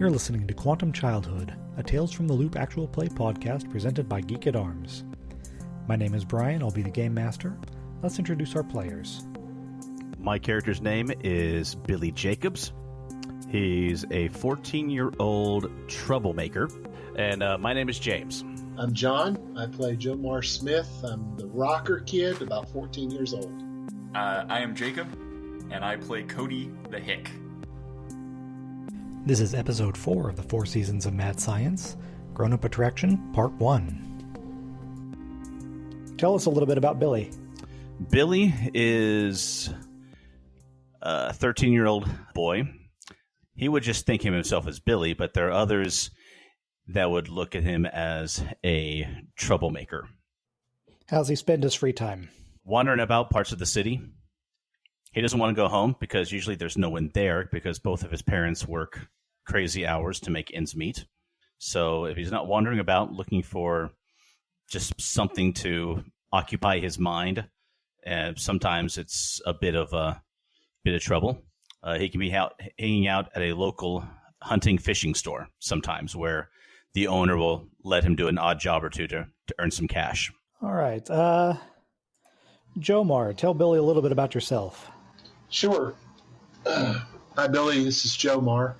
You're listening to Quantum Childhood, a Tales from the Loop actual play podcast presented by Geek at Arms. My name is Brian, I'll be the Game Master. Let's introduce our players. My character's name is Billy Jacobs. He's a 14-year-old troublemaker. And my name is James. I'm John. I play Jomar Smith. I'm the rocker kid, about 14 years old. I am Jacob, and I play Cody the Hick. This is episode 4 of the 4 Seasons of Mad Science, Grownup Attraction, Part 1. Tell us a little bit about Billy. Billy is a 13-year-old boy. He would just think of himself as Billy, but there are others that would look at him as a troublemaker. How's he spend his free time? Wandering about parts of the city. He doesn't want to go home because usually there's no one there because both of his parents work crazy hours to make ends meet. So if he's not wandering about looking for just something to occupy his mind, sometimes it's a bit of trouble. He can be out hanging out at a local hunting fishing store sometimes where the owner will let him do an odd job or two to earn some cash. All right. Jomar, tell Billy a little bit about yourself. Sure. Hi, Billy. This is Jomar.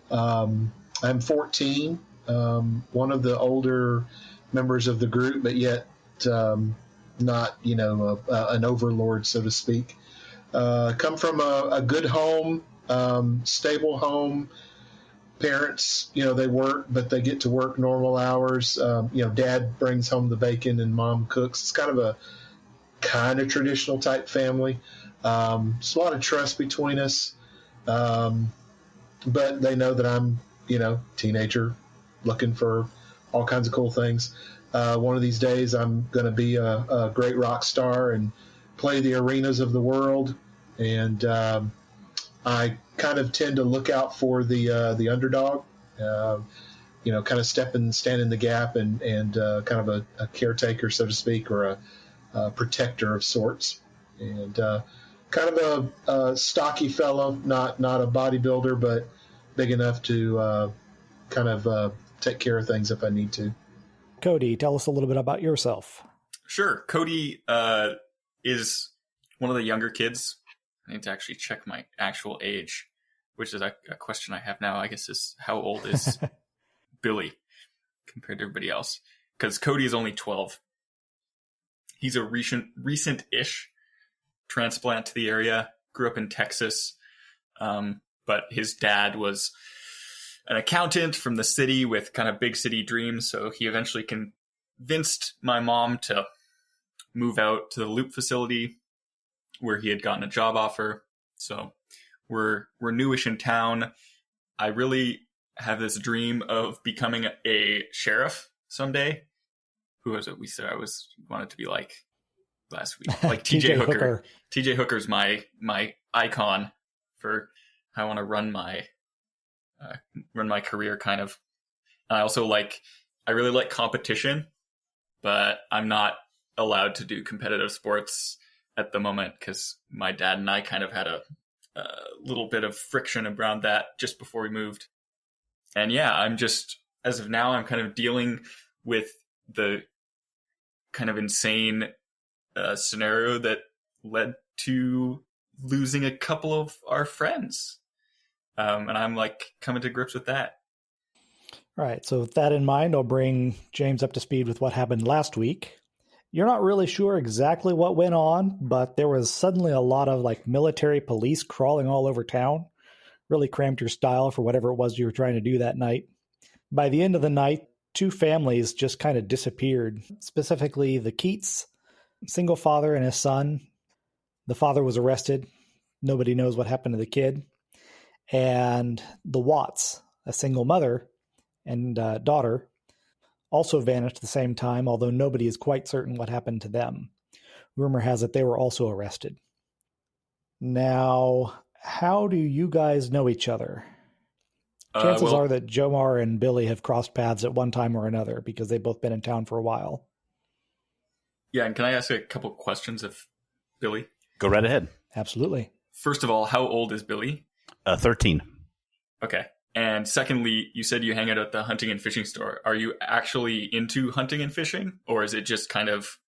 I'm 14, one of the older members of the group, but yet not, an overlord, so to speak. Come from a good home, stable home. Parents, they work, but they get to work normal hours. Dad brings home the bacon and mom cooks. It's kind of a traditional type family. There's a lot of trust between us, but they know that I'm, teenager looking for all kinds of cool things. One of these days I'm going to be a great rock star and play the arenas of the world. And I kind of tend to look out for the underdog, kind of stand in the gap and kind of a caretaker, so to speak, or a protector of sorts. And kind of a stocky fellow, not a bodybuilder, but big enough to take care of things if I need to. Cody, tell us a little bit about yourself. Sure. Cody is one of the younger kids. I need to actually check my actual age, which is a question I have now, I guess, is how old is Billy compared to everybody else? Because Cody is only 12. He's a recent-ish transplant to the area, grew up in Texas, but his dad was an accountant from the city with kind of big city dreams, so he eventually convinced my mom to move out to the Loop facility where he had gotten a job offer. So we're newish in town. I really have this dream of becoming a sheriff someday. Who was it we said I wanted to be like last week? Like TJ Hooker. TJ Hooker's my icon for how I want to run my career, kind of. And I really like competition, but I'm not allowed to do competitive sports at the moment because my dad and I kind of had a little bit of friction around that just before we moved. And yeah, as of now, I'm kind of dealing with the kind of insane scenario that led to losing a couple of our friends. And I'm coming to grips with that. All right. So with that in mind, I'll bring James up to speed with what happened last week. You're not really sure exactly what went on, but there was suddenly a lot of military police crawling all over town. Really cramped your style for whatever it was you were trying to do that night. By the end of the night, 2 families just kind of disappeared, specifically the Keats, single father and his son. The father was arrested. Nobody knows what happened to the kid. And the Watts, a single mother and daughter, also vanished at the same time, although nobody is quite certain what happened to them. Rumor has it they were also arrested. Now, how do you guys know each other? Chances are that Jomar and Billy have crossed paths at one time or another because they've both been in town for a while. Yeah, and can I ask a couple questions of Billy? Go right ahead. Absolutely. First of all, how old is Billy? 13. Okay. And secondly, you said you hang out at the hunting and fishing store. Are you actually into hunting and fishing, or is it just kind of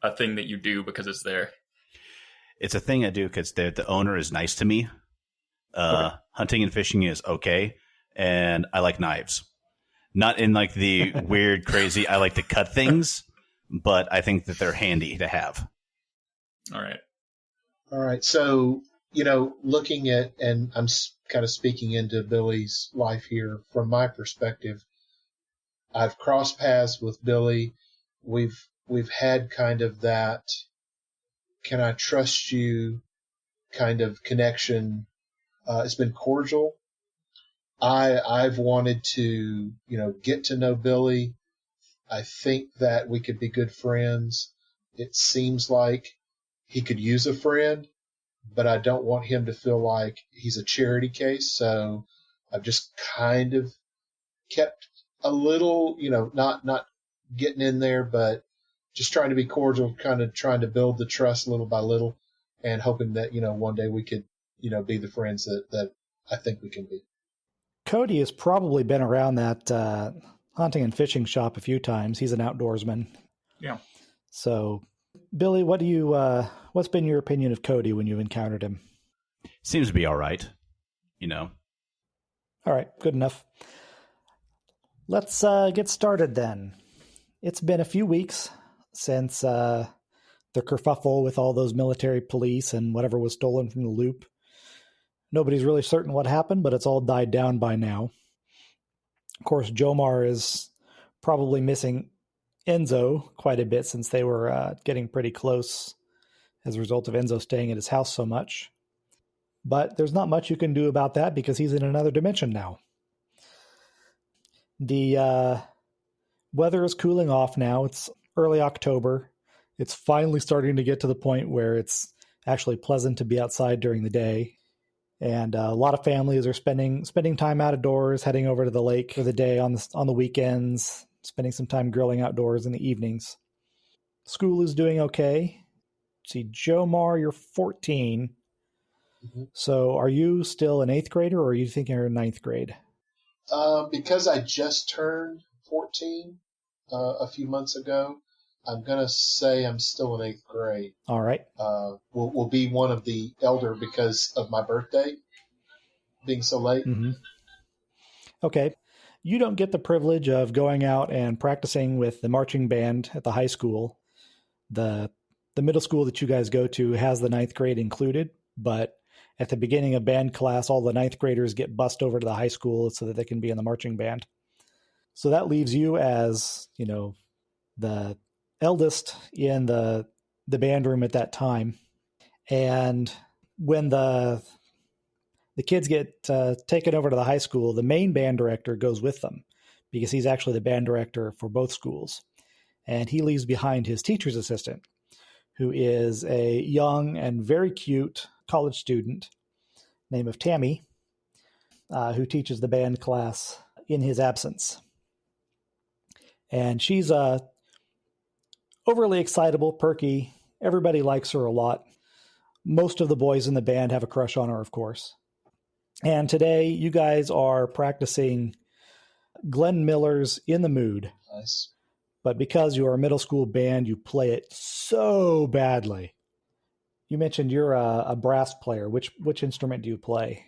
a thing that you do because it's there? It's a thing I do because the owner is nice to me. Okay. Hunting and fishing is okay, and I like knives. Not in like the weird, crazy, I like to cut things, but I think that they're handy to have. All right. All right. So, looking at, and I'm kind of speaking into Billy's life here from my perspective, I've crossed paths with Billy. We've had kind of that, can I trust you kind of connection. It's been cordial. I've wanted to, get to know Billy. I think that we could be good friends. It seems like he could use a friend, but I don't want him to feel like he's a charity case. So I've just kind of kept a little, not getting in there, but just trying to be cordial, kind of trying to build the trust little by little, and hoping that, one day we could, be the friends that I think we can be. Cody has probably been around that hunting and fishing shop a few times. He's an outdoorsman. Yeah. So, Billy, what's been your opinion of Cody when you've encountered him? Seems to be all right, All right, good enough. Let's get started then. It's been a few weeks since the kerfuffle with all those military police and whatever was stolen from the loop. Nobody's really certain what happened, but it's all died down by now. Of course, Jomar is probably missing Enzo quite a bit since they were getting pretty close as a result of Enzo staying at his house so much. But there's not much you can do about that because he's in another dimension now. The weather is cooling off now. It's early October. It's finally starting to get to the point where it's actually pleasant to be outside during the day. And a lot of families are spending time outdoors, heading over to the lake for the day on the weekends, spending some time grilling outdoors in the evenings. School is doing okay. See, Jomar, you're 14. Mm-hmm. So are you still an 8th grader, or are you thinking you're in 9th grade? Because I just turned 14 a few months ago, I'm going to say I'm still in 8th grade. All right. Will be one of the elder because of my birthday being so late. Mm-hmm. Okay. You don't get the privilege of going out and practicing with the marching band at the high school. The middle school that you guys go to has the 9th grade included, but at the beginning of band class, all the 9th graders get bussed over to the high school so that they can be in the marching band. So that leaves you as, the eldest in the band room at that time. And when the kids get taken over to the high school, the main band director goes with them because he's actually the band director for both schools. And he leaves behind his teacher's assistant, who is a young and very cute college student named of Tammy, who teaches the band class in his absence. And she's overly excitable, perky. Everybody likes her a lot. Most of the boys in the band have a crush on her, of course. And today, you guys are practicing Glenn Miller's In the Mood. Nice. But because you're a middle school band, you play it so badly. You mentioned you're a brass player. Which instrument do you play?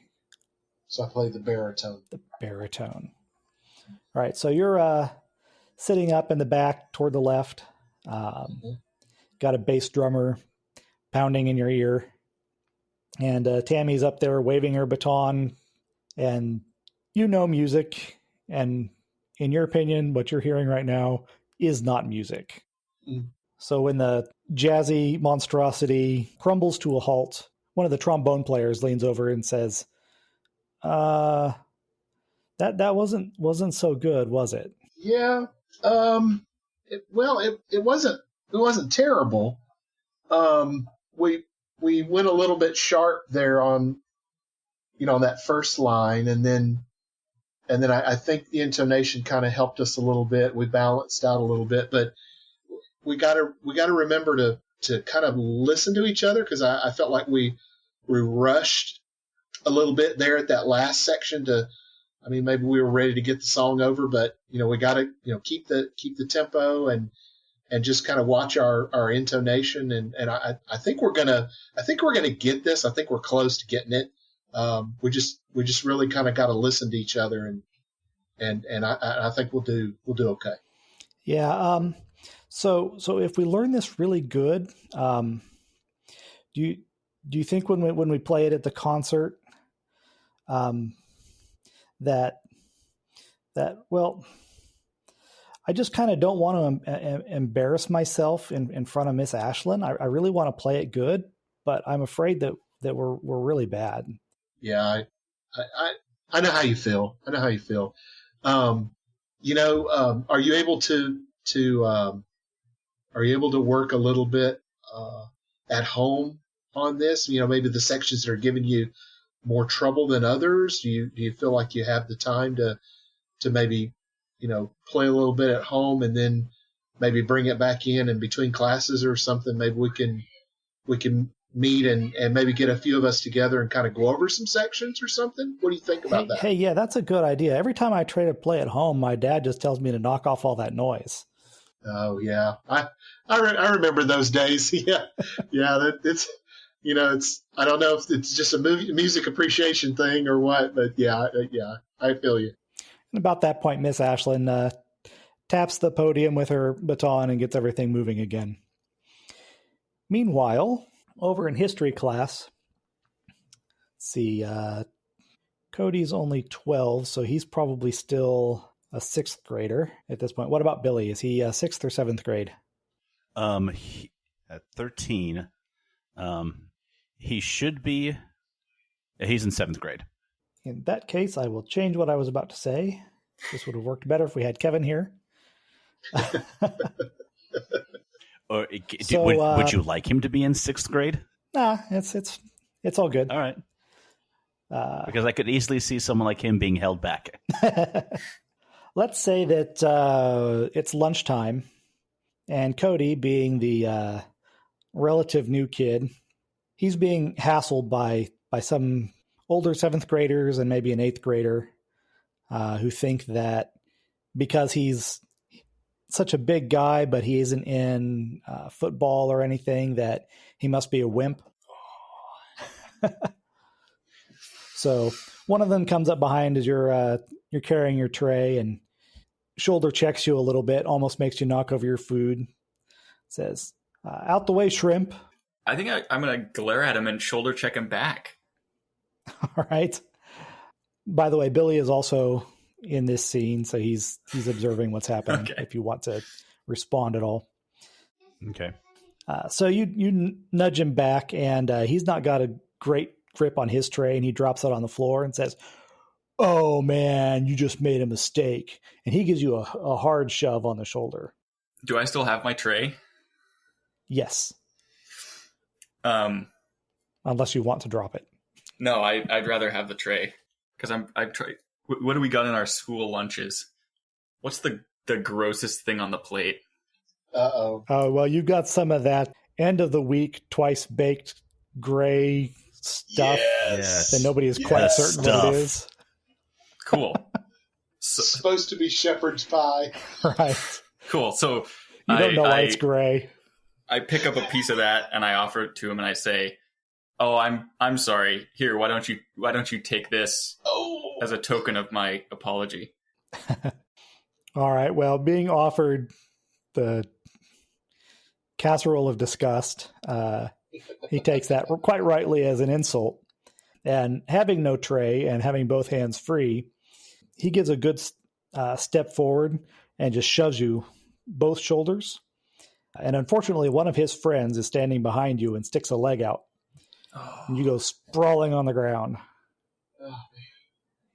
So I play the baritone. The baritone. All right, so you're sitting up in the back toward the left. Got a bass drummer pounding in your ear. And Tammy's up there waving her baton. And you know music. And in your opinion, what you're hearing right now is not music. Mm. So when the jazzy monstrosity crumbles to a halt, one of the trombone players leans over and says, that wasn't so good, was it? Yeah. It wasn't terrible. We went a little bit sharp there on that first line, and then I think the intonation kind of helped us a little bit. We balanced out a little bit, but we gotta remember to kind of listen to each other, because I felt like we rushed a little bit there at that last section to I mean, maybe we were ready to get the song over, but we got to keep the tempo and just kind of watch our intonation. And I think we're gonna get this. I think we're close to getting it. We just really kind of got to listen to each other, and I think we'll do okay. Yeah. So if we learn this really good, do you think when we play it at the concert, that well, I just kind of don't want to embarrass myself in front of Miss Ashlyn. I really want to play it good, but I'm afraid that we're really bad. Yeah, I know how you feel. Are you able to work a little bit at home on this? Maybe the sections that are giving you more trouble than others. Do you feel like you have the time to maybe play a little bit at home and then maybe bring it back in between classes or something? Maybe we can meet and maybe get a few of us together and kind of go over some sections or something. What do you think about that? Hey, yeah, that's a good idea. Every time I try to play at home, my dad just tells me to knock off all that noise. Oh yeah, I remember those days. Yeah, it's I don't know if it's just a music appreciation thing or what, but yeah, I feel you. And about that point, Miss Ashlyn taps the podium with her baton and gets everything moving again. Meanwhile, over in history class, let's see, Cody's only 12, so he's probably still a 6th grader at this point. What about Billy? Is he 6th or 7th grade? At 13, he should be. He's in 7th grade. In that case, I will change what I was about to say. This would have worked better if we had Kevin here. Or would you like him to be in 6th grade? Nah, it's all good. All right. Because I could easily see someone like him being held back. Let's say that it's lunchtime, and Cody, being the relative new kid, he's being hassled by some older 7th graders and maybe an 8th grader who think that because he's such a big guy, but he isn't in football or anything, that he must be a wimp. So one of them comes up behind as you're carrying your tray and shoulder checks you a little bit, almost makes you knock over your food. Says, "Out the way, shrimp." I think I'm going to glare at him and shoulder check him back. All right. By the way, Billy is also in this scene, so he's observing what's happening. Okay. If you want to respond at all. Okay. So you nudge him back, and he's not got a great grip on his tray, and he drops it on the floor and says, "Oh man, you just made a mistake." And he gives you a hard shove on the shoulder. Do I still have my tray? Yes. Unless you want to drop it. No, I'd rather have the tray because I've tried. What do we got in our school lunches? What's the grossest thing on the plate? Uh-oh. Oh, well, you've got some of that end of the week, twice baked gray stuff that nobody is quite certain what it is. Cool. So, supposed to be shepherd's pie. Right. Cool. So you don't know why it's gray. I pick up a piece of that and I offer it to him and I say, "Oh, I'm sorry. Here, why don't you take this as a token of my apology?" All right. Well, being offered the casserole of disgust, he takes that quite rightly as an insult. And having no tray and having both hands free, he gives a good step forward and just shoves you both shoulders. And unfortunately, one of his friends is standing behind you and sticks a leg out. Oh. And you go sprawling on the ground. Oh,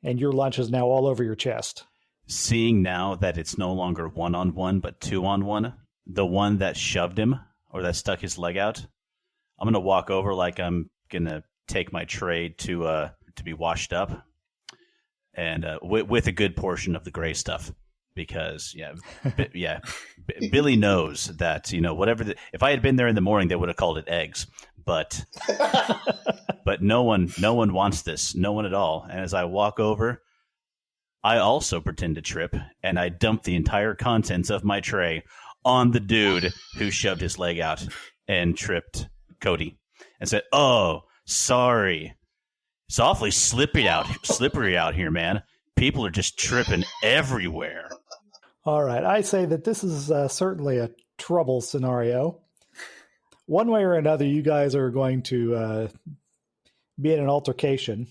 and your lunch is now all over your chest. Seeing now that it's no longer 1-on-1, but 2-on-1, the one that shoved him or that stuck his leg out, I'm going to walk over like I'm going to take my tray to be washed up and with a good portion of the gray stuff. Because Billy knows that, whatever. If I had been there in the morning, they would have called it eggs. But no one wants this. No one at all. And as I walk over, I also pretend to trip, and I dump the entire contents of my tray on the dude who shoved his leg out and tripped Cody and said, "Oh, sorry. It's awfully slippery out here, man. People are just tripping everywhere." All right. I say that this is certainly a trouble scenario. One way or another, you guys are going to be in an altercation.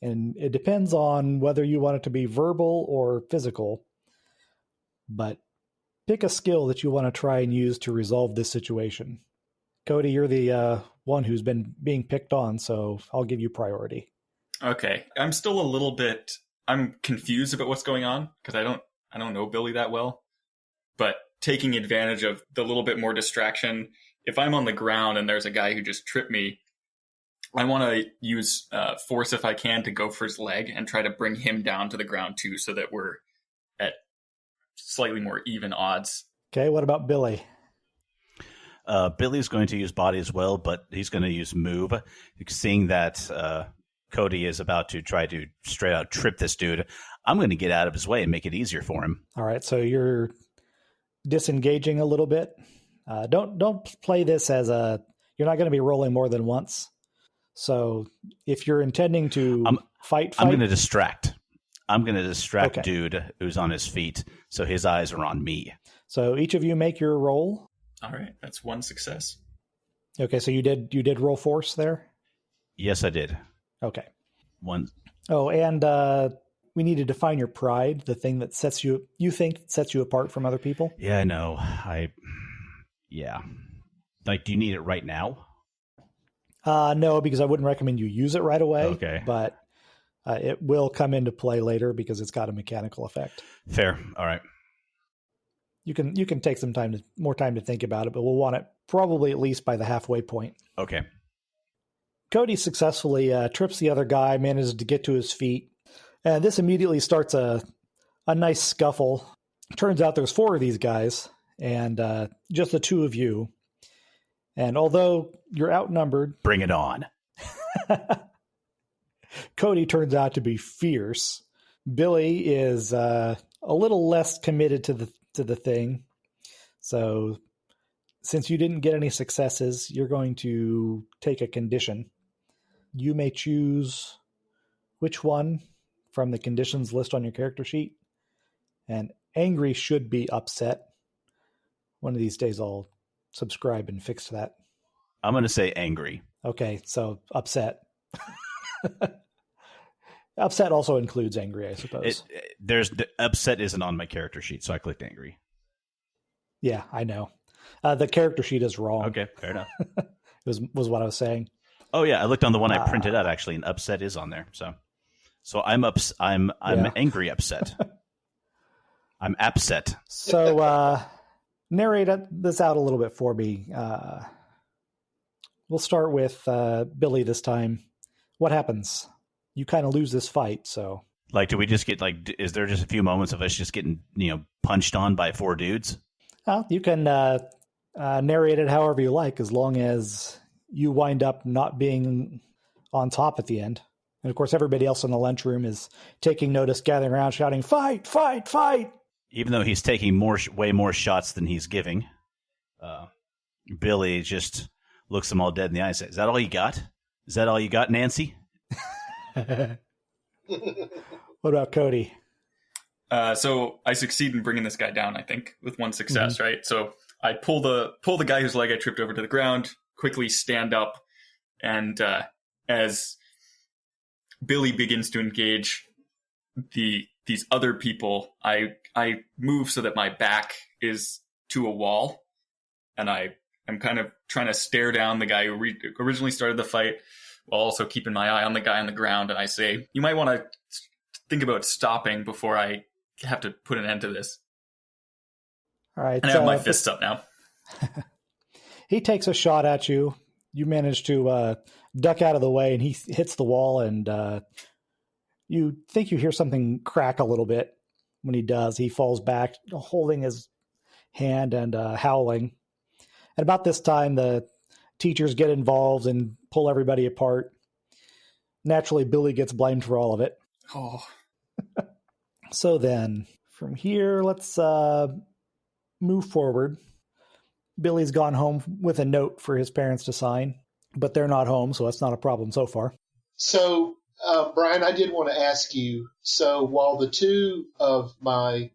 And it depends on whether you want it to be verbal or physical. But pick a skill that you want to try and use to resolve this situation. Cody, you're the one who's been being picked on, so I'll give you priority. Okay. I'm confused about what's going on because I don't know Billy that well. But taking advantage of the little bit more distraction, if I'm on the ground and there's a guy who just tripped me, I want to use force if I can to go for his leg and try to bring him down to the ground too, so that we're at slightly more even odds. Okay, what about Billy? Billy's going to use body as well, but he's going to use move. Seeing that Cody is about to try to straight out trip this dude, I'm going to get out of his way and make it easier for him. All right, so you're disengaging a little bit. Don't play this as you're not going to be rolling more than once. So if you're intending to fight, I'm going to distract. Okay. Dude who's on his feet, so his eyes are on me. So each of you make your roll. All right, that's one success. Okay, so you did roll force there? Yes, I did. Okay. One. Oh, and we need to define your pride, the thing that sets you sets you apart from other people. Yeah, I know. Yeah. Like, do you need it right now? No, because I wouldn't recommend you use it right away. Okay. But it will come into play later because it's got a mechanical effect. Fair. All right. You can take some more time to think about it, but we'll want it probably at least by the halfway point. Okay. Cody successfully trips the other guy, manages to get to his feet. And this immediately starts a nice scuffle. Turns out there's 4 of these guys and just the 2 of you. And although you're outnumbered, bring it on. Cody turns out to be fierce. Billy is a little less committed to the thing. So since you didn't get any successes, you're going to take a condition. You may choose which one from the conditions list on your character sheet. And angry should be upset. One of these days I'll subscribe and fix that. I'm going to say angry. Okay, so upset. Upset also includes angry, I suppose. The upset isn't on my character sheet, so I clicked angry. Yeah, I know. The character sheet is wrong. Okay, fair enough. was what I was saying. Oh yeah, I looked on the one I printed out actually, and upset is on there. So I'm angry upset. I'm upset. So narrate this out a little bit for me. We'll start with Billy this time. What happens? You kind of lose this fight, so. Like, do we just get, like, is there just a few moments of us just getting, punched on by 4 dudes? Well, you can narrate it however you like, as long as you wind up not being on top at the end. And, of course, everybody else in the lunchroom is taking notice, gathering around, shouting, "Fight, fight, fight!" Even though he's taking way more shots than he's giving, Billy just looks them all dead in the eye and says, "Is that all you got? Is that all you got, Nancy?" What about Cody? So I succeed in bringing this guy down, I think, with one success, right? So I pull the guy whose leg I tripped over to the ground, quickly stand up, and as Billy begins to engage these other people, I move so that my back is to a wall, and I'm kind of trying to stare down the guy who originally started the fight, while also keeping my eye on the guy on the ground. And I say, "You might want to think about stopping before I have to put an end to this." All right. And I have my fists up now. He takes a shot at you. You manage to duck out of the way, and he hits the wall, and you think you hear something crack a little bit. When he does, he falls back, holding his hand and howling. And about this time, the teachers get involved and pull everybody apart. Naturally, Billy gets blamed for all of it. Oh. So then, from here, let's move forward. Billy's gone home with a note for his parents to sign, but they're not home, so that's not a problem so far. So, Brian, I did want to ask you, so while the two of my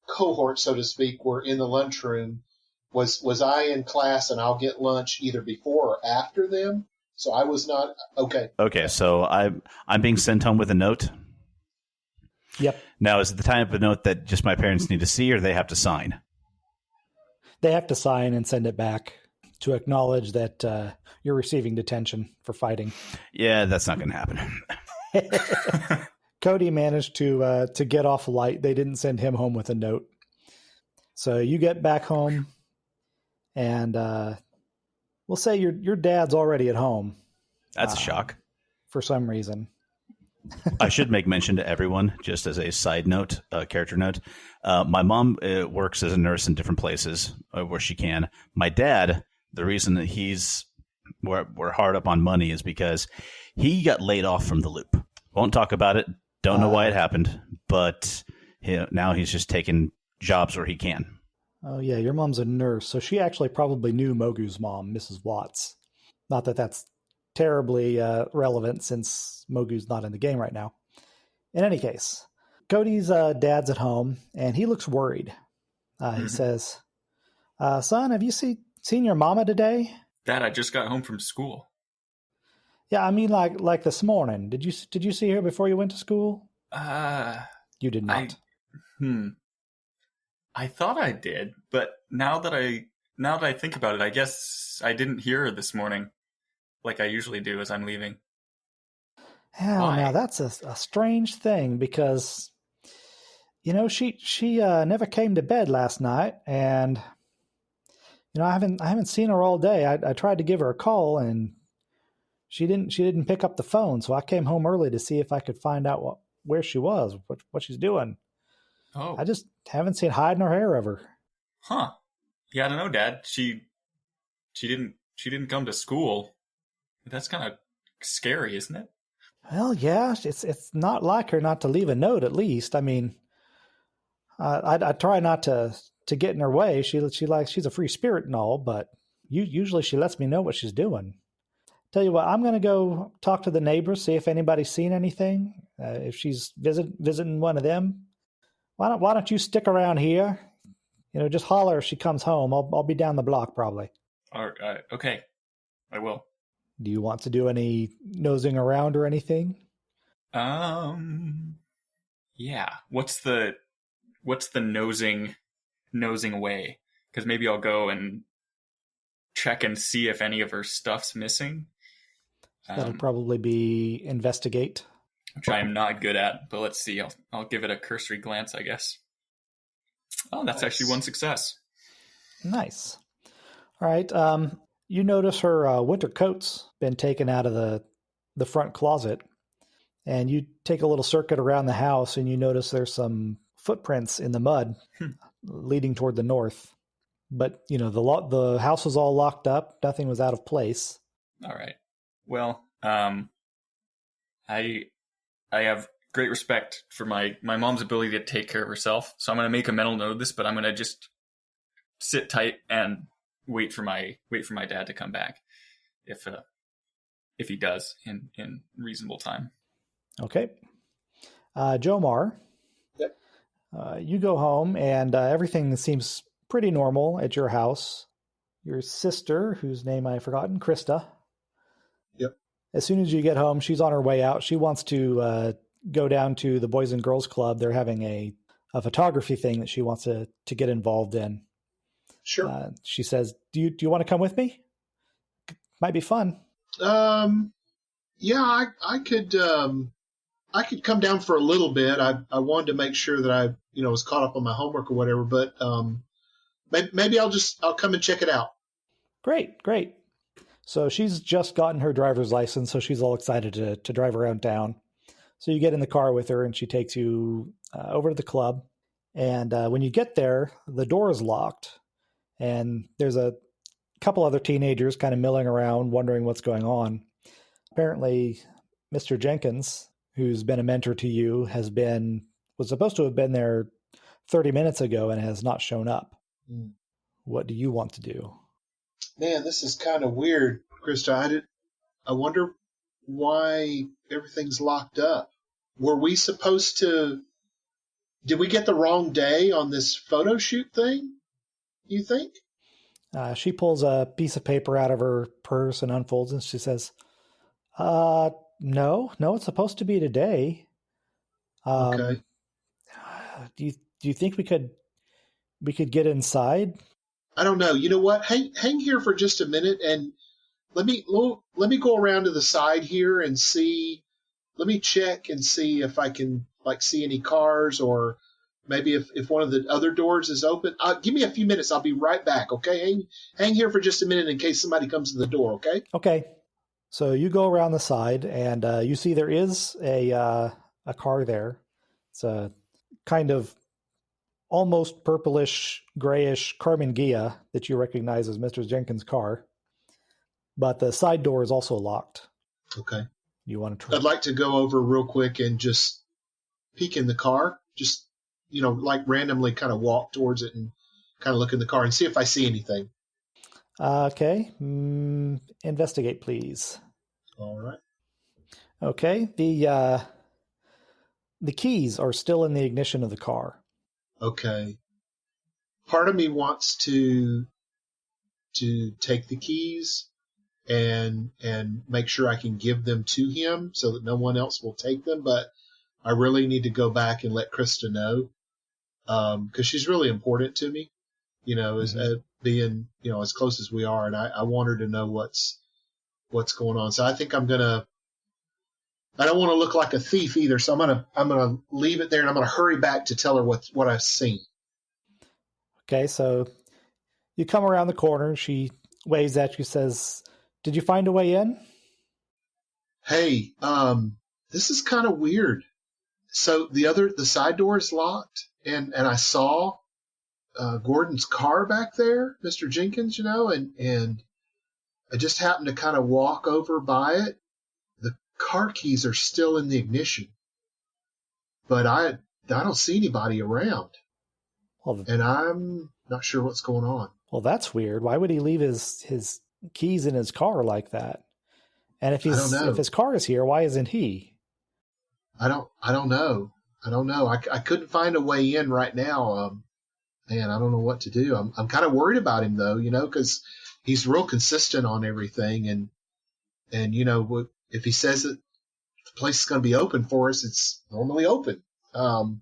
cohort, so to speak, were in the lunchroom, was I in class and I'll get lunch either before or after them? So I was not okay. Okay, so I'm being sent home with a note. Yep. Now, is it the type of note that just my parents need to see, or they have to sign? They have to sign and send it back to acknowledge that you're receiving detention for fighting. Yeah, that's not going to happen. Cody managed to get off light. They didn't send him home with a note. So you get back home, and we'll say your dad's already at home. That's a shock. For some reason. I should make mention to everyone, just as a side note, character note. My mom works as a nurse in different places where she can. My dad, the reason that we're hard up on money is because he got laid off from the Loop. Won't talk about it. Don't know why it happened, but now he's just taking jobs where he can. Oh, yeah, your mom's a nurse, so she actually probably knew Moghu's mom, Mrs. Watts. Not that that's terribly relevant since Moghu's not in the game right now. In any case, Cody's dad's at home, and he looks worried. He says, son, have you seen your mama today? Dad, I just got home from school. Yeah, I mean like this morning. Did you see her before you went to school? You did not. I thought I did, but now that I think about it, I guess I didn't hear her this morning like I usually do as I'm leaving. Yeah, now that's a strange thing because, she never came to bed last night, and I haven't seen her all day. I tried to give her a call, and she didn't pick up the phone. So I came home early to see if I could find out where she was, what she's doing. Oh, I just haven't seen hide nor hair of her. Huh? Yeah, I don't know, Dad. She didn't come to school. That's kind of scary, isn't it? Well, yeah, it's not like her not to leave a note. At least, I mean, I try not to get in her way. She's a free spirit and all, but usually she lets me know what she's doing. Tell you what, I'm going to go talk to the neighbors, see if anybody's seen anything. If she's visiting one of them, why don't you stick around here? Just holler if she comes home. I'll be down the block probably. All right, okay, I will. Do you want to do any nosing around or anything? Yeah. What's the nosing way? Because maybe I'll go and check and see if any of her stuff's missing. That'll probably be investigate. Which I am not good at, but let's see. I'll give it a cursory glance, I guess. Oh, that's actually one success. Nice. All right. You notice her winter coat's been taken out of the front closet, and you take a little circuit around the house, and you notice there's some footprints in the mud leading toward the north. But the house was all locked up; nothing was out of place. All right. Well, I have great respect for my mom's ability to take care of herself, so I'm going to make a mental note of this. But I'm going to just sit tight and wait for my dad to come back, if he does in reasonable time. Okay. Jomar. Yep. You go home and everything seems pretty normal at your house. Your sister, whose name I've forgotten, Krista. Yep. As soon as you get home, she's on her way out. She wants to go down to the Boys and Girls Club. They're having a photography thing that she wants to get involved in. Sure. She says, "Do you want to come with me? Might be fun." Yeah, I could come down for a little bit. I wanted to make sure that I was caught up on my homework or whatever, but maybe I'll come and check it out. Great. So she's just gotten her driver's license, so she's all excited to drive around town. So you get in the car with her, and she takes you over to the club. And when you get there, the door is locked. And there's a couple other teenagers kind of milling around, wondering what's going on. Apparently, Mr. Jenkins, who's been a mentor to you, was was supposed to have been there 30 minutes ago and has not shown up. What do you want to do? Man, this is kind of weird, Krista. I wonder why everything's locked up. Were we supposed to? Did we get the wrong day on this photo shoot thing? You think? She pulls a piece of paper out of her purse and unfolds it. And she says, no, it's supposed to be today. Okay. Do you think we could get inside? I don't know. You know what? Hang here for just a minute and let me go around to the side here and see. Let me check and see if I can see any cars, or maybe if one of the other doors is open. Give me a few minutes. I'll be right back. Okay. Hang here for just a minute in case somebody comes to the door. Okay. Okay. So you go around the side and you see there is a car there. It's a kind of almost purplish, grayish Carmen Ghia that you recognize as Mr. Jenkins' car. But the side door is also locked. Okay. You want to try? I'd like to go over real quick and just peek in the car. Just, randomly kind of walk towards it and kind of look in the car and see if I see anything. Okay. Investigate, please. All right. Okay. The keys are still in the ignition of the car. Okay. Part of me wants to take the keys and make sure I can give them to him so that no one else will take them. But I really need to go back and let Krista know, because she's really important to me, as being, as close as we are. And I want her to know what's going on. So I think I don't want to look like a thief either. So I'm going to leave it there and I'm going to hurry back to tell her what I've seen. Okay. So you come around the corner. She waves at you, says, "Did you find a way in?" Hey, this is kind of weird. So the side door is locked, and I saw Gordon's car back there, Mr. Jenkins, and I just happened to kind of walk over by it. The car keys are still in the ignition, but I don't see anybody around, and I'm not sure what's going on. Well, that's weird. Why would he leave his keys in his car like that? And if his car is here, why isn't he? I don't know. I couldn't find a way in right now. Man, I don't know what to do. I'm kind of worried about him though, because he's real consistent on everything. And if he says that the place is going to be open for us, it's normally open. Well,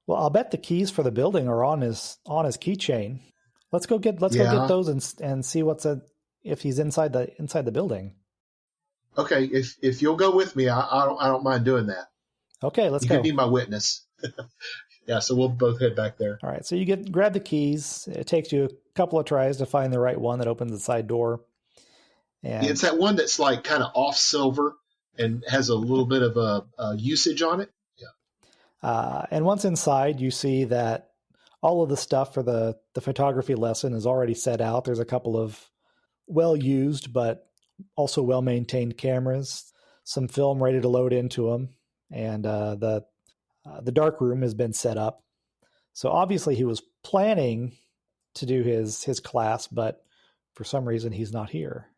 I'll bet the keys for the building are on his keychain. Let's go get those and see if he's inside the building. Okay, if you'll go with me, I don't mind doing that. Okay, let's go. You can be my witness. Yeah, so we'll both head back there. All right, so you grab the keys. It takes you a couple of tries to find the right one that opens the side door. And it's that one that's kind of off silver and has a little bit of a usage on it. Yeah. And once inside, you see that all of the stuff for the photography lesson is already set out. There's a couple of well-used but also well-maintained cameras, some film ready to load into them, and the dark room has been set up. So obviously he was planning to do his class, but for some reason he's not here.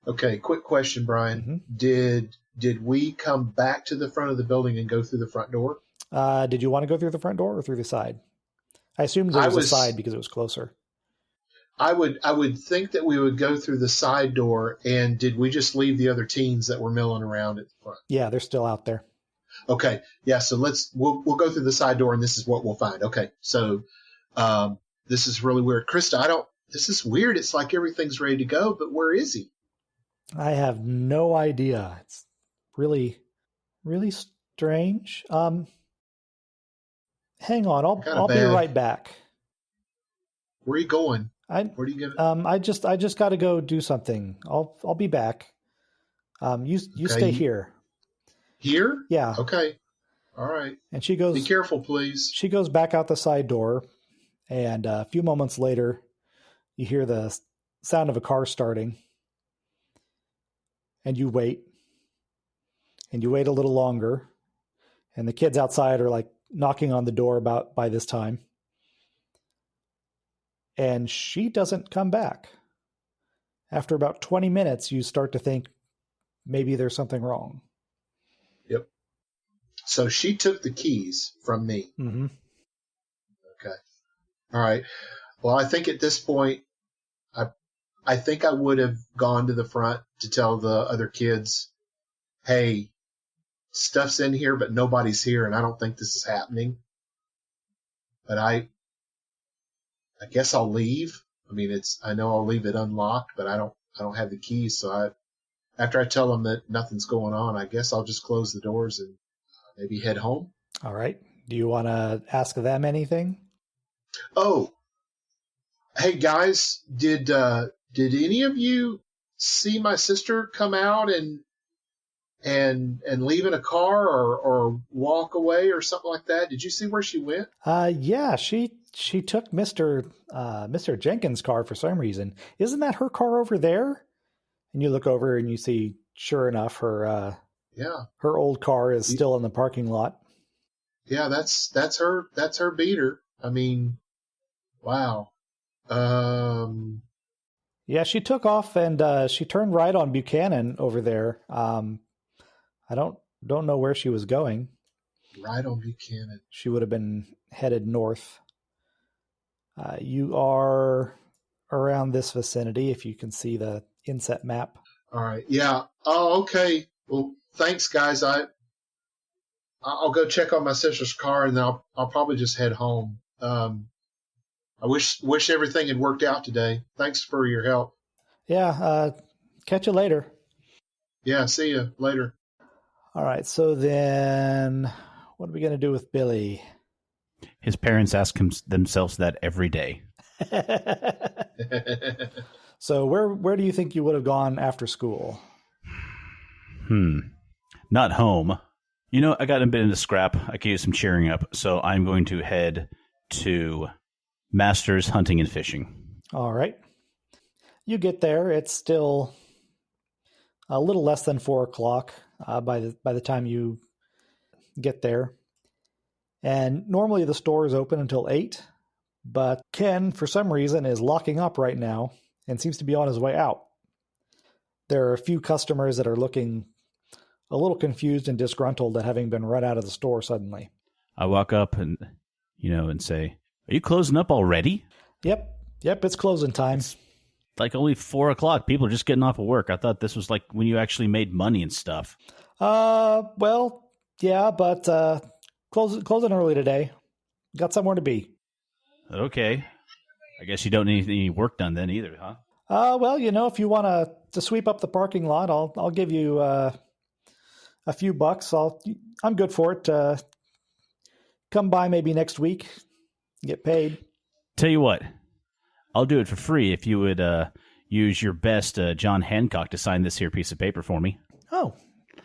Okay, quick question, Brian. Mm-hmm. Did we come back to the front of the building and go through the front door? Did you want to go through the front door or through the side? I assumed it was the side because it was closer. I would think that we would go through the side door. And did we just leave the other teens that were milling around at the front? Yeah, they're still out there. Okay. Yeah. So we'll go through the side door and this is what we'll find. Okay. So, this is really weird. Krista, this is weird. It's like everything's ready to go, but where is he? I have no idea. It's really, really strange. Hang on. I'll be right back. Where are you going? Where are you going? I just got to go do something. I'll be back. You stay here. Here? Yeah. Okay. All right. And she goes. Be careful, please. She goes back out the side door, and a few moments later, you hear the sound of a car starting, and you wait, a little longer, and the kids outside are knocking on the door by this time. And she doesn't come back. After about 20 minutes, you start to think maybe there's something wrong. Yep. So she took the keys from me. Mm-hmm. Okay. All right. Well, I think at this point, I think I would have gone to the front to tell the other kids, hey, stuff's in here, but nobody's here, and I don't think this is happening. But I guess I'll leave. I mean, I know I'll leave it unlocked, but I don't have the keys. So after I tell them that nothing's going on, I guess I'll just close the doors and maybe head home. All right. Do you want to ask them anything? Oh, hey guys, did any of you see my sister come out and leave in a car or walk away or something like that? Did you see where she went? Yeah, she took Mr. Jenkins' car for some reason. Isn't that her car over there? And you look over and you see, sure enough, her old car is still in the parking lot. Yeah, that's her beater. I mean, wow. Yeah, she took off and she turned right on Buchanan over there. I don't know where she was going. Right on Buchanan. She would have been headed north. You are around this vicinity, if you can see the inset map. All right. Yeah. Oh, okay. Well, thanks, guys. I'll go check on my sister's car, and then I'll probably just head home. I wish everything had worked out today. Thanks for your help. Yeah. Catch you later. Yeah. See you later. All right. So then, what are we going to do with Billy? His parents ask themselves that every day. So where do you think you would have gone after school? Not home. You know, I got a bit into scrap. I could use some cheering up. So I'm going to head to Masters Hunting and Fishing. All right. You get there. It's still a little less than 4:00 by the time you get there. And normally the store is open until 8, but Ken, for some reason, is locking up right now and seems to be on his way out. There are a few customers that are looking a little confused and disgruntled at having been run out of the store suddenly. I walk up and say, "Are you closing up already?" Yep, it's closing time. It's like only 4:00. People are just getting off of work. I thought this was like when you actually made money and stuff. Well, yeah, but closing early today. Got somewhere to be. Okay. I guess you don't need any work done then either, huh? Well, if you want to sweep up the parking lot, I'll give you a few bucks. I'm good for it. Come by maybe next week, get paid. Tell you what, I'll do it for free if you would use your best John Hancock to sign this here piece of paper for me. Oh,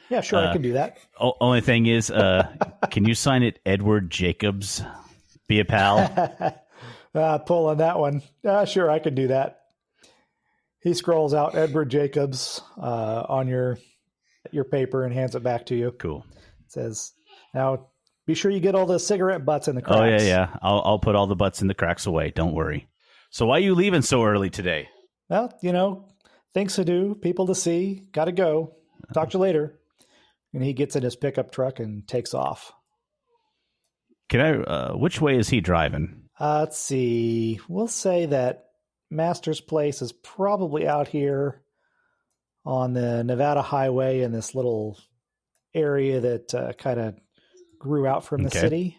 yeah, sure, I can do that. Only thing is, can you sign it Edward Jacobs? Be a pal. Pulling that one. Sure, I can do that. He scrolls out Edward Jacobs on your paper and hands it back to you. Cool. It says, now be sure you get all the cigarette butts in the cracks. Oh, yeah. I'll put all the butts in the cracks away. Don't worry. So why are you leaving so early today? Well, things to do, people to see, got to go. Talk to you later. And he gets in his pickup truck and takes off. Which way is he driving? Let's see. We'll say that Master's place is probably out here on the Nevada highway in this little area that kind of grew out from the city.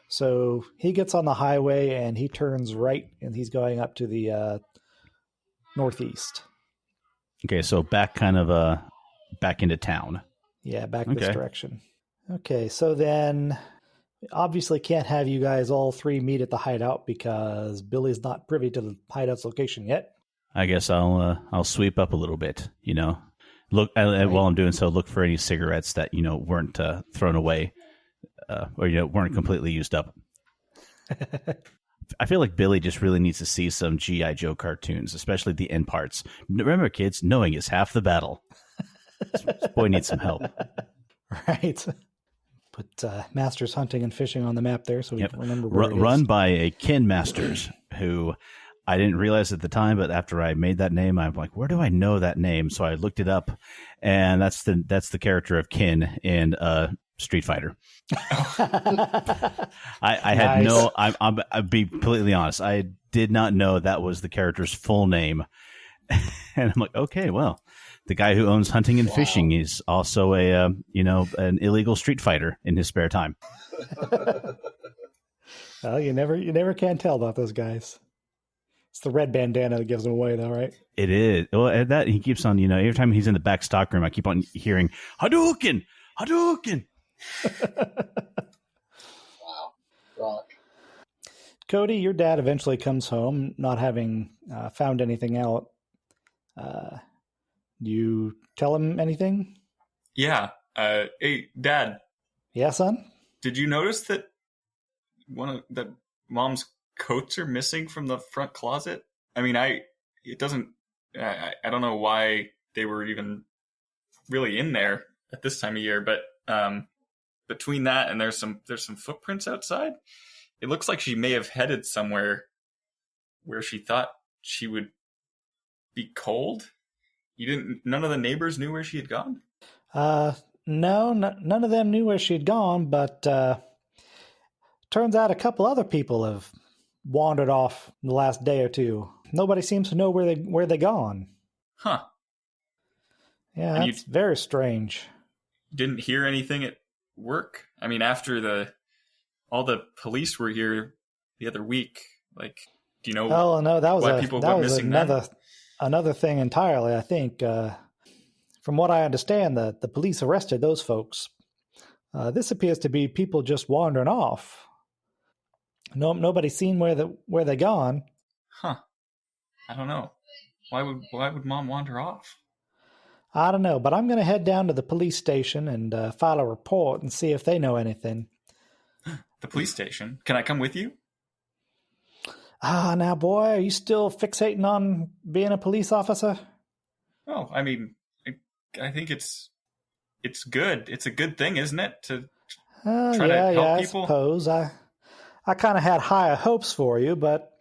So he gets on the highway and he turns right and he's going up to the northeast. Okay, so back into town. Yeah, back this direction. Okay, so then obviously can't have you guys all three meet at the hideout because Billy's not privy to the hideout's location yet. I guess I'll sweep up a little bit, Look while I'm doing so, look for any cigarettes that weren't thrown away or weren't completely used up. I feel like Billy just really needs to see some G.I. Joe cartoons, especially the end parts. Remember, kids, knowing is half the battle. This boy needs some help. Right. Put Masters Hunting and Fishing on the map there so we can remember where it is. Run by a Ken Masters, who I didn't realize at the time, but after I made that name, I'm like, where do I know that name? So I looked it up, and that's the character of Ken in Street Fighter. I had no. I'll be completely honest. I did not know that was the character's full name, and I'm like, okay, well, the guy who owns Hunting and Fishing is also an illegal street fighter in his spare time. Well, you never can tell about those guys. It's the red bandana that gives them away, though, right? It is. Well, that he keeps on. Every time he's in the back stock room, I keep on hearing Hadouken, Hadouken. Wow, rock. Cody, your dad eventually comes home, not having found anything out. You tell him anything? Yeah. Hey, Dad. Yeah, son? Did you notice that that Mom's coats are missing from the front closet? I mean, I don't know why they were even really in there at this time of year, but between that and there's some footprints outside. It looks like she may have headed somewhere where she thought she would be cold. None of the neighbors knew where she had gone? No, none of them knew where she'd gone, but turns out a couple other people have wandered off in the last day or two. Nobody seems to know where they gone. Huh. Yeah, that's very strange. Didn't hear anything at work? I mean, after all the police were here the other week, like, do you know no, that was why people went missing another thing entirely, I think. From what I understand, the police arrested those folks. This appears to be people just wandering off. Nobody's seen where they gone. Huh. I don't know. Why would Mom wander off? I don't know, but I'm going to head down to the police station and file a report and see if they know anything. The police station? Can I come with you? Now, boy, are you still fixating on being a police officer? Oh, I mean, I think it's good. It's a good thing, isn't it? To try to help people. I suppose. I kind of had higher hopes for you, but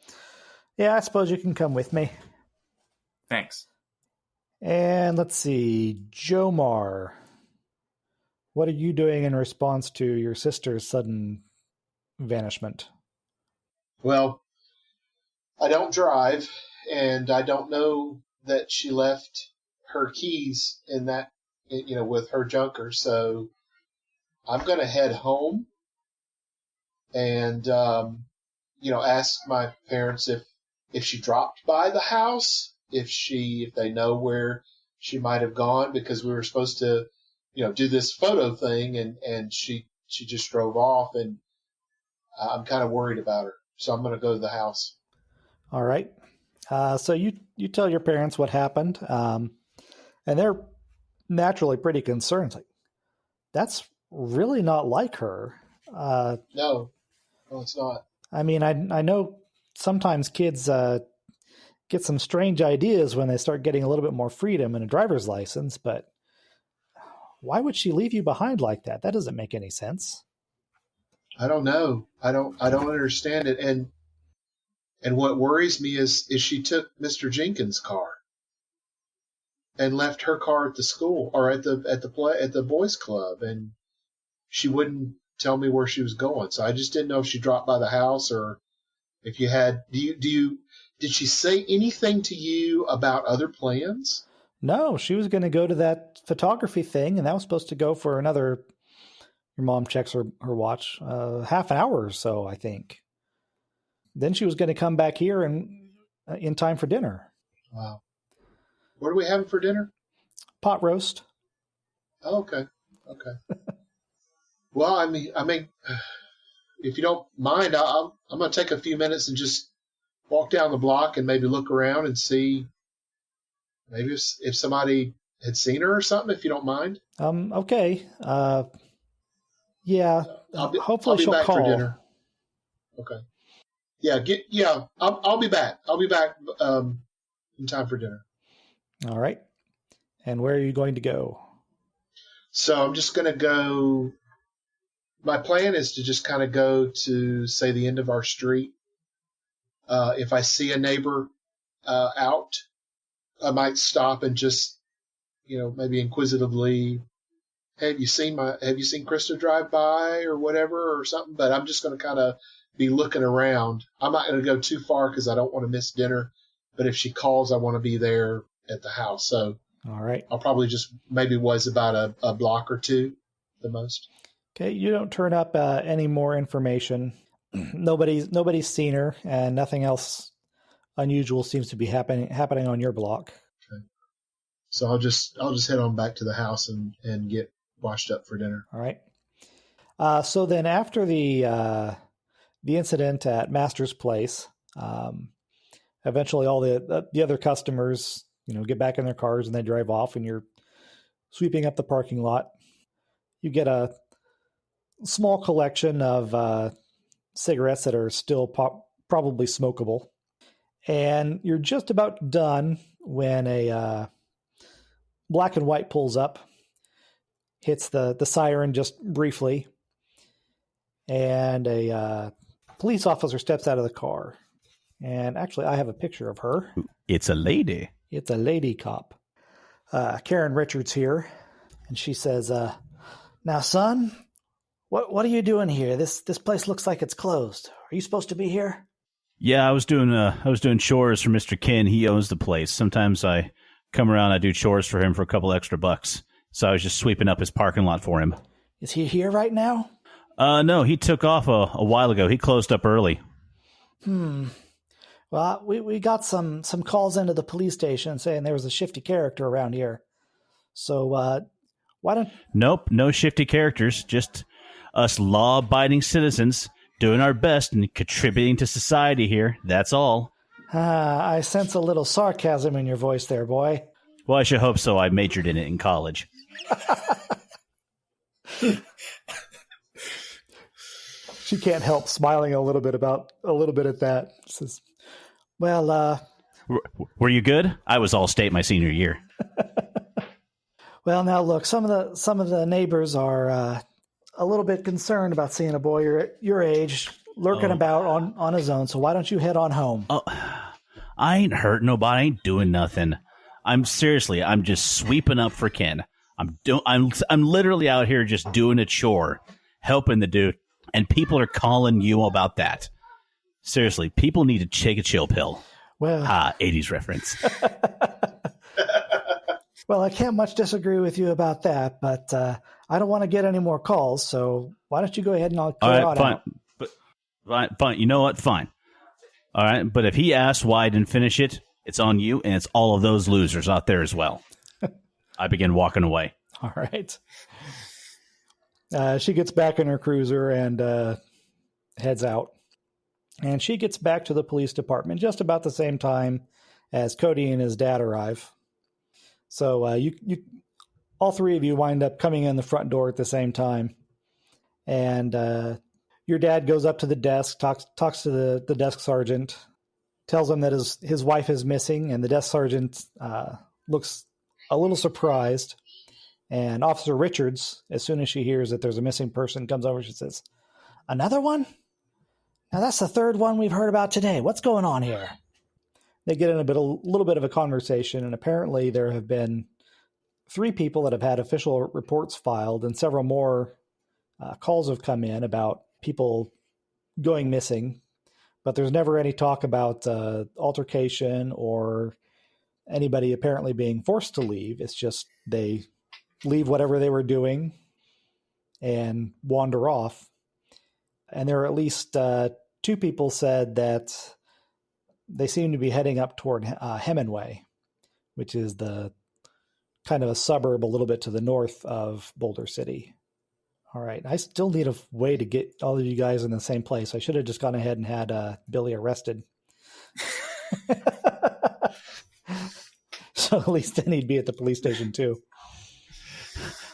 yeah, I suppose you can come with me. Thanks. And let's see, Jomar, what are you doing in response to your sister's sudden vanishment? Well, I don't drive, and I don't know that she left her keys in that, with her junker. So I'm going to head home and, ask my parents if she dropped by the house, if they know where she might have gone, because we were supposed to, do this photo thing, and she just drove off, and I'm kind of worried about her. So I'm going to go to the house. All right. So you tell your parents what happened, and they're naturally pretty concerned. Like, that's really not like her. No, it's not. I mean, I know sometimes kids get some strange ideas when they start getting a little bit more freedom and a driver's license, but why would she leave you behind like that? That doesn't make any sense. I don't know. I don't understand it. And what worries me is she took Mr. Jenkins' car and left her car at the school or at the boys' club, and she wouldn't tell me where she was going. So I just didn't know if she dropped by the house, or if you had. Did she say anything to you about other plans? No, she was going to go to that photography thing, and that was supposed to go for another. Your mom checks her watch, half an hour or so, I think. Then she was going to come back here and in time for dinner. Wow. What are we having for dinner? Pot roast. Oh, okay. Well, I mean, if you don't mind, I'm going to take a few minutes and just walk down the block and maybe look around and see maybe if somebody had seen her or something, if you don't mind. Okay. Yeah. Hopefully I'll be she'll back call. for dinner. Okay. Yeah. I'll be back. I'll be back in time for dinner. All right. And where are you going to go? So I'm just going to go my plan is to just kind of go to, say, the end of our street. If I see a neighbor out, I might stop and just, maybe inquisitively, hey, have you seen Krista drive by or whatever or something? But I'm just going to kind of be looking around. I'm not going to go too far because I don't want to miss dinner. But if she calls, I want to be there at the house. So All right. I'll probably just maybe was about a block or two, the most. Okay, you don't turn up any more information. Nobody's seen her, and nothing else unusual seems to be happening on your block. Okay. So I'll just head on back to the house and get washed up for dinner. All right. So then after the incident at Master's place, eventually all the other customers, get back in their cars and they drive off, and you're sweeping up the parking lot. You get a small collection of cigarettes that are still probably smokable. And you're just about done when a black and white pulls up, hits the siren just briefly, and a police officer steps out of the car. And actually, I have a picture of her. It's a lady. It's a lady cop. Karen Richards here. And she says, now, son, what are you doing here? This place looks like it's closed. Are you supposed to be here? Yeah, I was doing chores for Mr. Kin. He owns the place. Sometimes I come around, I do chores for him for a couple extra bucks. So I was just sweeping up his parking lot for him. Is he here right now? No, he took off a while ago. He closed up early. Well, we got some calls into the police station saying there was a shifty character around here. So why don't... Nope, no shifty characters. Just us law-abiding citizens doing our best and contributing to society here. That's all. I sense a little sarcasm in your voice there, boy. Well, I should hope so. I majored in it in college. She can't help smiling a little bit at that. Says, well, were you good? I was all state my senior year. Well, now look, some of the neighbors are a little bit concerned about seeing a boy your age lurking about on his own. So why don't you head on home? Oh, I ain't hurting nobody. I ain't doing nothing. I'm just sweeping up for Ken. I'm literally out here just doing a chore, helping the dude, and people are calling you about that. Seriously, people need to take a chill pill. Well, 80s reference. Well, I can't much disagree with you about that, but I don't want to get any more calls. So why don't you go ahead and I'll clear all right, fine. out. But fine. You know what? Fine. All right. But if he asks why I didn't finish it, it's on you, and it's all of those losers out there as well. I begin walking away. All right. She gets back in her cruiser and heads out. And she gets back to the police department just about the same time as Cody and his dad arrive. So you all three of you wind up coming in the front door at the same time. And your dad goes up to the desk, talks to the desk sergeant, tells him that his wife is missing, and the desk sergeant looks a little surprised. And Officer Richards, as soon as she hears that there's a missing person, comes over. She says, "Another one? Now that's the third one we've heard about today. What's going on here?" They get in a little bit of a conversation, and apparently there have been 3 people that have had official reports filed, and several more calls have come in about people going missing. But there's never any talk about altercation or anybody apparently being forced to leave. It's just they leave whatever they were doing and wander off. And there are at least 2 people said that they seem to be heading up toward Hemingway, which is the kind of a suburb a little bit to the north of Boulder City. All right. I still need a way to get all of you guys in the same place. I should have just gone ahead and had Billy arrested. So at least then he'd be at the police station too.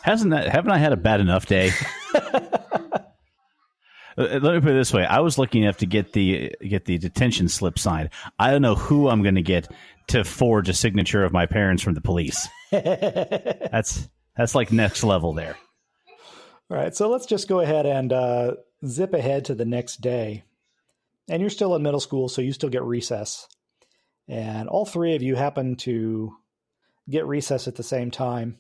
Haven't I had a bad enough day? Let me put it this way. I was lucky enough to get the detention slip signed. I don't know who I'm going to get to forge a signature of my parents from the police. That's like next level there. All right, so let's just go ahead and zip ahead to the next day. And you're still in middle school, so you still get recess. And all three of you happen to get recess at the same time.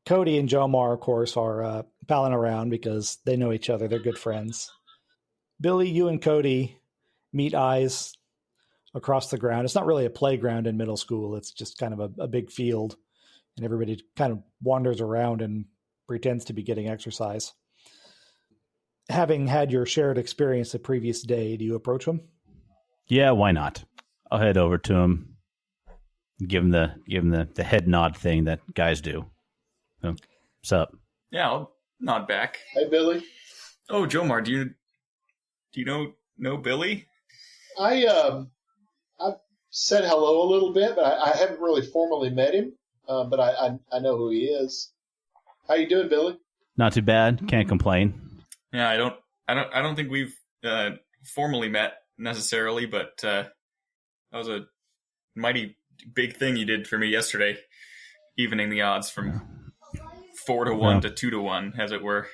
Cody and Jomar, of course, are palling around because they know each other. They're good friends. Billy, you and Cody meet eyes across the ground. It's not really a playground in middle school. It's just kind of a big field, and everybody kind of wanders around and pretends to be getting exercise. Having had your shared experience the previous day, do you approach him? Yeah, why not? I'll head over to him, give him the head nod thing that guys do. So, what's up? Yeah, I'll nod back. Hey, Billy. Oh, Jomar, do you know Billy? I've said hello a little bit, but I haven't really formally met him. But I know who he is. How you doing, Billy? Not too bad. Can't complain. Yeah, I don't think we've formally met necessarily, but that was a mighty big thing you did for me yesterday, evening the odds from 4-1 to 2-1, as it were.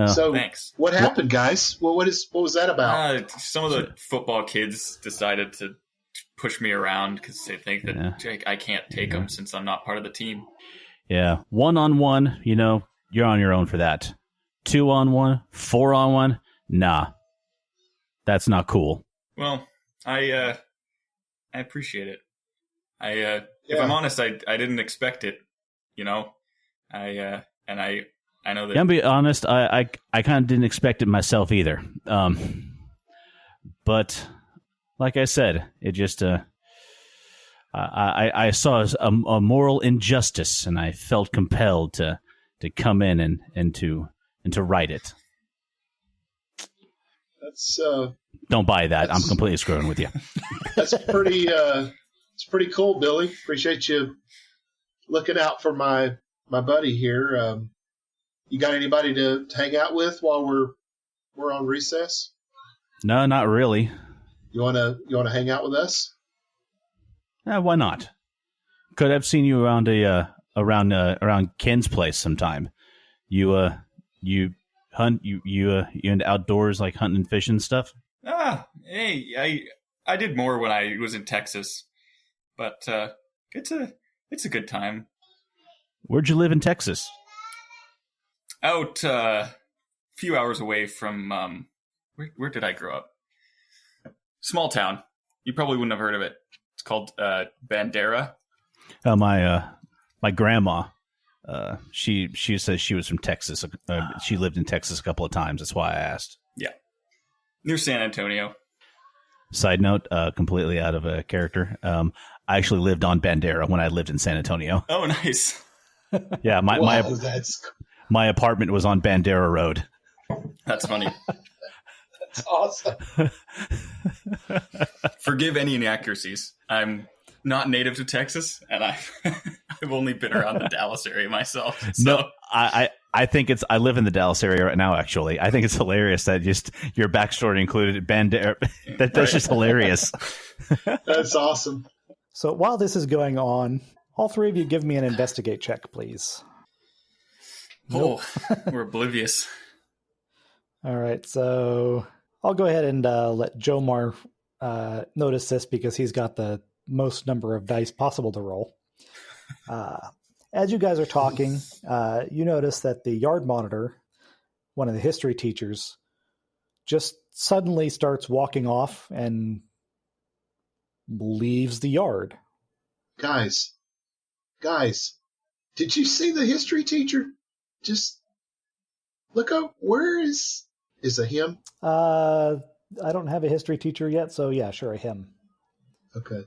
So thanks. What happened, guys? What was that about? Some of the football kids decided to push me around because they think that I can't take them since I'm not part of the team. Yeah, 1-on-1, you're on your own for that. 2-on-1, 4-on-1, nah, that's not cool. Well, I appreciate it. If I'm honest, I didn't expect it. I know that. Yeah, I'll be honest, I kind of didn't expect it myself either. But like I said, it just I saw a moral injustice, and I felt compelled to come in and to right it. That's don't buy that. I'm completely screwing with you. That's pretty. It's pretty cool, Billy. Appreciate you looking out for my buddy here. You got anybody to hang out with while we're on recess? No, not really. You wanna hang out with us? Why not? Could have seen you around around Ken's place sometime. You hunt you into outdoors like hunting and fishing and stuff? Hey, I did more when I was in Texas, but it's a good time. Where'd you live in Texas? Out a few hours away from where did I grow up? Small town. You probably wouldn't have heard of it. It's called Bandera. My grandma. She says she was from Texas. She lived in Texas a couple of times. That's why I asked. Yeah, near San Antonio. Side note, completely out of a character. I actually lived on Bandera when I lived in San Antonio. Oh, nice. Yeah, my apartment was on Bandera Road. That's funny. That's awesome. Forgive any inaccuracies. I'm not native to Texas, and I've only been around the Dallas area myself. So. No, I think I live in the Dallas area right now, actually. I think it's hilarious that just your backstory included Bandera. That's just hilarious. That's awesome. So while this is going on, all three of you give me an investigate check, please. Oh, we're oblivious. All right, so I'll go ahead and let Jomar notice this because he's got the most number of dice possible to roll. As you guys are talking, you notice that the yard monitor, one of the history teachers, just suddenly starts walking off and leaves the yard. Guys, did you see the history teacher? Just look up. Where is a him? I don't have a history teacher yet, so yeah, sure, a him. Okay.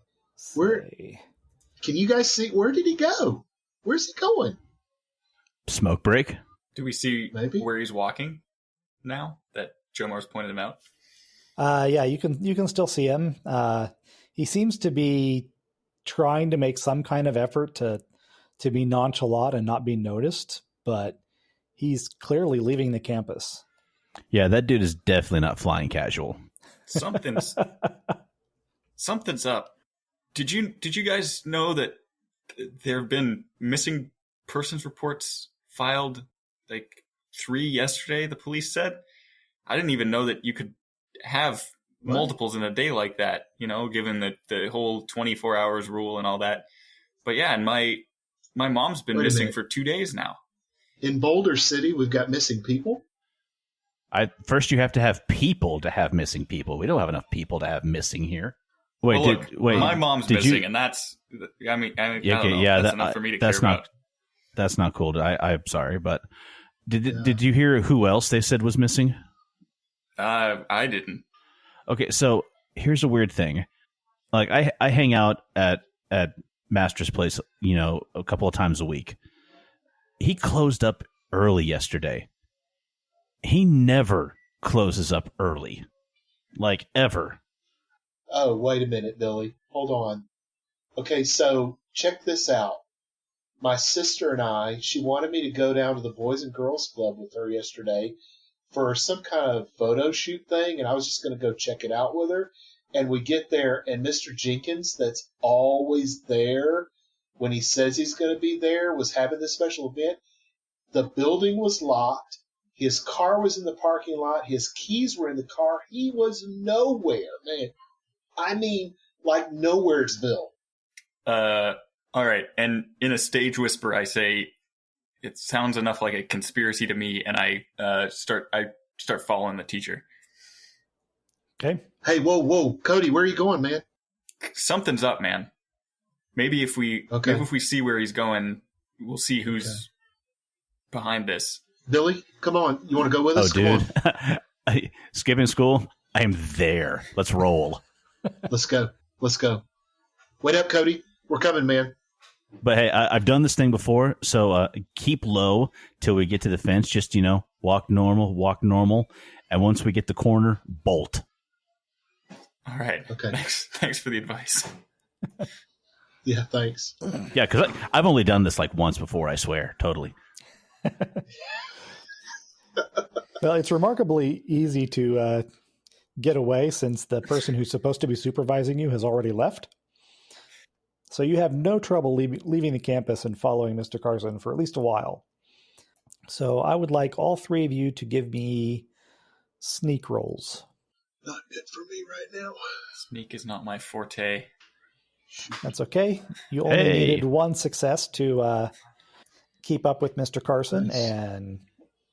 Where? Can you guys see? Where did he go? Where's he going? Smoke break. Do we see where he's walking now that Jomar's pointed him out? Yeah, you can still see him. He seems to be trying to make some kind of effort to be nonchalant and not be noticed, but he's clearly leaving the campus. Yeah, that dude is definitely not flying casual. Something's up. Did you guys know that there have been missing persons reports filed like 3 yesterday, the police said. I didn't even know that you could have multiples in a day like that, given the whole 24 hours rule and all that. But yeah, and my mom's been missing for 2 days now. In Boulder City, we've got missing people? First, you have to have people to have missing people. We don't have enough people to have missing here. Wait, well, look, my mom's missing, and that's, I don't know. That's enough for me to care about. That's not cool. I'm sorry, but did you hear who else they said was missing? I didn't. Okay, so here's a weird thing. Like I hang out at Master's place, a couple of times a week. He closed up early yesterday. He never closes up early, like ever. Oh, wait a minute, Billy. Hold on. Okay, so check this out. My sister and I, she wanted me to go down to the Boys and Girls Club with her yesterday for some kind of photo shoot thing, and I was just going to go check it out with her. And we get there, and Mr. Jenkins, that's always there when he says he's going to be there, was having this special event. The building was locked. His car was in the parking lot. His keys were in the car. He was nowhere, man. I mean, like nowheresville. All right. And in a stage whisper, I say, it sounds enough like a conspiracy to me, and I start following the teacher. Okay. Hey, whoa, Cody, where are you going, man? Something's up, man. Maybe if we see where he's going, we'll see who's behind this. Billy, come on. You want to go with us? Dude. Skipping school? I am there. Let's roll. Let's go. Wait up, Cody. We're coming, man. But hey, I've done this thing before, so keep low till we get to the fence. Just, walk normal. And once we get the corner, bolt. All right. Okay. Thanks for the advice. Yeah, thanks. Yeah, because I've only done this like once before, I swear. Totally. Well, it's remarkably easy to get away since the person who's supposed to be supervising you has already left. So you have no trouble leaving the campus and following Mr. Carson for at least a while. So I would like all three of you to give me sneak rolls. Not good for me right now. Sneak is not my forte. That's okay. You only needed one success to keep up with Mr. Carson, and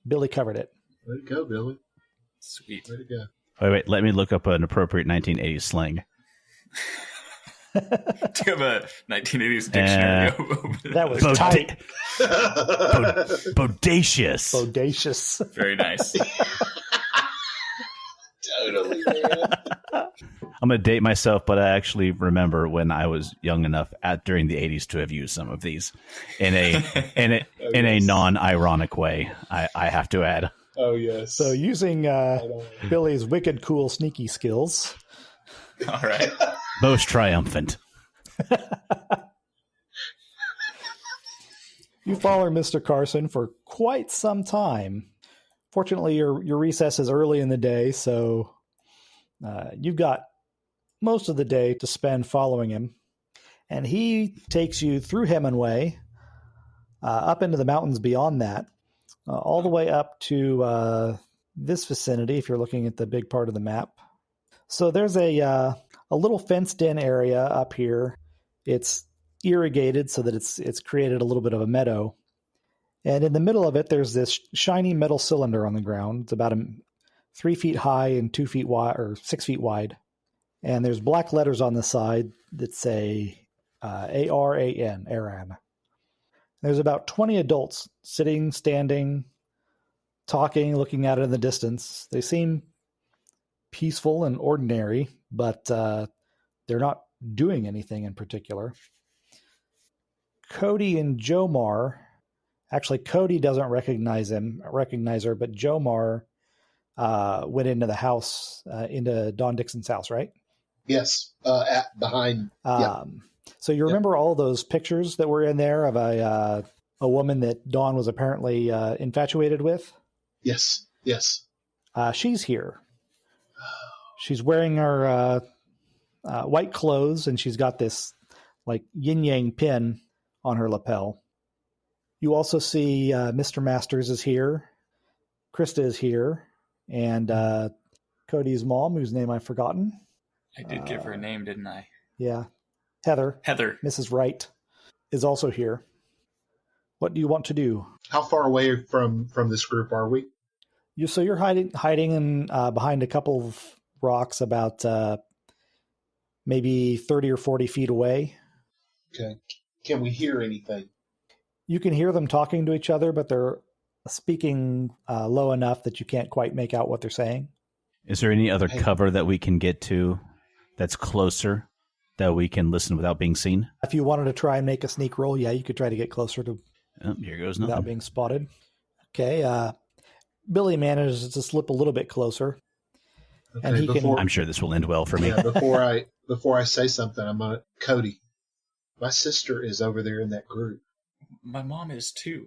Billy covered it. Way to go, Billy. Sweet. Way to go. Wait. Let me look up an appropriate 1980s slang. Do you have a 1980s dictionary? That was tight. Bodacious. Bodacious. Very nice. Totally, man. I'm going to date myself, but I actually remember when I was young enough during the 80s to have used some of these in a non-ironic way, I have to add. Oh, yes. So using Billy's wicked cool sneaky skills. All right. Most triumphant. You follow Mr. Carson for quite some time. Fortunately, your recess is early in the day, so you've got most of the day to spend following him. And he takes you through Hemingway, up into the mountains beyond that, all the way up to this vicinity, if you're looking at the big part of the map. So there's a little fenced-in area up here. It's irrigated so that it's created a little bit of a meadow. And in the middle of it, there's this shiny metal cylinder on the ground. It's about 3 feet high and 2 feet wide, or 6 feet wide. And there's black letters on the side that say ARAN, Aran. There's about 20 adults sitting, standing, talking, looking out in the distance. They seem peaceful and ordinary, but they're not doing anything in particular. Cody and Jomar, actually Cody doesn't recognize her, but Jomar went into the house, into Don Dixon's house, right? Yes, behind. So you remember all those pictures that were in there of a woman that Dawn was apparently infatuated with? Yes. She's here. She's wearing her white clothes, and she's got this like yin-yang pin on her lapel. You also see Mr. Masters is here. Krista is here. And Cody's mom, whose name I've forgotten. I did give her a name, didn't I? Yeah. Heather, Mrs. Wright, is also here. What do you want to do? How far away from this group are we? You're hiding in, behind a couple of rocks about maybe 30 or 40 feet away. Okay. Can we hear anything? You can hear them talking to each other, but they're speaking low enough that you can't quite make out what they're saying. Is there any other cover that we can get to that's closer that we can listen without being seen? If you wanted to try and make a sneak roll, yeah, you could try to get closer to here goes nothing. Without being spotted. Okay. Billy manages to slip a little bit closer. Okay, and he can. I'm sure this will end well for me. Yeah, before I say something, I'm gonna Cody. My sister is over there in that group. My mom is too.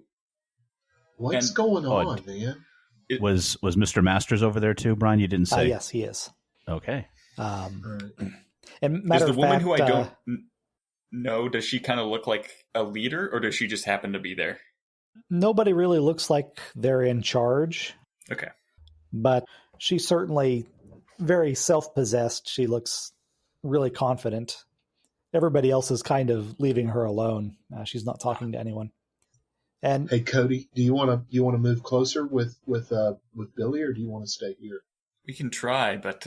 What's going on, man? Was Mr. Masters over there too, Brian? You didn't say. Yes, he is. Okay. And matter is the of woman fact, who I don't know, does she kind of look like a leader, or does she just happen to be there? Nobody really looks like they're in charge. Okay. But she's certainly very self-possessed. She looks really confident. Everybody else is kind of leaving her alone. She's not talking to anyone. And hey, Cody, do you want to move closer with Billy, or do you want to stay here? We can try, but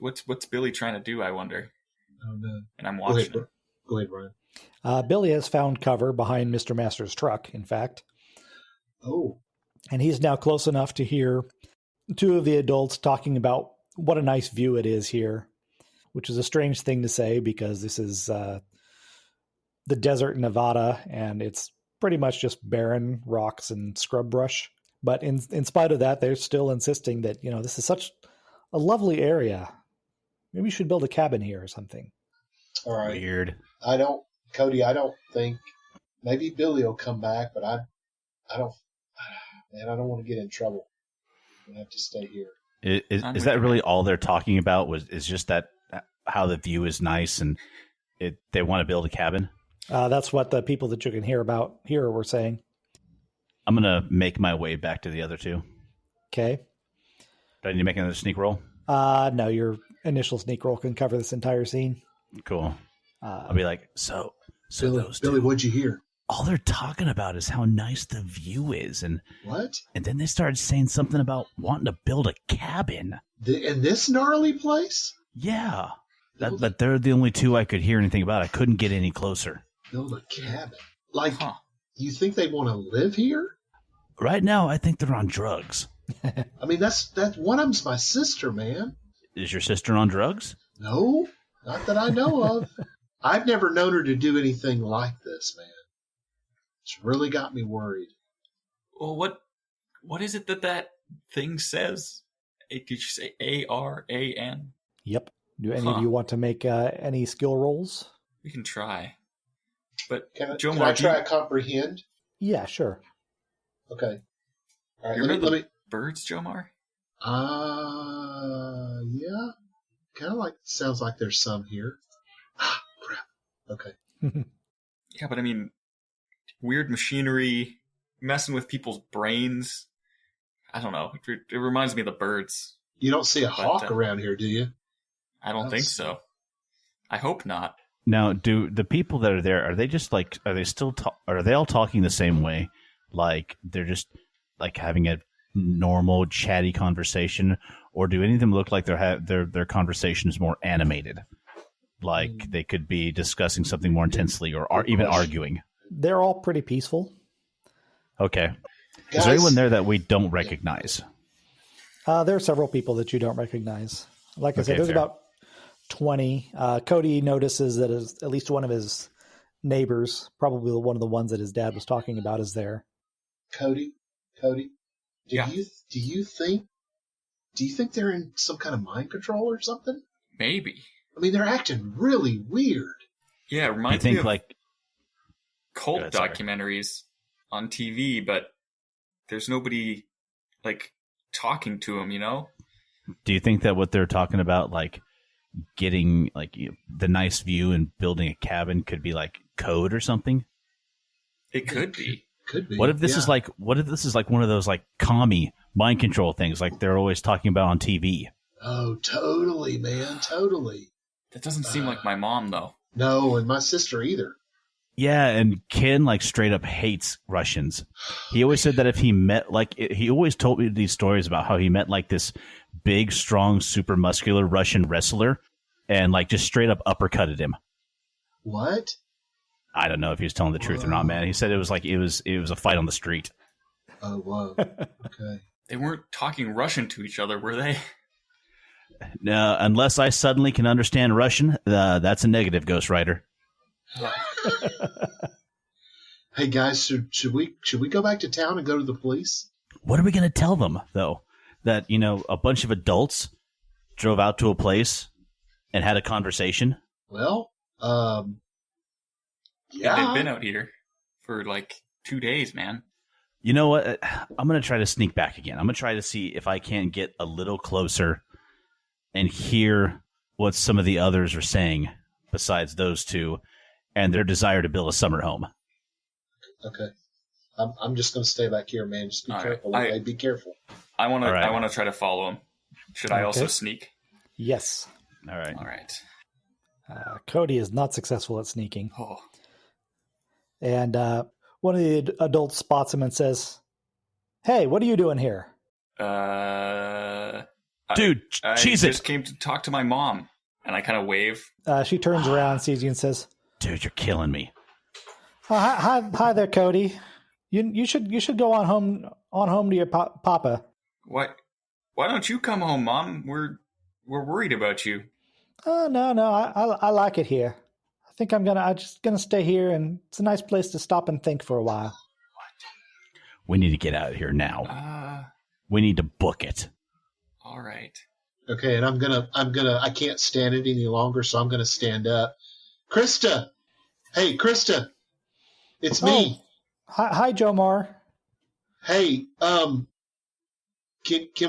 what's Billy trying to do, I wonder? Oh no! And I'm watching. Go ahead, Brian. Billy has found cover behind Mr. Masters' truck, in fact. Oh. And he's now close enough to hear two of the adults talking about what a nice view it is here, which is a strange thing to say because this is the desert in Nevada, and it's pretty much just barren rocks and scrub brush. But in spite of that, they're still insisting that, this is such a lovely area. Maybe we should build a cabin here or something. All right. Weird. Cody, I don't think, maybe Billy will come back, but I don't want to get in trouble. I'm going to have to stay here. Is that really all they're talking about? Is just that how the view is nice and they want to build a cabin? That's what the people that you can hear about here were saying. I'm going to make my way back to the other two. Okay. Do I need to make another sneak roll? No, your initial sneak roll can cover this entire scene. Cool. I'll be like, so Billy, those two, what'd you hear? all they're talking about is how nice the view is. And what? And then they started saying something about wanting to build a cabin. In this gnarly place? Yeah. But they're the only two I could hear anything about. I couldn't get any closer. Build a cabin? You think they want to live here? Right now, I think they're on drugs. I mean, that's one of them's my sister, man. Is your sister on drugs? No, not that I know of. I've never known her to do anything like this, man. It's really got me worried. Well, what is it that thing says? Did you say ARAN? Yep. Do any of you want to make any skill rolls? We can try. But can I try to comprehend? Yeah, sure. Okay. All right. You remember the birds, Jomar? Yeah. Kind of sounds like there's some here. Ah, crap. Okay. Yeah, but I mean, weird machinery, messing with people's brains. I don't know. It reminds me of the birds. You don't see a hawk around here, do you? I don't think so. I hope not. Now, do the people that are there, are they just like, are they all talking the same way? Like they're just like having a normal chatty conversation, or do any of them look like their conversation is more animated? Like they could be discussing something more intensely or even arguing. They're all pretty peaceful. Okay. Guys, is there anyone there that we don't recognize? There are several people that you don't recognize. Like I said, there's fair. about 20. Cody notices that at least one of his neighbors, probably one of the ones that his dad was talking about, is there. Cody, do you think they're in some kind of mind control or something? Maybe. I mean, they're acting really weird. Yeah, it reminds me of cult documentaries on TV, but there's nobody like talking to them, Do you think that what they're talking about, like getting the nice view and building a cabin, could be like code or something? It could be. Could be. What if this is like one of those like commie mind control things like they're always talking about on TV? Oh, totally, man, totally. That doesn't seem like my mom, though. No, and my sister either. Yeah, and Ken like straight up hates Russians. He always said that if he met he always told me these stories about how he met like this big, strong, super muscular Russian wrestler and like just straight up uppercutted him. What? I don't know if he was telling the truth or not, man. He said it was a fight on the street. Oh, whoa. Okay. They weren't talking Russian to each other, were they? No, unless I suddenly can understand Russian, that's a negative, Ghost Rider. Hey guys, should we go back to town and go to the police? What are we going to tell them, though? That, a bunch of adults drove out to a place and had a conversation? Well, yeah. They've been out here for like 2 days, man. You know what? I'm going to try to sneak back again. I'm going to try to see if I can get a little closer and hear what some of the others are saying besides those two and their desire to build a summer home. Okay. I'm just going to stay back here, man. Just be careful. Okay? Be careful. I want to try to follow him. Should I also sneak? Yes. All right. All right. Cody is not successful at sneaking. Oh. And one of the adults spots him and says, "Hey, what are you doing here?" Dude, I just came to talk to my mom. And I kind of wave. She turns around, sees you, and says, "Dude, you're killing me." Hi there, Cody. You should go on home to your papa. What? Why don't you come home, Mom? We're worried about you. Oh no, I like it here. I think I'm just gonna stay here, and it's a nice place to stop and think for a while. We need to get out of here now. We need to book it. All right. Okay, and I can't stand it any longer, so I'm gonna stand up. Krista! Hey, Krista! It's me. Hi, Jomar. Hey, can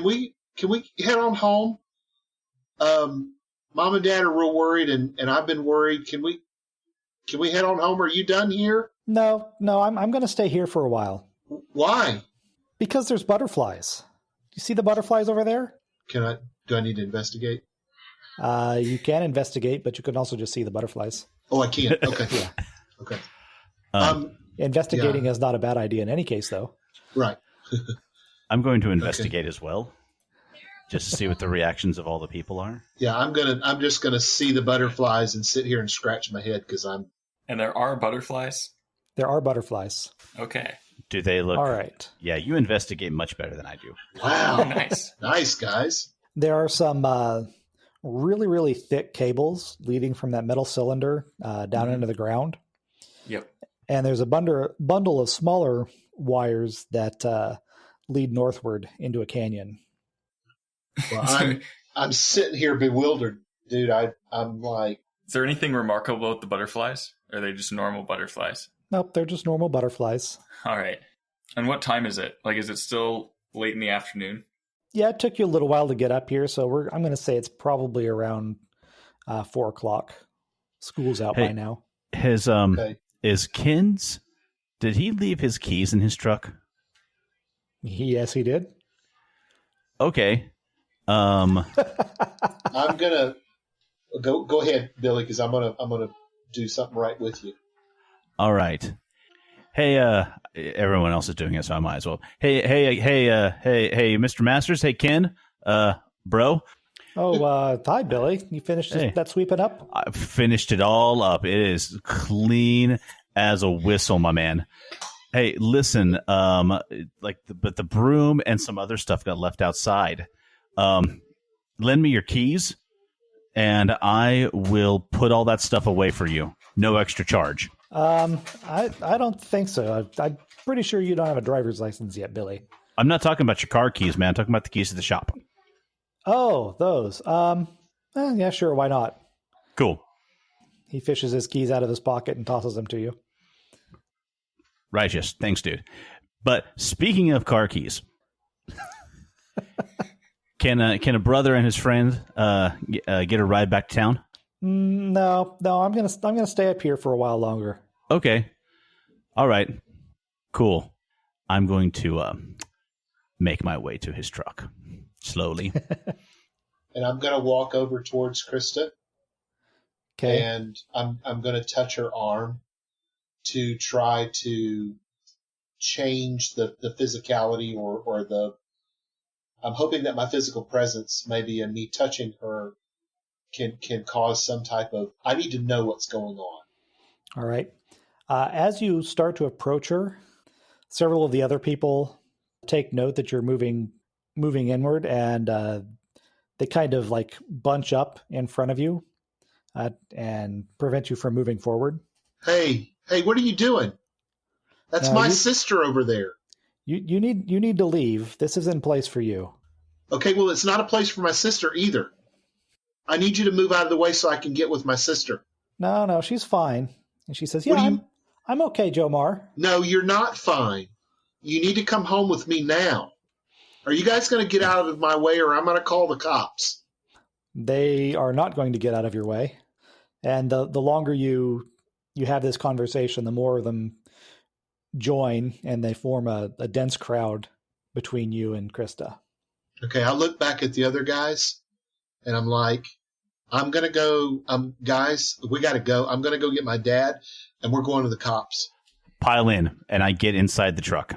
we head on home? Mom and Dad are real worried, and I've been worried. Can we head on home? Are you done here? No, I'm gonna stay here for a while. Why? Because there's butterflies. You see the butterflies over there? Do I need to investigate? You can investigate, but you can also just see the butterflies. Oh, I can't. Okay. Yeah. Okay. Investigating is not a bad idea in any case, though. Right. I'm going to investigate as well, just to see what the reactions of all the people are. Yeah, I'm just gonna see the butterflies and sit here and scratch my head because I'm. And there are butterflies? There are butterflies. Okay. Do they look... All right. Yeah, you investigate much better than I do. Wow. Nice. Nice, guys. There are some really, really thick cables leading from that metal cylinder down into the ground. Yep. And there's a bundle of smaller wires that lead northward into a canyon. Well, I'm sitting here bewildered, dude. I'm like... Is there anything remarkable about the butterflies? Or are they just normal butterflies? Nope, they're just normal butterflies. All right. And what time is it? Like, is it still late in the afternoon? Yeah, it took you a little while to get up here, so I'm going to say it's probably around 4 o'clock. School's out by now. Is Ken's... Did he leave his keys in his truck? Yes, he did. Okay. I'm gonna go ahead, Billy, because I'm gonna do something right with you. All right. Hey, everyone else is doing it, so I might as well. Hey, Mr. Masters. Hey, Ken, bro. Oh, hi, Billy. You finished that sweeping up? I finished it all up. It is clean as a whistle, my man. Hey, listen, but the broom and some other stuff got left outside. Lend me your keys, and I will put all that stuff away for you. No extra charge. I don't think so. I'm pretty sure you don't have a driver's license yet, Billy. I'm not talking about your car keys, man. I'm talking about the keys to the shop. Oh, those. Yeah, sure. Why not? Cool. He fishes his keys out of his pocket and tosses them to you. Righteous. Thanks, dude. But speaking of car keys, can a brother and his friend get a ride back to town? No. I'm gonna stay up here for a while longer. Okay. All right. Cool. I'm going to make my way to his truck slowly. And I'm going to walk over towards Krista. Okay. And I'm going to touch her arm to try to change the physicality or the. I'm hoping that my physical presence, maybe and me touching her, can cause some type of. I need to know what's going on. All right. As you start to approach her, several of the other people take note that you're moving inward, and they kind of like bunch up in front of you and prevent you from moving forward. Hey, what are you doing? That's my sister over there. You need to leave. This is in place for you. Okay, well, it's not a place for my sister either. I need you to move out of the way so I can get with my sister. No, she's fine. And she says, "Yeah, I'm okay, Jomar." No, you're not fine. You need to come home with me now. Are you guys going to get out of my way, or I'm going to call the cops? They are not going to get out of your way. And the longer you have this conversation, the more of them join, and they form a dense crowd between you and Krista. Okay, I look back at the other guys, and I'm like, I'm going to go. Guys, we got to go. I'm going to go get my dad, and we're going to the cops. Pile in, and I get inside the truck.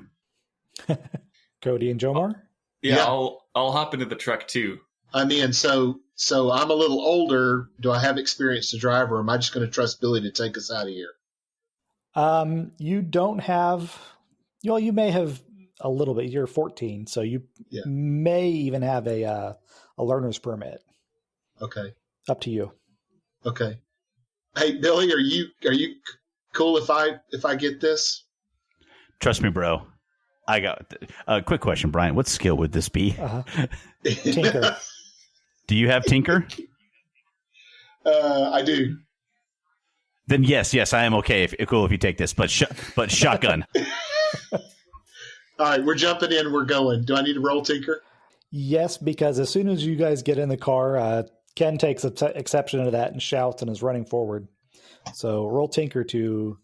Cody and Jomar? Yeah. I'll hop into the truck too. I mean, so I'm a little older. Do I have experience to drive, or am I just going to trust Billy to take us out of here? You don't have. Well, you may have a little bit. You're 14, so you may even have a learner's permit. Okay. Up to you. Okay. Hey, Billy, are you cool if I get this? Trust me, bro. I got a quick question, Brian. What skill would this be? Tinker. Do you have Tinker? I do. Then yes, I am okay. Cool if you take this, but shotgun. All right, we're jumping in. We're going. Do I need to roll Tinker? Yes, because as soon as you guys get in the car, Ken takes exception to that and shouts and is running forward. So roll Tinker to.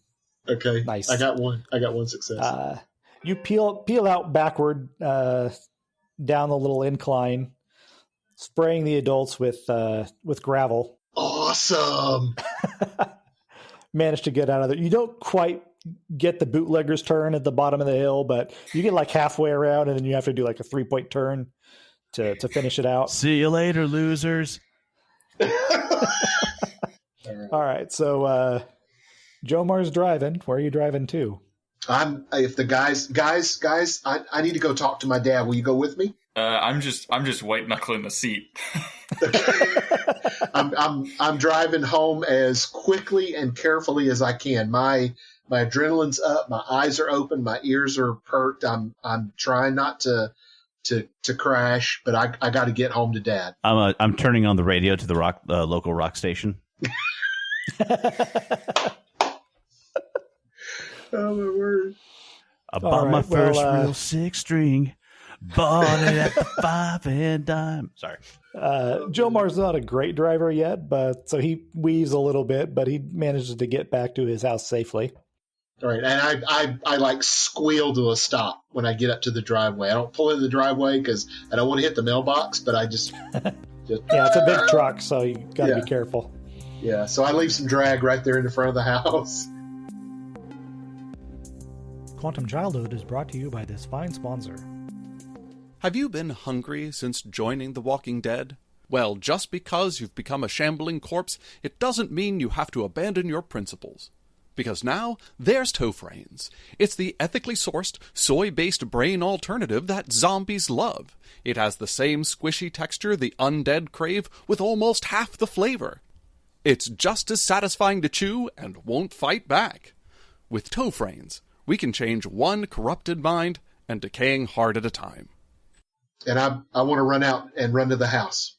Okay. Nice. I got one success. You peel out backward down the little incline, spraying the adults with gravel. Awesome. Managed to get out of there. You don't quite get the bootlegger's turn at the bottom of the hill, but you get like halfway around, and then you have to do like a 3-point turn to finish it out. See you later, losers. All right, so Jomar's driving. Where are you driving to? If the guys, I need to go talk to my dad. Will you go with me? I'm just white knuckling the seat. I'm driving home as quickly and carefully as I can. My adrenaline's up, my eyes are open, my ears are perked. I'm trying not to crash, but I got to get home to Dad. I'm turning on the radio to the local rock station. Oh my word! I bought my first real 6-string. Bought it at the 5 and dime. Sorry. Jomar's not a great driver yet, but so he weaves a little bit, but he manages to get back to his house safely. All right, and I like squeal to a stop when I get up to the driveway. I don't pull into the driveway because I don't want to hit the mailbox, but I just yeah, it's a big truck, so you got to be careful. Yeah, so I leave some drag right there in the front of the house. Quantum Childhood is brought to you by this fine sponsor. Have you been hungry since joining The Walking Dead? Well, just because you've become a shambling corpse, it doesn't mean you have to abandon your principles. Because now, there's Tofrains. It's the ethically sourced, soy-based brain alternative that zombies love. It has the same squishy texture the undead crave, with almost half the flavor. It's just as satisfying to chew and won't fight back. With Tofrains, we can change one corrupted mind and decaying heart at a time. And I want to run out and run to the house.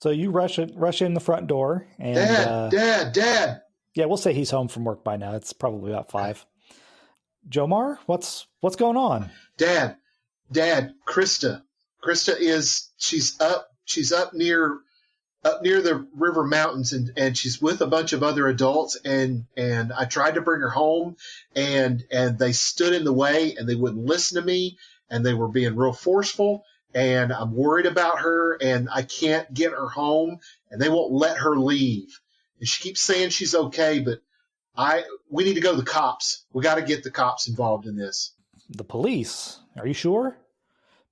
So you rush in the front door. And, Dad! Yeah, we'll say he's home from work by now. It's probably about 5. Jomar, what's going on? Dad, Krista. Krista she's up near up near the river mountains, and she's with a bunch of other adults, and I tried to bring her home, and they stood in the way, and they wouldn't listen to me, and they were being real forceful, and I'm worried about her, and I can't get her home, and they won't let her leave. And she keeps saying she's okay, but we need to go to the cops. We got to get the cops involved in this. The police? Are you sure?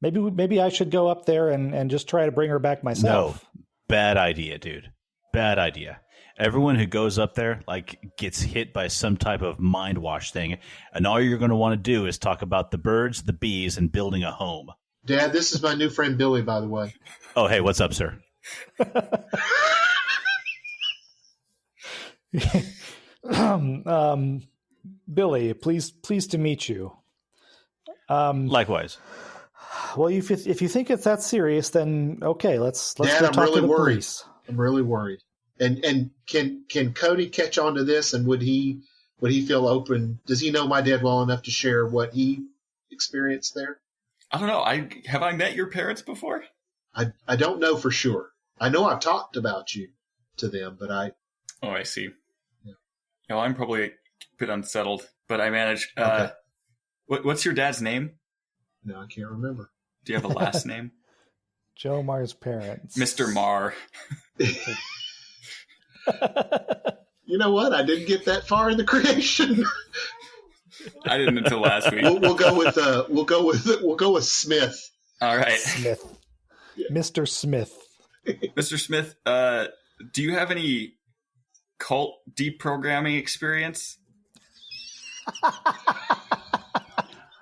Maybe I should go up there and just try to bring her back myself. No, bad idea, dude. Bad idea. Everyone who goes up there gets hit by some type of mind wash thing, and all you're going to want to do is talk about the birds, the bees, and building a home. Dad, this is my new friend Billy, by the way. Oh, hey, what's up, sir? Billy, pleased to meet you. Likewise. Well, if you think it's that serious, then okay, let's Dad, go I'm talk really to the worried. police. I'm really worried. And can Cody catch on to this? And would he feel open? Does he know my dad well enough to share what he experienced there? I don't know. Have I met your parents before? I don't know for sure. I know I've talked about you to them, but Oh, I see. Yeah. No, I'm probably a bit unsettled, but I managed. Okay. What's your dad's name? No, I can't remember. Do you have a last name? Joe Marr's parents. Mr. Marr. You know what? I didn't get that far in the creation. I didn't until last week. We'll go with Smith. All right. Smith. Yeah. Mr. Smith. Mr. Smith, do you have any cult deprogramming experience?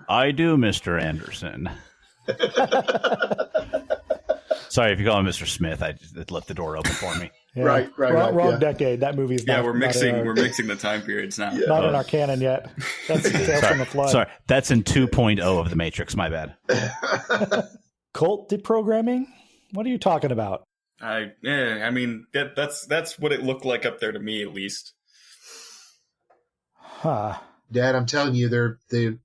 I do, Mr. Anderson. Sorry if you call him Mr. Smith. I just left the door open for me. Yeah. Right. Wrong Yeah. decade. That movie's not. We're mixing the time periods now. Yeah. Not in our canon yet. That's Tales from the Flood. Sorry, that's in 2.0 of the Matrix. My bad. Cult deprogramming? What are you talking about? I mean that's what it looked like up there to me, at least. Huh. Dad, I'm telling you,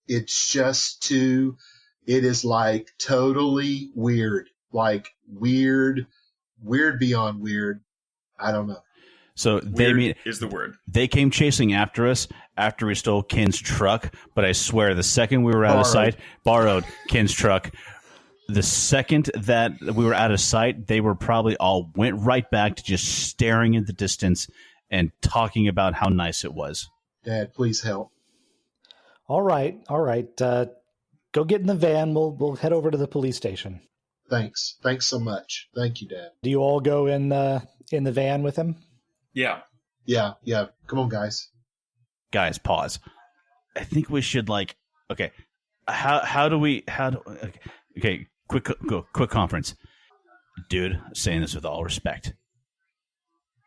it's just too. It is like totally weird, like weird beyond weird. I don't know. So Weird is the word. They came chasing after us after we stole Ken's truck, but I swear the second we were out of sight, borrowed Ken's truck. The second that we were out of sight, they were probably all went right back to just staring in the distance and talking about how nice it was. Dad, please help. All right. Go get in the van. We'll head over to the police station. Thanks so much. Thank you, Dad. Do you all go in the van with him? Yeah. Yeah. Come on, guys. Guys, pause. I think we should okay. Okay, quick conference. Dude, saying this with all respect.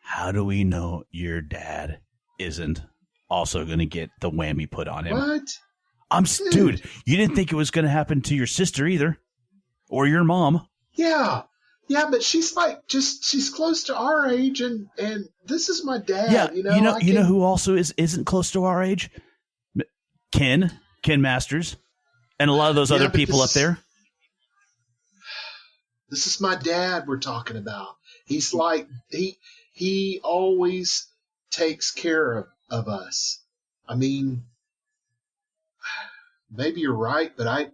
How do we know your dad isn't also going to get the whammy put on him? What? Dude, you didn't think it was going to happen to your sister either, or your mom. Yeah, but she's she's close to our age, and this is my dad. Yeah, you know who also isn't close to our age? Ken Masters, and a lot of those other people up there. This is my dad we're talking about. He's like he always takes care of us. I mean, maybe you're right, but I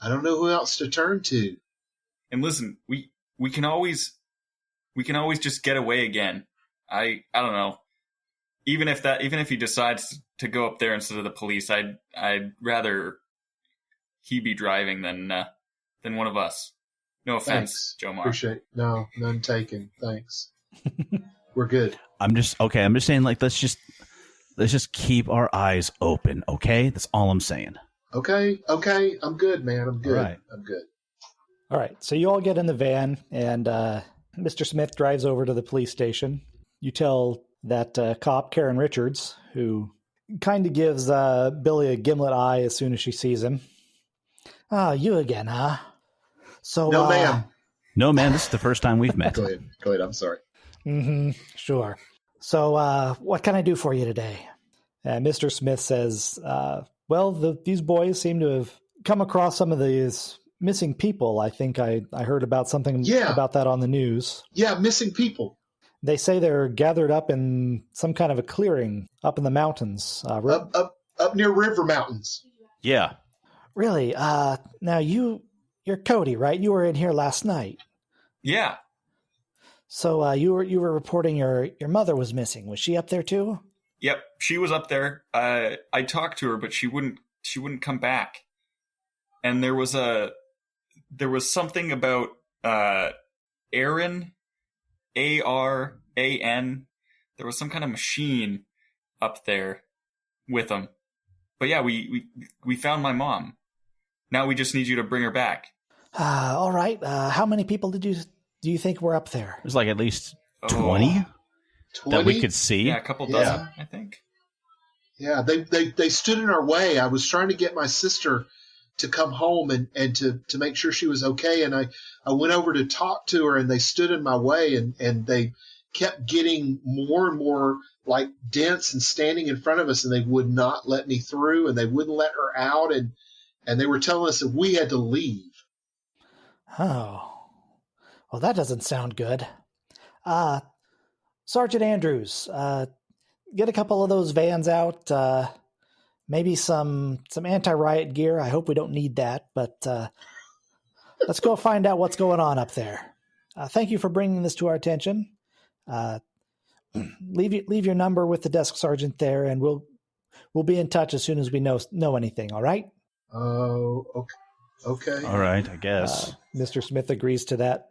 don't know who else to turn to. And listen, we can always just get away again. I don't know. Even if he decides to go up there instead of the police, I'd rather he be driving than one of us. No offense, Thanks. Joe Marr. Appreciate it. No, none taken. Thanks. We're good. I'm just saying, let's just keep our eyes open, okay? That's all I'm saying. Okay. I'm good, man. I'm good. Right. I'm good. All right. So you all get in the van, and Mr. Smith drives over to the police station. You tell that cop, Karen Richards, who kind of gives Billy a gimlet eye as soon as she sees him. Ah, you again, huh? So, No, ma'am. No, man, this is the first time we've met. Go ahead. I'm sorry. Sure. So, what can I do for you today? Mr. Smith says, these boys seem to have come across some of these missing people. I think I heard about something about that on the news. Yeah, missing people. They say they're gathered up in some kind of a clearing up in the mountains. Up near River Mountains. Yeah. Really? Now you're Cody, right? You were in here last night. Yeah. So you were reporting your mother was missing. Was she up there too? Yep, she was up there. I talked to her, but she wouldn't come back. And there was something about Aaron, Aran. There was some kind of machine up there with him. But yeah, we found my mom. Now we just need you to bring her back. All right. How many people do you think were up there? There's like at least 20 that we could see. Yeah, a couple dozen, I think. Yeah, they stood in our way. I was trying to get my sister to come home and to make sure she was okay. And I went over to talk to her, and they stood in my way, and they kept getting more and more like dense and standing in front of us, and they would not let me through, and they wouldn't let her out. And they were telling us that we had to leave. Oh, well, that doesn't sound good. Sergeant Andrews, get a couple of those vans out. Maybe some anti-riot gear. I hope we don't need that, but let's go find out what's going on up there. Thank you for bringing this to our attention. Leave your number with the desk sergeant there, and we'll be in touch as soon as we know anything. All right? Oh, okay. All right, I guess. Mr. Smith agrees to that.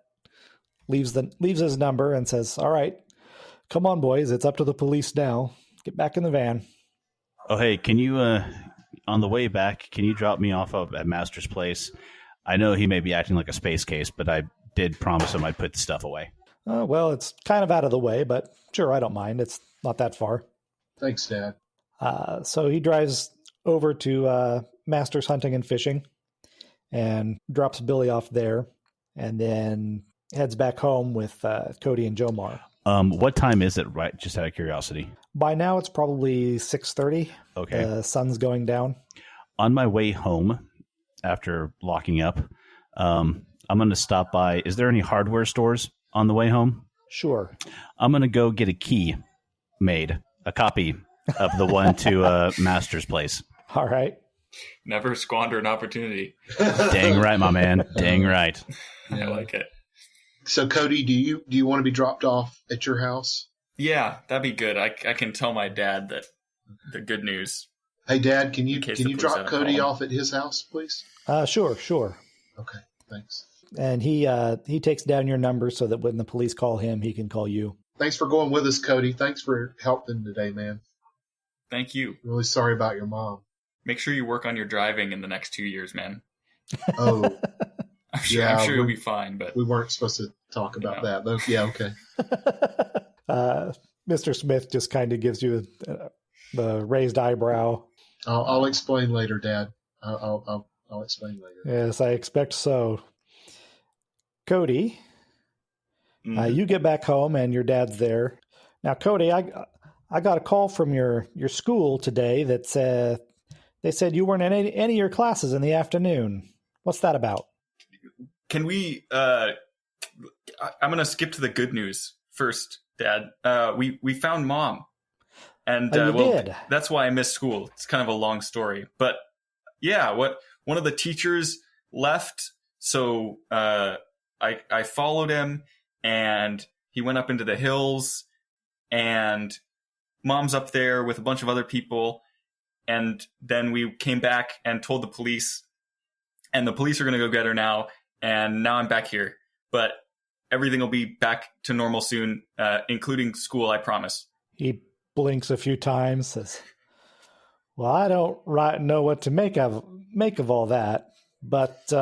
Leaves his number and says, "All right, come on, boys. It's up to the police now. Get back in the van." Oh, hey, can you, on the way back, can you drop me off at Master's place? I know he may be acting like a space case, but I did promise him I'd put the stuff away. Well, it's kind of out of the way, but sure, I don't mind. It's not that far. Thanks, Dad. So he drives over to Master's Hunting and Fishing and drops Billy off there, and then heads back home with Cody and Jomar. What time is it, right? Just out of curiosity. By now, it's probably 6:30. Okay. The sun's going down. On my way home, after locking up, I'm going to stop by. Is there any hardware stores on the way home? Sure. I'm going to go get a key made, a copy of the one to Master's place. All right. Never squander an opportunity. Dang right, my man. Dang right. I like it. So, Cody, do you want to be dropped off at your house? Yeah, that'd be good. I can tell my dad that the good news. Hey, Dad, can you police drop Cody call him. off at his house, please? Sure. Okay, thanks. And he takes down your number so that when the police call him, he can call you. Thanks for going with us, Cody. Thanks for helping today, man. Thank you. Really sorry about your mom. Make sure you work on your driving in the next 2 years, man. Oh, I'm sure you'll be fine, but we weren't supposed to talk about that. But yeah, okay. Mr. Smith just kind of gives you the raised eyebrow. I'll explain later, Dad. I'll explain later. Yes, I expect so. Cody, you get back home and your dad's there. Now, Cody, I got a call from your school today that said they said you weren't in any of your classes in the afternoon. What's that about? Can we? I'm going to skip to the good news first, Dad. We found Mom, and did. That's why I missed school. It's kind of a long story, but yeah, one of the teachers left, so I followed him, and he went up into the hills, and Mom's up there with a bunch of other people, and then we came back and told the police, and the police are going to go get her now. And now I'm back here, but everything will be back to normal soon, including school, I promise. He blinks a few times, says, "Well, I don't right know what to make of all that, but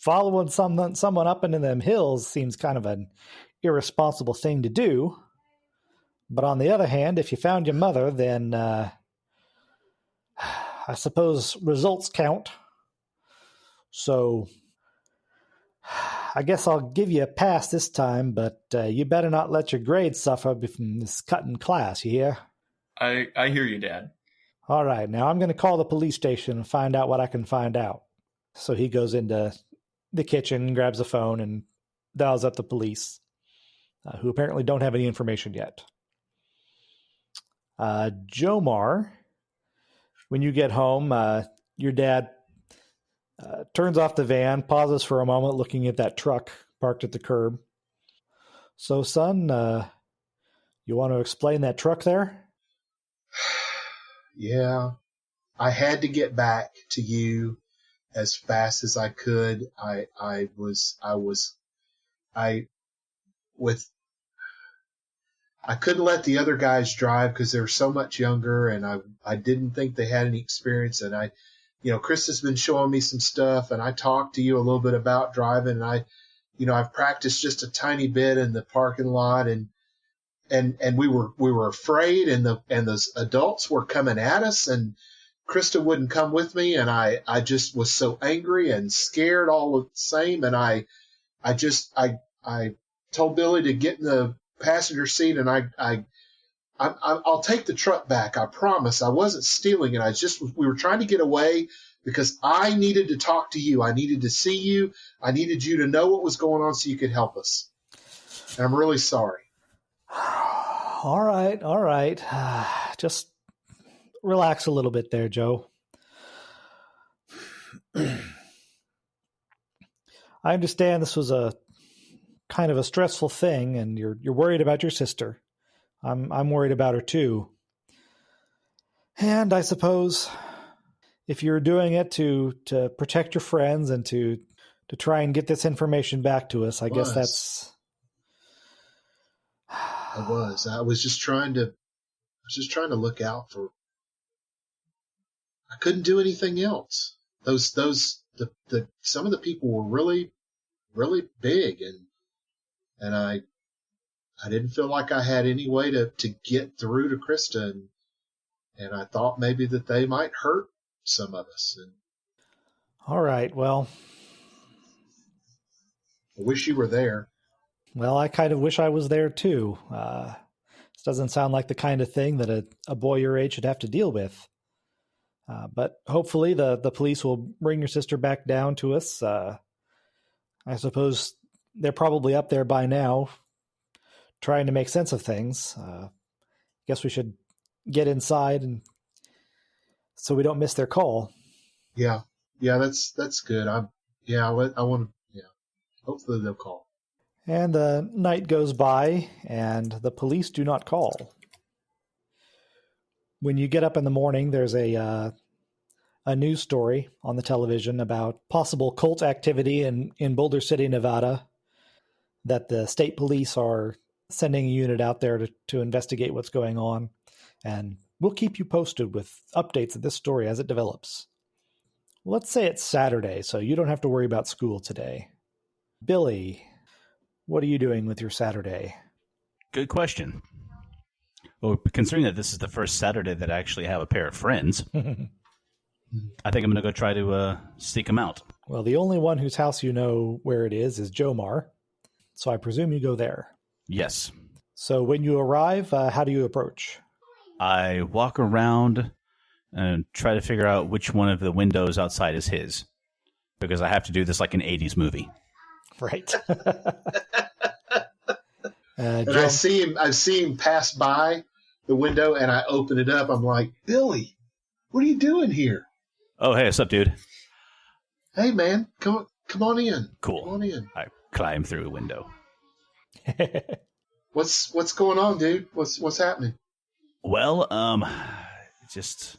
following someone up into them hills seems kind of an irresponsible thing to do. But on the other hand, if you found your mother, then I suppose results count. So I guess I'll give you a pass this time, but you better not let your grades suffer from this cutting class, you hear?" I hear you, Dad. All right, now I'm going to call the police station and find out what I can find out. So he goes into the kitchen, grabs a phone, and dials up the police, who apparently don't have any information yet. Jomar, when you get home, your dad turns off the van, pauses for a moment looking at that truck parked at the curb. So, son, you want to explain that truck there? Yeah, I had to get back to you as fast as I could. I couldn't let the other guys drive because they were so much younger, and I didn't think they had any experience. And Chris has been showing me some stuff, and I talked to you a little bit about driving, and I've practiced just a tiny bit in the parking lot, and we were afraid, and those adults were coming at us, and Krista wouldn't come with me, and I just was so angry and scared all the same, and I told Billy to get in the passenger seat, and I'll take the truck back. I promise. I wasn't stealing it. We were trying to get away because I needed to talk to you. I needed to see you. I needed you to know what was going on so you could help us. And I'm really sorry. All right. Just relax a little bit there, Joe. I understand this was a kind of a stressful thing, and you're worried about your sister. I'm worried about her too. And I suppose if you're doing it to protect your friends and to try and get this information back to us, I guess that's. I was just trying to look out for. I couldn't do anything else. Some of the people were really, really big, and I didn't feel like I had any way to get through to Krista, and I thought maybe that they might hurt some of us. And all right, well, I wish you were there. Well, I kind of wish I was there too. This doesn't sound like the kind of thing that a boy your age should have to deal with. But hopefully the police will bring your sister back down to us. I suppose they're probably up there by now trying to make sense of things. Guess we should get inside and so we don't miss their call. Yeah, that's good. I want to. Yeah, hopefully they'll call. And the night goes by, and the police do not call. When you get up in the morning, there's a news story on the television about possible cult activity in Boulder City, Nevada, that the state police are sending a unit out there to investigate what's going on. And we'll keep you posted with updates of this story as it develops. Let's say it's Saturday, so you don't have to worry about school today. Billy, what are you doing with your Saturday? Good question. Well, considering that this is the first Saturday that I actually have a pair of friends, I think I'm going to go try to seek them out. Well, the only one whose house you know where it is Jomar, so I presume you go there. Yes. So when you arrive, how do you approach? I walk around and try to figure out which one of the windows outside is his, because I have to do this like an 80s movie. Right. And I see him pass by the window, and I open it up. I'm like, Billy, what are you doing here? Oh, hey, what's up, dude? Hey, man, come on in. Cool. Come on in. I climb through a window. What's going on, dude? What's happening? Well, just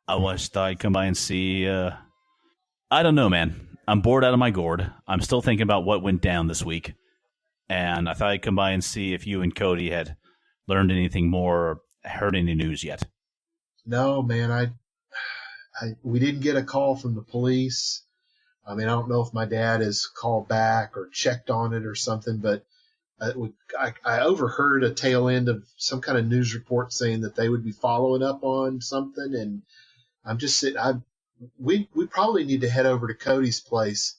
I thought I'd come by and see. I don't know, man. I'm bored out of my gourd. I'm still thinking about what went down this week, and I thought I'd come by and see if you and Cody had learned anything more or heard any news yet. No, man. We didn't get a call from the police. I mean, I don't know if my dad has called back or checked on it or something, but I overheard a tail end of some kind of news report saying that they would be following up on something, and I'm just sitting. We probably need to head over to Cody's place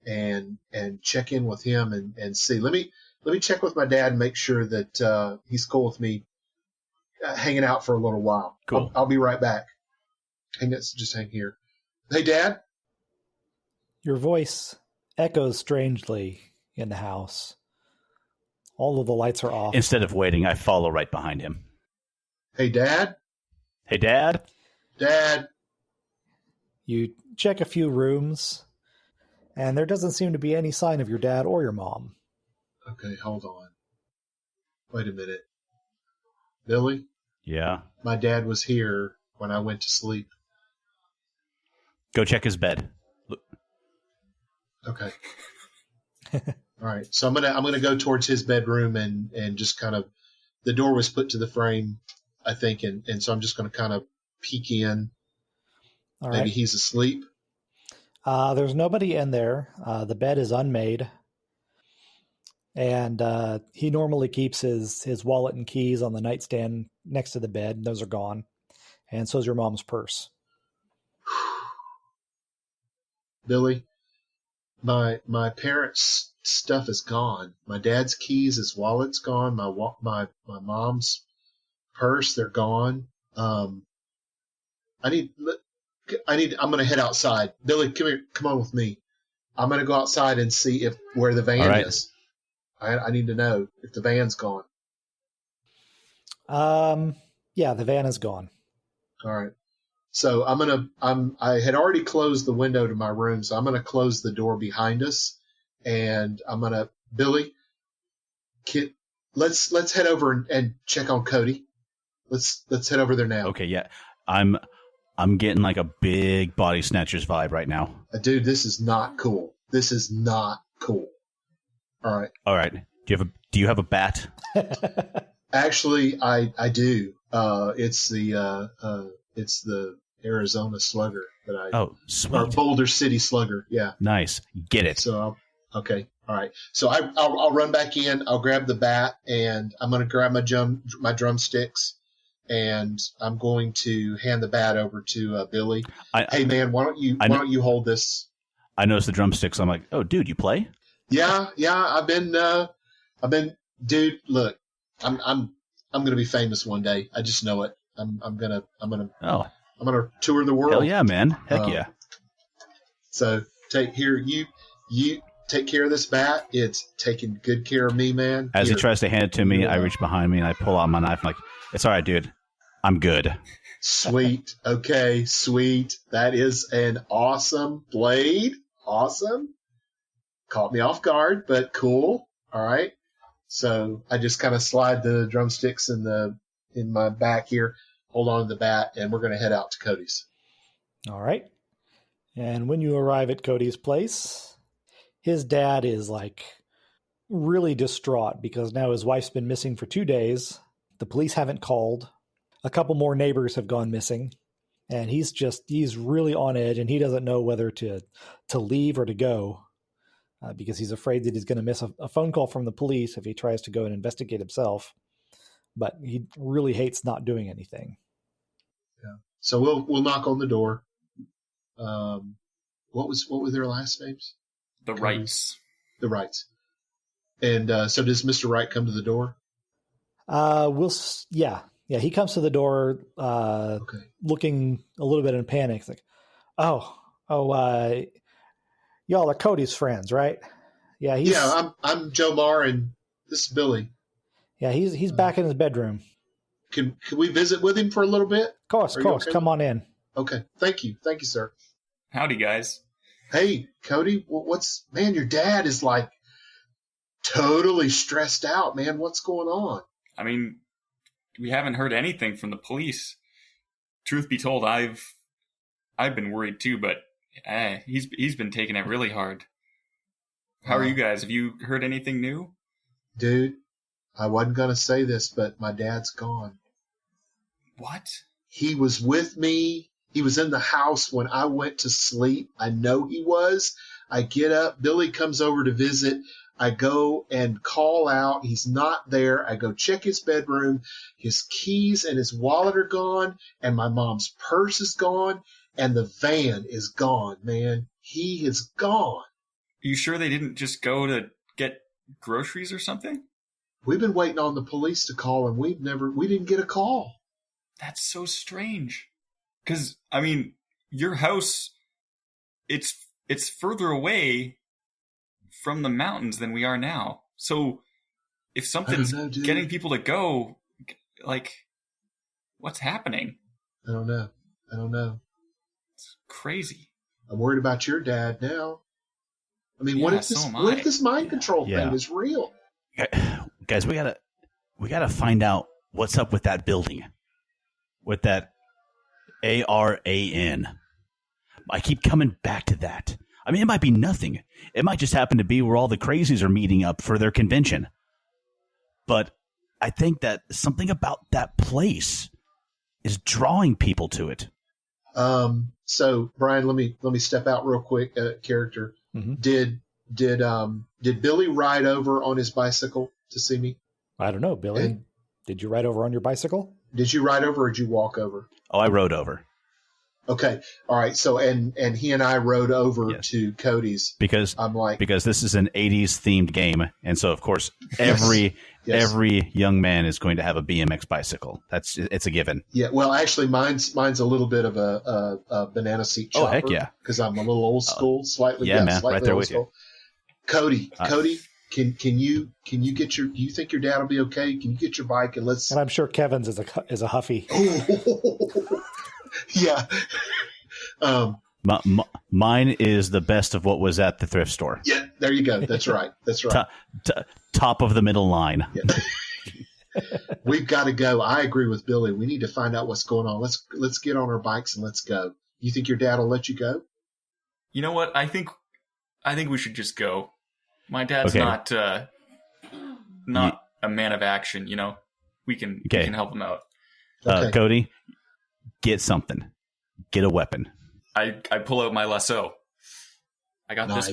and check in with him and see. Let me check with my dad and make sure that he's cool with me hanging out for a little while. Cool. I'll be right back. Just hang here. Hey, Dad. Your voice echoes strangely in the house. All of the lights are off. Instead of waiting, I follow right behind him. Hey, Dad. Hey, Dad. Dad. You check a few rooms, and there doesn't seem to be any sign of your dad or your mom. Okay, hold on. Wait a minute. Billy? Yeah. My dad was here when I went to sleep. Go check his bed. Look. Okay. All right. So I'm gonna go towards his bedroom and just kind of, the door was put to the frame, I think, and so I'm just gonna kind of peek in. All Maybe right. he's asleep. There's nobody in there. The bed is unmade. And he normally keeps his wallet and keys on the nightstand next to the bed. Those are gone. And so is your mom's purse. Billy, my parents' stuff is gone. My dad's keys, his wallet's gone. My mom's purse, they're gone. I'm going to head outside. Billy, come here. Come on with me. I'm going to go outside and see where the van is. I need to know if the van's gone. Yeah, the van is gone. All right. So I had already closed the window to my room, so I'm going to close the door behind us, and Billy, let's head over and check on Cody. Let's head over there now. Okay, yeah. I'm getting like a big Body Snatchers vibe right now. Dude, this is not cool. This is not cool. All right. All right. Do you have a bat? Actually, I do. It's the Arizona Slugger Sweet. or Boulder City Slugger. Yeah. Nice. Get it. So okay. All right. So I'll run back in. I'll grab the bat and I'm going to grab my drumsticks and I'm going to hand the bat over to Billy. Hey man, why don't you hold this? I noticed the drumsticks. I'm like, oh, dude, you play? Yeah. I've been, dude. Look, I'm going to be famous one day. I just know it. I'm gonna tour the world. Hell yeah, man. Heck yeah. So you take care of this bat. It's taking good care of me, man. As he tries to hand it to me, I reach behind me and I pull out my knife. I'm like, it's all right, dude. I'm good. Sweet. Okay, sweet. That is an awesome blade. Awesome. Caught me off guard, but cool. All right. So I just kind of slide the drumsticks in my back here, hold on to the bat, and we're going to head out to Cody's. All right. And when you arrive at Cody's place, his dad is like really distraught because now his wife's been missing for 2 days. The police haven't called. A couple more neighbors have gone missing. And he's really on edge, and he doesn't know whether to leave or to go. Because he's afraid that he's going to miss a phone call from the police if he tries to go and investigate himself. But he really hates not doing anything. Yeah. So we'll knock on the door. What were their last names? The Wrights. The Wrights. And so does Mr. Wright come to the door? Yeah. He comes to the door, Okay. looking a little bit in panic. It's like, y'all are Cody's friends, right? Yeah, I'm Joe Marr, and this is Billy. Yeah, he's back in his bedroom. Can we visit with him for a little bit? Of course. Okay? Come on in. Okay, thank you, sir. Howdy, guys. Hey, Cody, man? Your dad is like totally stressed out, man. What's going on? I mean, we haven't heard anything from the police. Truth be told, I've been worried too, but he's been taking it really hard. How are you guys? Have you heard anything new? Dude, I wasn't going to say this, but my dad's gone. What? He was with me. He was in the house when I went to sleep. I know he was. I get up. Billy comes over to visit. I go and call out. He's not there. I go check his bedroom. His keys and his wallet are gone, and my mom's purse is gone, and the van is gone, man. He is gone. Are you sure they didn't just go to get groceries or something? We've been waiting on the police to call, and we didn't get a call. That's so strange. Because, I mean, your house, it's further away from the mountains than we are now. So if something's getting people to go, like, what's happening? I don't know. It's crazy. I'm worried about your dad now. I mean, Yeah, what if this mind control Yeah. thing is real? Guys, we gotta find out what's up with that building, with that ARAN. I keep coming back to that. I mean, it might be nothing. It might just happen to be where all the crazies are meeting up for their convention. But I think that something about that place is drawing people to it. So Brian, let me step out real quick. Character. Mm-hmm. Did Billy ride over on his bicycle to see me? I don't know, Billy. And- Did you ride over on your bicycle? Did you ride over or did you walk over? Oh, I rode over. Okay. All right. So, and he and I rode over Yes. to Cody's. Because I'm because this is an 80s themed game, and so of course every young man is going to have a BMX bicycle. It's a given. Yeah. Well, actually, mine's a little bit of a banana seat chopper. Oh, heck yeah. Because I'm a little old school, slightly. Yeah, man, slightly right there old with you. school. Cody, can you get your? Do you think your dad will be okay? Can you get your bike and let's? And I'm sure Kevin's is a huffy. Yeah. Mine is the best of what was at the thrift store. Yeah, there you go. That's right. That's right. Top of the middle line. Yeah. We've got to go. I agree with Billy. We need to find out what's going on. Let's get on our bikes and let's go. You think your dad will let you go? You know what? I think we should just go. My dad's Okay. not a man of action. You know, we can help him out. Okay. Cody, get something. Get a weapon. I pull out my lasso. I got this,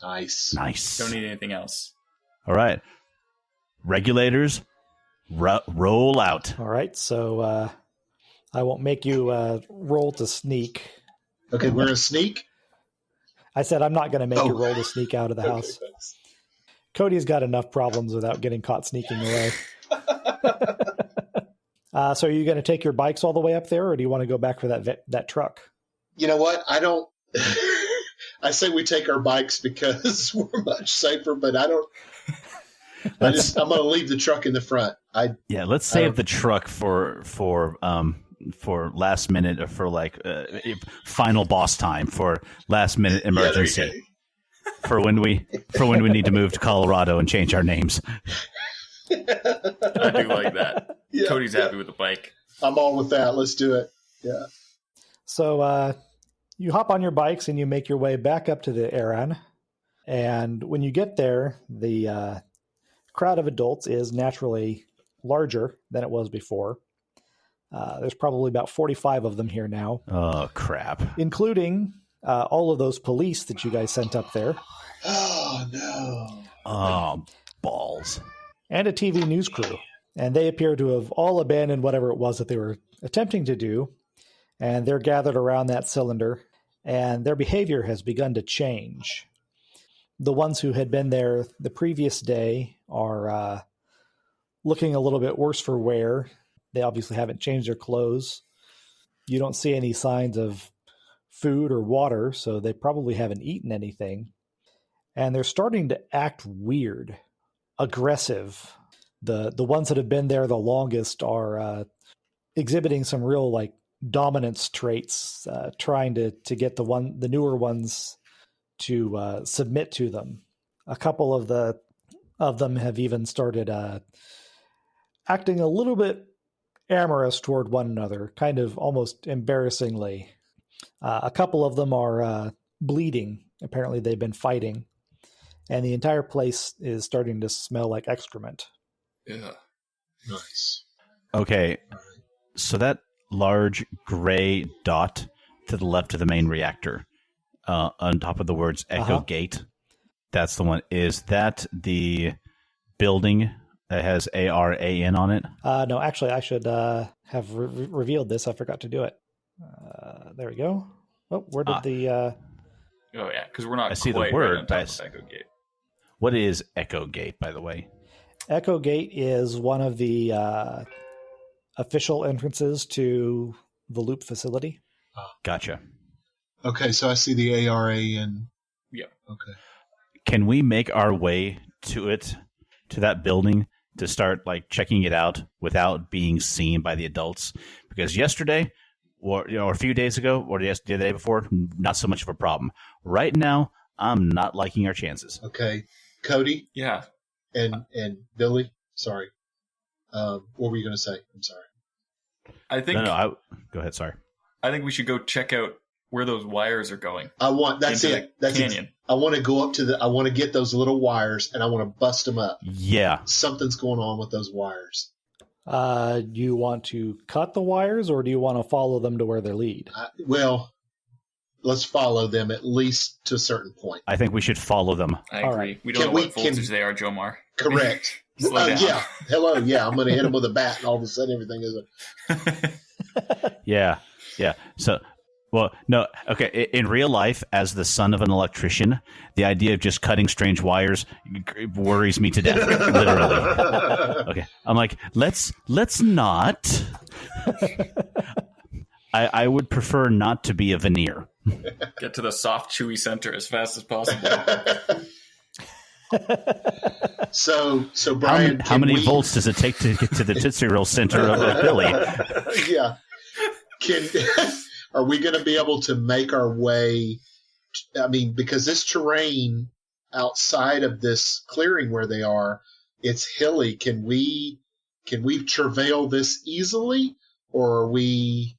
man. Nice. Don't need anything else. All right. Regulators, roll out. All right, so I won't make you roll to sneak. Okay, we're a sneak. I said I'm not going to make you roll to sneak out of the house. Cody's got enough problems without getting caught sneaking away. So are you going to take your bikes all the way up there, or do you want to go back for that truck? You know what? I don't. I say we take our bikes because we're much safer, but I don't. I'm going to leave the truck in the front. Let's save the truck for last minute, or for final boss time, for last minute emergency, for when we need to move to Colorado and change our names. I do like that. Yeah. Cody's happy with the bike. I'm all with that. Let's do it. Yeah. So you hop on your bikes and you make your way back up to the Aran. And when you get there, the crowd of adults is naturally larger than it was before. There's probably about 45 of them here now. Oh, crap. Including all of those police that you guys sent up there. Oh, no. Oh, balls. And a TV news crew. And they appear to have all abandoned whatever it was that they were attempting to do. And they're gathered around that cylinder. And their behavior has begun to change. The ones who had been there the previous day are looking a little bit worse for wear. They obviously haven't changed their clothes. You don't see any signs of food or water, so they probably haven't eaten anything. And they're starting to act weird, aggressive. The ones that have been there the longest are exhibiting some real dominance traits, trying to get the newer ones to submit to them. A couple of them have even started acting a little bit amorous toward one another, kind of almost embarrassingly. A couple of them are bleeding. Apparently they've been fighting. And the entire place is starting to smell like excrement. Yeah. Nice. Okay, so that large gray dot to the left of the main reactor, on top of the words Echo Gate, that's the one. Is that the building that has ARAN on it? No, actually, I should have revealed this. I forgot to do it. There we go. Oh, where did the... Oh, yeah, because we're not I see the quite word, right on top but of Echo Gate. What is Echo Gate, by the way? Echo Gate is one of the official entrances to the Loop facility. Gotcha. Okay, so I see the ARA and... Yeah. Okay. Can we make our way to that building, to start like checking it out without being seen by the adults? Because yesterday, or a few days ago, or the day before, not so much of a problem. Right now, I'm not liking our chances. Okay. Cody? Yeah. And Billy? Sorry. What were you going to say? I'm sorry. I think. Go ahead. Sorry. I think we should go check out where those wires are going. That's it. That's canyon. I want to go up to I want to get those little wires and I want to bust them up. Yeah. Something's going on with those wires. Do you want to cut the wires, or do you want to follow them to where they lead? Well, let's follow them at least to a certain point. I think we should follow them. I agree. right. We don't know what voltage they are, Jomar. Correct. Slow down. Yeah. Hello. Yeah. I'm going to hit them with a bat, and all of a sudden everything is. Yeah. So, well, no. Okay. In real life, as the son of an electrician, the idea of just cutting strange wires worries me to death. Literally. Okay. I'm like, let's not. I would prefer not to be a veneer. Get to the soft, chewy center as fast as possible. So Brian, how many volts does it take to get to the Tootsie Roll center of a Billy? Yeah. Are we going to be able to make our way? I mean, because this terrain outside of this clearing where they are, it's hilly. Can we travail this easily, or are we?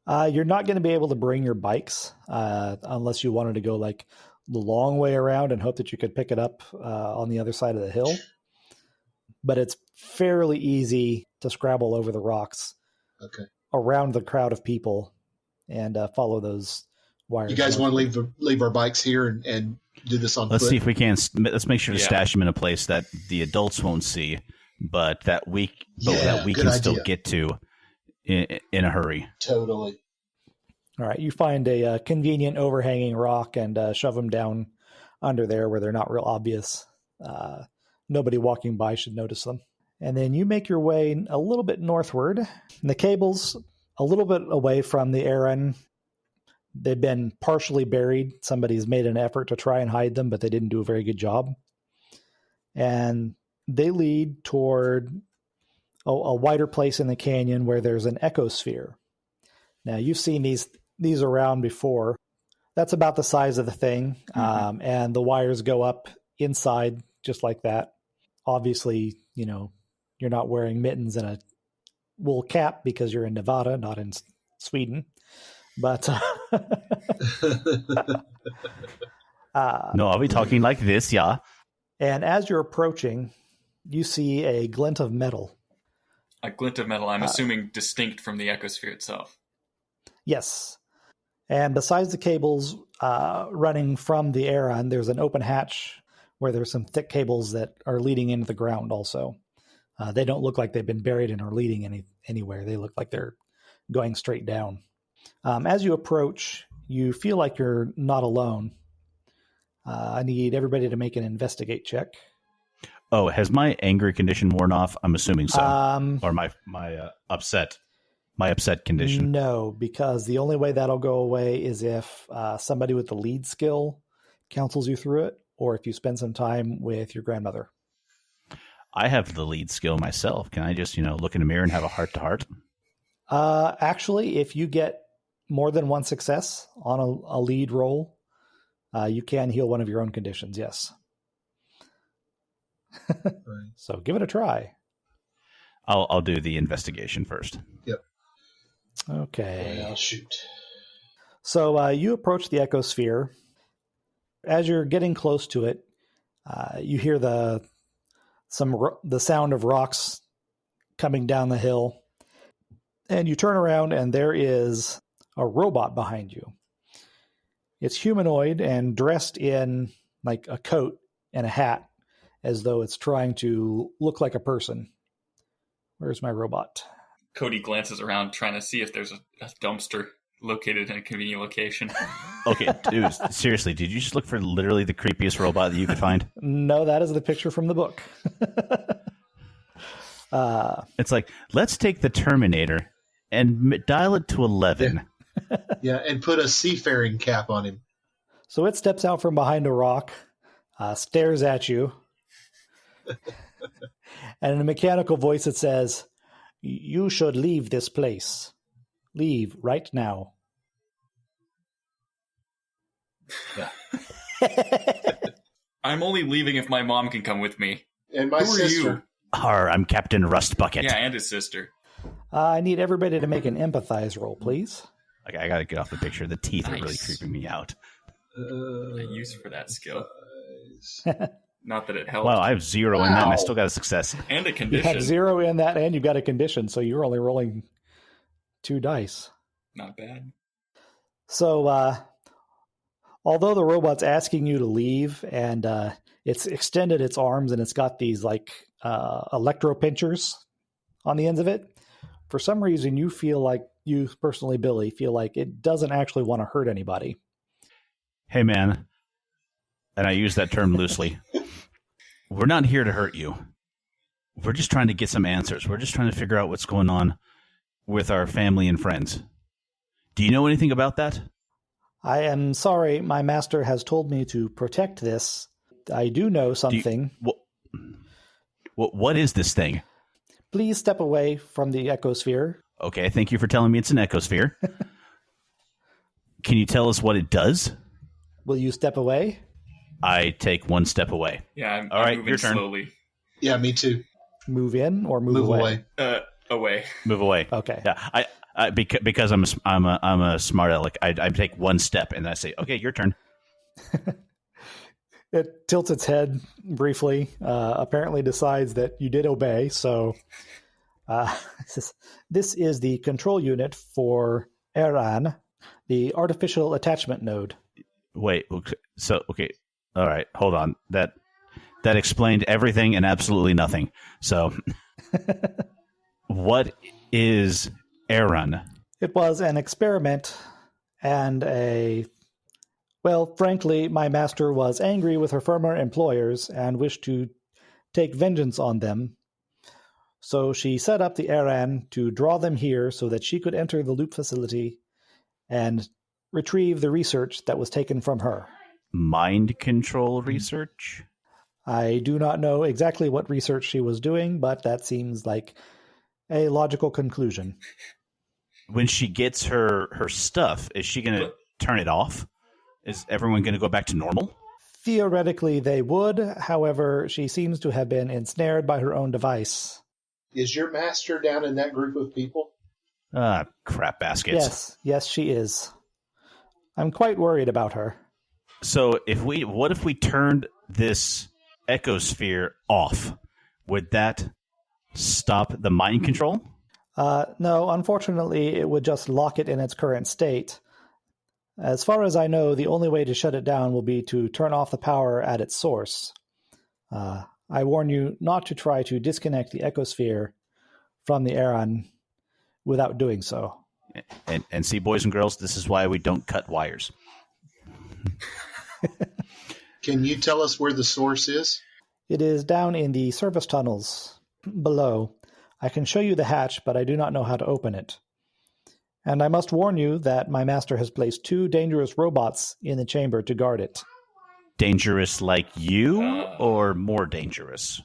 You're not going to be able to bring your bikes unless you wanted to go like the long way around and hope that you could pick it up on the other side of the hill. But it's fairly easy to scrabble over the rocks around the crowd of people and follow those wires. You guys want to leave our bikes here and do this on Let's foot? see if we can. Let's make sure to stash them in a place that the adults won't see, but that we can still get to in a hurry. Totally. All right, you find a convenient overhanging rock and shove them down under there where they're not real obvious. Nobody walking by should notice them. And then you make your way a little bit northward. And the cable's a little bit away from the Aaron. They've been partially buried. Somebody's made an effort to try and hide them, but they didn't do a very good job. And they lead toward a wider place in the canyon where there's an ecosphere. Now, you've seen these around before. That's about the size of the thing. Mm-hmm. And the wires go up inside just like that. Obviously, you're not wearing mittens and a wool cap because you're in Nevada, not in Sweden. But no, are we talking like this? Yeah. And as you're approaching, you see a glint of metal. A glint of metal, I'm assuming distinct from the ecosphere itself. Yes. And besides the cables running from the Aaron, there's an open hatch where there's some thick cables that are leading into the ground also. They don't look like they've been buried and are leading anywhere. They look like they're going straight down. As you approach, you feel like you're not alone. I need everybody to make an investigate check. Oh, has my angry condition worn off? I'm assuming so. Or my upset condition. No, because the only way that'll go away is if somebody with the lead skill counsels you through it, or if you spend some time with your grandmother. I have the lead skill myself. Can I just, look in the mirror and have a heart-to-heart? Actually, if you get more than one success on a lead roll, you can heal one of your own conditions, yes. Right. So give it a try. I'll do the investigation first. Yep. Okay. I'll shoot. So you approach the ecosphere. As you're getting close to it, you hear the sound of rocks coming down the hill. And you turn around and there is a robot behind you. It's humanoid and dressed in like a coat and a hat, as though it's trying to look like a person. Where's my robot? Cody glances around trying to see if there's a dumpster located in a convenient location. Okay, dude, seriously, did you just look for literally the creepiest robot that you could find? No, that is the picture from the book. It's like, let's take the Terminator and dial it to 11. Yeah, and put a seafaring cap on him. So it steps out from behind a rock, stares at you, and in a mechanical voice it says, "You should leave this place. Leave right now." Yeah. I'm only leaving if my mom can come with me. And my Who sister. are you? I'm Captain Rustbucket. Yeah, and his sister. I need everybody to make an empathize roll, please. Okay, I gotta get off the picture. The teeth are really Nice. creeping me out. A use for that skill. Not that it helps. Wow, I have 0 in that, and I still got a success. And a You condition. have 0 in that, and you've got a condition, so you're only rolling 2 dice. Not bad. So, although the robot's asking you to leave, and it's extended its arms, and it's got these like electro pinchers on the ends of it, for some reason you feel like, you personally, Billy, feel like it doesn't actually want to hurt anybody. Hey, man, and I use that term loosely. We're not here to hurt you. We're just trying to get some answers. We're just trying to figure out what's going on with our family and friends. Do you know anything about that? I am sorry, my master has told me to protect this. I do know something. What is this thing? Please step away from the ecosphere. Okay, thank you for telling me it's an ecosphere. Can you tell us what it does? Will you step away? I take 1 step away. Yeah, I'm, All I'm right, moving your turn. slowly. Yeah, me too. Move in or move away? Away. Move away. Okay. Yeah, because I'm a smart aleck. I take 1 step and I say, okay, your turn. It tilts its head briefly, apparently decides that you did obey. So this is the control unit for Eran, the artificial attachment node. Wait. Okay. All right. Hold on. That explained everything and absolutely nothing. So, what is Aaron? It was an experiment and frankly, my master was angry with her former employers and wished to take vengeance on them. So she set up the Aran to draw them here so that she could enter the loop facility and retrieve the research that was taken from her. Mind control research? I do not know exactly what research she was doing, but that seems like a logical conclusion. When she gets her stuff, is she going to turn it off? Is everyone going to go back to normal? Theoretically, they would. However, she seems to have been ensnared by her own device. Is your master down in that group of people? Crap baskets. Yes, she is. I'm quite worried about her. So what if we turned this ecosphere off? Would that stop the mind control? No, unfortunately, it would just lock it in its current state. As far as I know, the only way to shut it down will be to turn off the power at its source. I warn you not to try to disconnect the ecosphere from the Aran without doing so. And see, boys and girls, this is why we don't cut wires. Can you tell us where the source is? It is down in the service tunnels below. I can show you the hatch, but I do not know how to open it. And I must warn you that my master has placed 2 dangerous robots in the chamber to guard it. Dangerous like you, or more dangerous?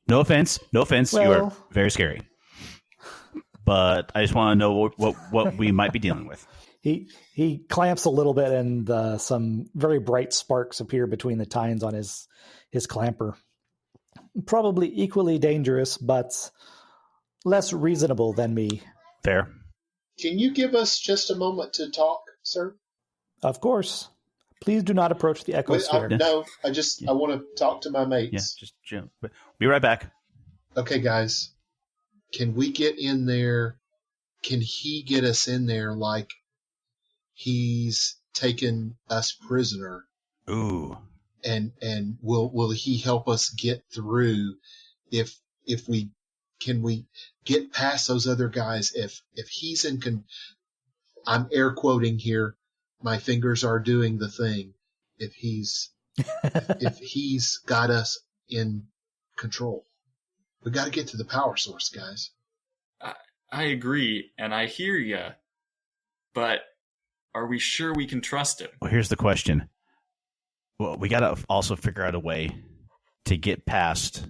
No offense, Well, you are very scary. But I just want to know what we might be dealing with. He clamps a little bit, and some very bright sparks appear between the tines on his clamper. Probably equally dangerous, but less reasonable than me. Fair. Can you give us just a moment to talk, sir? Of course. Please do not approach the ecosphere. I want to talk to my mates. Yeah, just jump. Be right back. Okay, guys. Can we get in there? Can he get us in there like he's taken us prisoner? Ooh. And will he help us get through if we get past those other guys if he's I'm air quoting here, my fingers are doing the thing, if he's got us in control, We got to get to the power source, guys. I agree, and I hear you, but are we sure we can trust him? Well, here's the question. Well, we got to also figure out a way to get past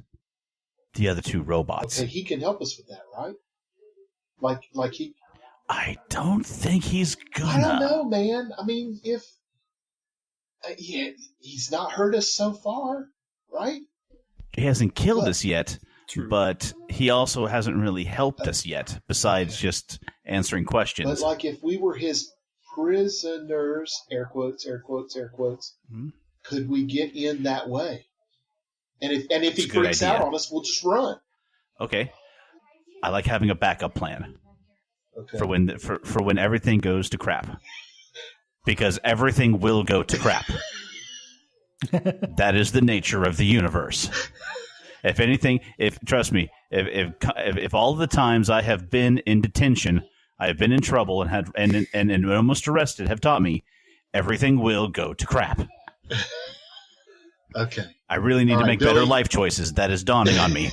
the other two robots. Okay, he can help us with that, right? Like he. I don't think he's gonna. I don't know, man. I mean, if he's not hurt us so far, right? He hasn't killed us yet, True. but he also hasn't really helped us yet, besides just answering questions. But like if we were his prisoners, air quotes, Mm-hmm. could we get in that way? And if he a good freaks idea. out on us, we'll just run. Okay, I like having a backup plan Okay. for when everything goes to crap, because everything will go to crap. That is the nature of the universe. If anything, trust me, if all the times I have been in detention, I have been in trouble and almost arrested, have taught me everything will go to crap. Okay. I really need All to right, make Billy. better life choices. That is dawning on me.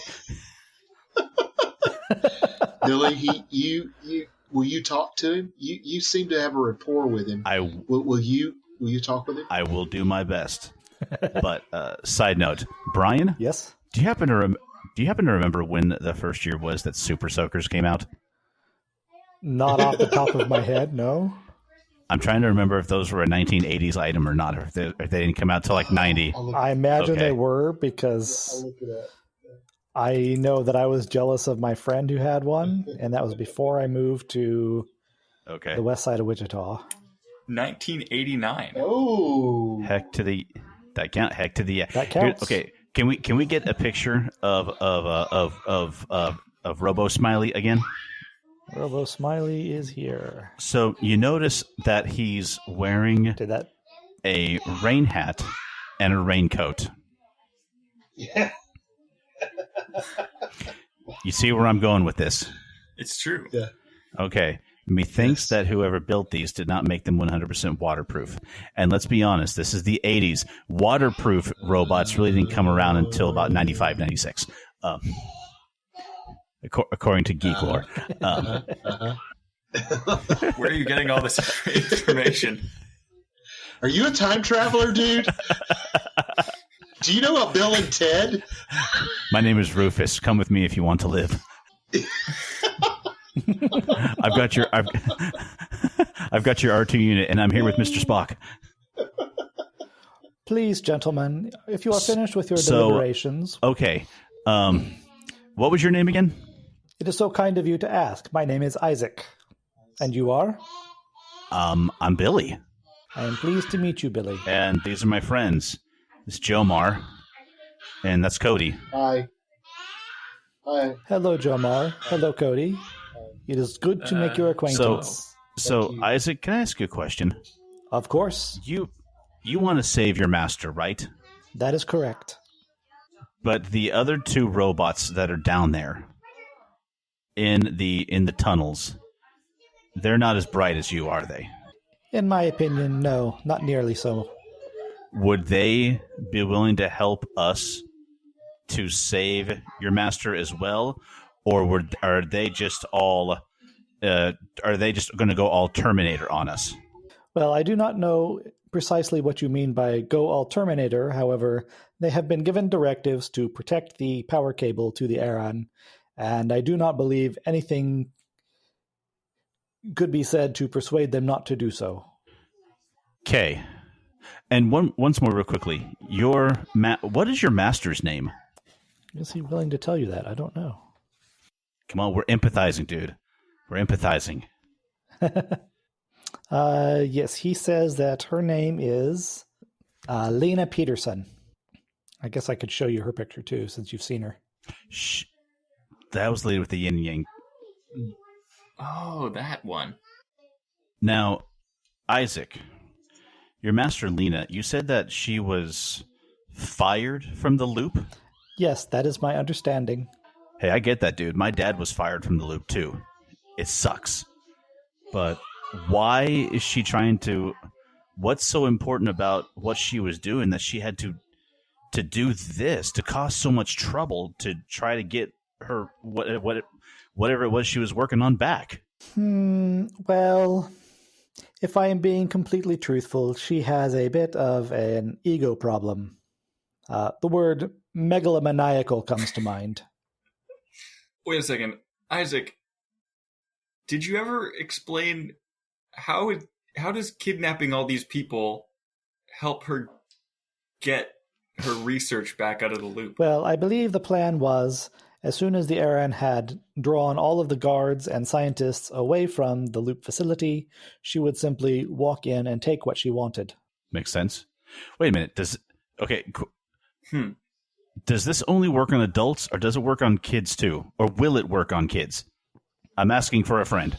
Billy, will you talk to him? You seem to have a rapport with him. Will you talk with him? I will do my best. But side note, Brian, Yes? do you happen to remember when the first year was that Super Soakers came out? Not off the top of my head, no. I'm trying to remember if those were a 1980s item or not, or if they didn't come out till like 90. I imagine Okay. they were I'll because look it up. I know that I was jealous of my friend who had one, and that was before I moved to Okay. the west side of Wichita. 1989. Oh. Heck to the that count. Heck to the That counts. Okay. Can we get a picture of Robo Smiley again? Robo Smiley is here. So you notice that he's wearing Did that? a rain hat and a raincoat. Yeah. You see where I'm going with this? It's true. Yeah. Okay. Methinks that whoever built these did not make them 100% waterproof. And let's be honest, this is the 80s. Waterproof robots really didn't come around until about 95, 96. According to Geek Lore. Where are you getting all this information? Are you a time traveler, dude? Do you know about Bill and Ted? My name is Rufus. Come with me if you want to live. I've got your R2 unit, and I'm here with Mr. Spock. Please, gentlemen, if you are finished with your So- deliberations, Okay. What was your name again? it is so kind of you to ask. My name is Isaac. And you are? I'm Billy, I am pleased to meet you, Billy. and these are my friends. This is Jomar, and that's Cody. Hi. Hi. Hello, Jomar. Hello, Cody. It is good to make your acquaintance. So, you. Isaac, can I ask you a question? Of course, You want to save your master, right? that is correct. But the other two robots that are down there in the tunnels, they're not as bright as you, are they? In my opinion, no, not nearly so. Would they be willing to help us to save your master as well, or are they just all? Are they just going to go all Terminator on us? Well, I do not know precisely what you mean by go all Terminator. However, they have been given directives to protect the power cable to the Aran, and I do not believe anything could be said to persuade them not to do so. Okay. And once more, real quickly, what is your master's name? Is he willing to tell you that? I don't know. Come on, we're empathizing, dude. We're empathizing. Yes, he says that her name is Lena Peterson. I guess I could show you her picture too, since you've seen her. Shh. That was the lady with the yin yang. Oh, that one. Now, Isaac, your master Lena, you said that she was fired from the loop? Yes, that is my understanding. Hey, I get that, dude. My dad was fired from the loop, too. It sucks. But why is she trying to... What's so important about what she was doing that she had to do this, to cause so much trouble to try to get her whatever it was she was working on back? Well, if I am being completely truthful, she has a bit of an ego problem. The word megalomaniacal comes to mind. Wait a second. Isaac, did you ever explain how does kidnapping all these people help her get her research back out of the loop? Well, I believe the plan was, as soon as the Aran had drawn all of the guards and scientists away from the loop facility, she would simply walk in and take what she wanted. Makes sense. Wait a minute. Does this only work on adults, or does it work on kids too? Or will it work on kids? I'm asking for a friend.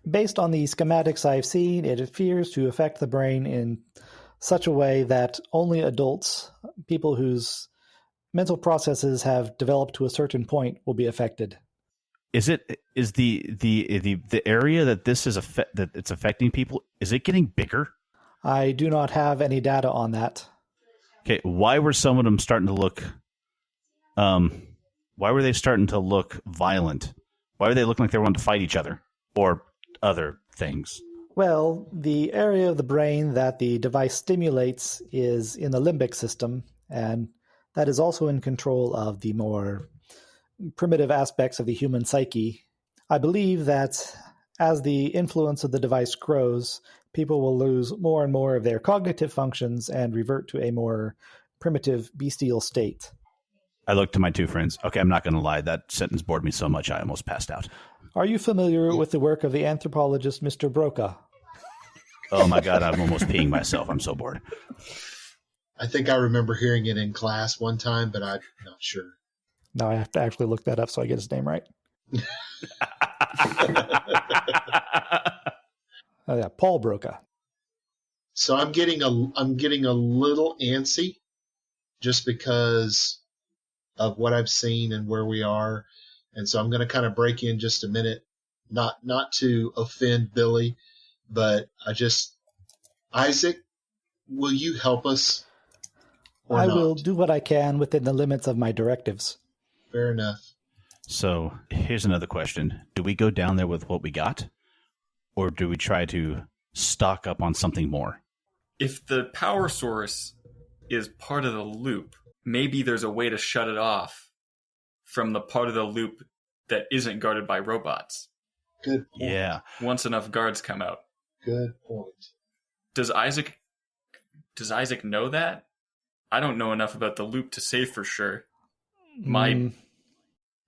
Based on the schematics I've seen, it appears to affect the brain in such a way that only adults, people whose mental processes have developed to a certain point, will be affected. Is the area that this is that it's affecting people? Is it getting bigger? I do not have any data on that. Okay, why were some of them starting to look? Why were they starting to look violent? Why were they looking like they wanted to fight each other or other things? Well, the area of the brain that the device stimulates is in the limbic system, and that is also in control of the more primitive aspects of the human psyche. I believe that as the influence of the device grows, people will lose more and more of their cognitive functions and revert to a more primitive, bestial state. I looked to my two friends. Okay, I'm not going to lie. That sentence bored me so much I almost passed out. Are you familiar with the work of the anthropologist Mr. Broca? Oh my God, I'm almost peeing myself. I'm so bored. I think I remember hearing it in class one time, but I'm not sure. Now I have to actually look that up so I get his name right. Oh yeah, Paul Broca. So I'm getting a little antsy just because of what I've seen and where we are. And so I'm going to kind of break in just a minute, not to offend Billy, but Isaac, will you help us? I will do what I can within the limits of my directives. Fair enough. So here's another question. Do we go down there with what we got? Or do we try to stock up on something more? If the power source is part of the loop, maybe there's a way to shut it off from the part of the loop that isn't guarded by robots. Good point. Yeah. Once enough guards come out. Good point. Does Isaac know that? I don't know enough about the loop to say for sure. My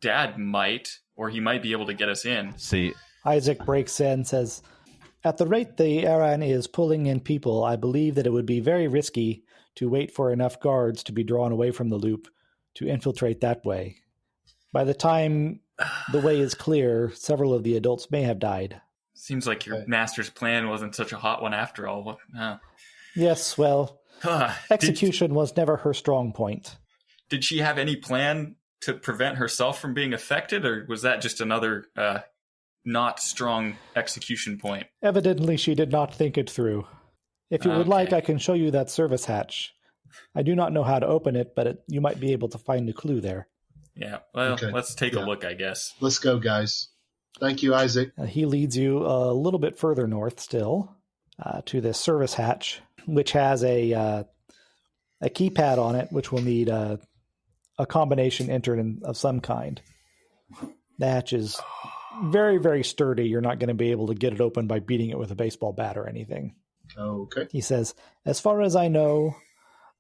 dad might, or he might be able to get us in. See, Isaac breaks in and says, at the rate the Aran is pulling in people, I believe that it would be very risky to wait for enough guards to be drawn away from the loop to infiltrate that way. By the time the way is clear, several of the adults may have died. Seems like your master's plan wasn't such a hot one after all. Yes, well, execution was never her strong point. Did she have any plan to prevent herself from being affected, or was that just another not strong execution point? Evidently, she did not think it through. If you would like, I can show you that service hatch. I do not know how to open it, but you might be able to find a clue there. Yeah, well, let's take a look, I guess. Let's go, guys. Thank you, Isaac. He leads you a little bit further north still to this service hatch, which has a keypad on it, which will need a combination entered of some kind. The hatch is very, very sturdy. You're not going to be able to get it open by beating it with a baseball bat or anything. Okay. He says, as far as I know,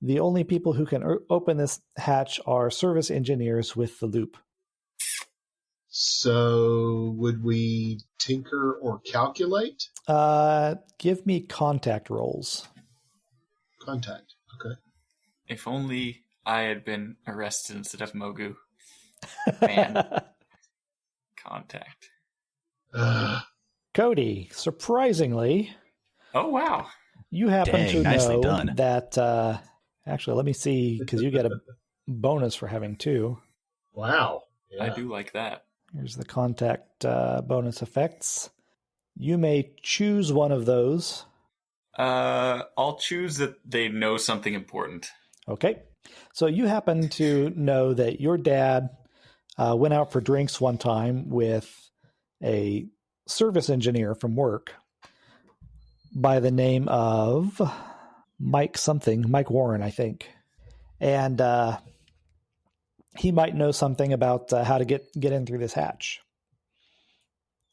the only people who can open this hatch are service engineers with the loop. So would we tinker or calculate? Give me contact rolls. Contact. Okay. If only I had been arrested instead of Moghu. Man. Contact. Cody, surprisingly... Oh, wow. You happen to know done. that... actually, let me see, because you get a bonus for having two. Wow. Yeah. I do like that. Here's the contact bonus effects. You may choose one of those. I'll choose that they know something important. Okay. So you happen to know that your dad went out for drinks one time with a service engineer from work by the name of Mike Warren, I think. And he might know something about how to get in through this hatch.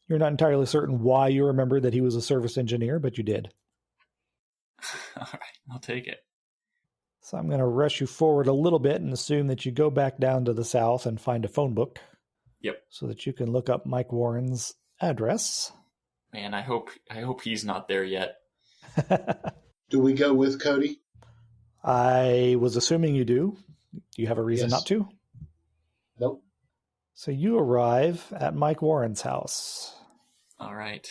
You're not entirely certain why you remembered that he was a service engineer, but you did. All right, I'll take it. So I'm going to rush you forward a little bit and assume that you go back down to the south and find a phone book. Yep. So that you can look up Mike Warren's address. Man, I hope he's not there yet. Do we go with Cody? I was assuming you do. Do you have a reason not to? Nope. So you arrive at Mike Warren's house. All right.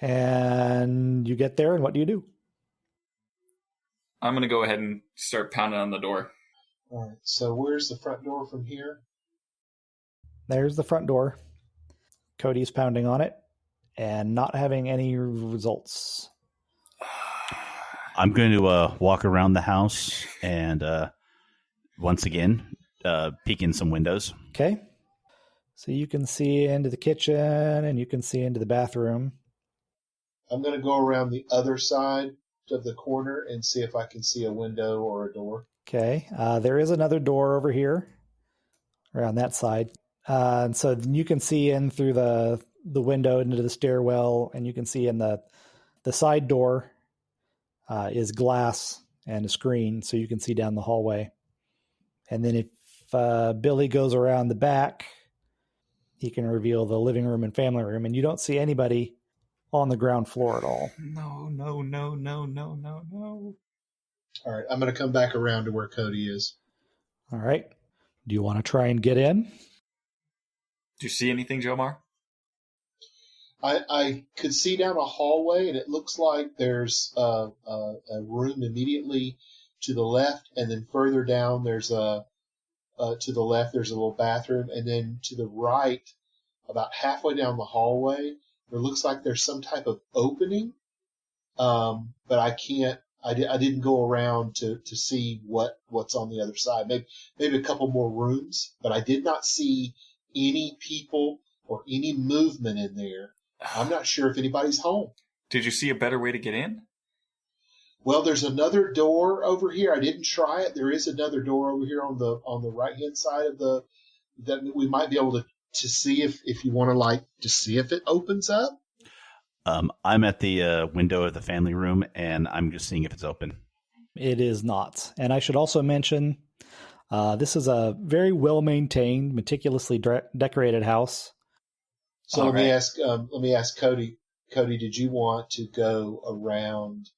And you get there, and what do you do? I'm going to go ahead and start pounding on the door. All right. So where's the front door from here? There's the front door. Cody's pounding on it and not having any results. I'm going to walk around the house and once again peek in some windows. Okay. So you can see into the kitchen and you can see into the bathroom. I'm going to go around the other side of the corner and see if I can see a window or a door. Okay. There is another door over here around that side. And so you can see in through the window into the stairwell, and you can see in the side door is glass and a screen, so you can see down the hallway. And then if Billy goes around the back, he can reveal the living room and family room, and you don't see anybody on the ground floor at all. No. All right. I'm going to come back around to where Cody is. All right. Do you want to try and get in? Do you see anything, Jomar? I could see down a hallway, and it looks like there's a room immediately to the left, and then further down there's to the left there's a little bathroom, and then to the right, about halfway down the hallway, there looks like there's some type of opening, but I can't. I didn't go around to see what's on the other side. Maybe a couple more rooms, but I did not see any people or any movement in there. I'm not sure if anybody's home. Did you see a better way to get in? Well, there's another door over here. I didn't try it. There is another door over here on the right hand side of that we might be able to see if you want to see if it opens up. I'm at the window of the family room, and I'm just seeing if it's open. It is not. And I should also mention, this is a very well-maintained, meticulously decorated house. So let me ask Cody. Cody, did you want to go around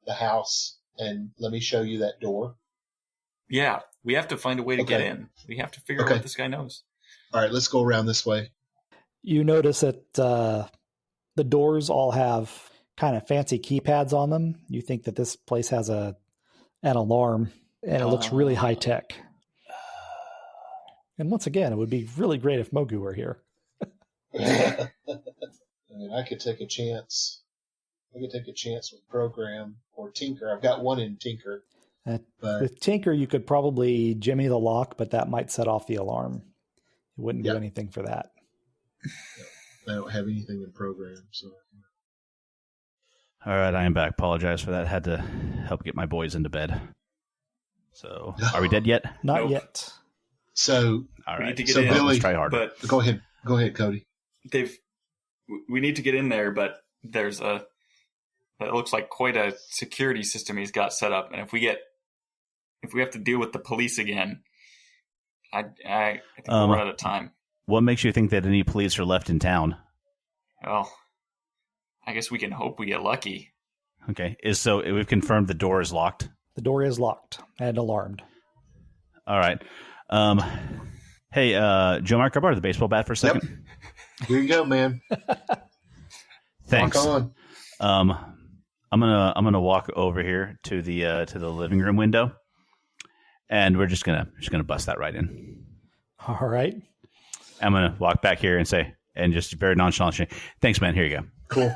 the house and let me show you that door? Yeah, we have to find a way to get in. We have to figure out what this guy knows. All right, let's go around this way. You notice that the doors all have kind of fancy keypads on them. You think that this place has an alarm, and it looks really high tech. And once again, it would be really great if Moghu were here. I mean, I could take a chance. I could take a chance with Program or Tinker. I've got one in Tinker. With Tinker, you could probably jimmy the lock, but that might set off the alarm. It wouldn't do anything for that. I don't have anything in Program, so. All right, I am back. Apologize for that. Had to help get my boys into bed. So, are we dead yet? Not yet. So, all right. We need to get in. Billy, let's try harder. But go ahead, Cody. We need to get in there, but there's it looks like quite a security system he's got set up, and if we have to deal with the police again, I think we're out of time. What makes you think that any police are left in town? Well, I guess we can hope we get lucky. Okay. So we've confirmed the door is locked? The door is locked and alarmed. All right. Hey, Joe Mark, can I borrow the baseball bat for a second? Yep. Here you go, man. Thanks. Walk on. I'm gonna walk over here to the living room window, and we're just gonna bust that right in. All right. I'm gonna walk back here and say, and just very nonchalantly, thanks, man. Here you go. Cool.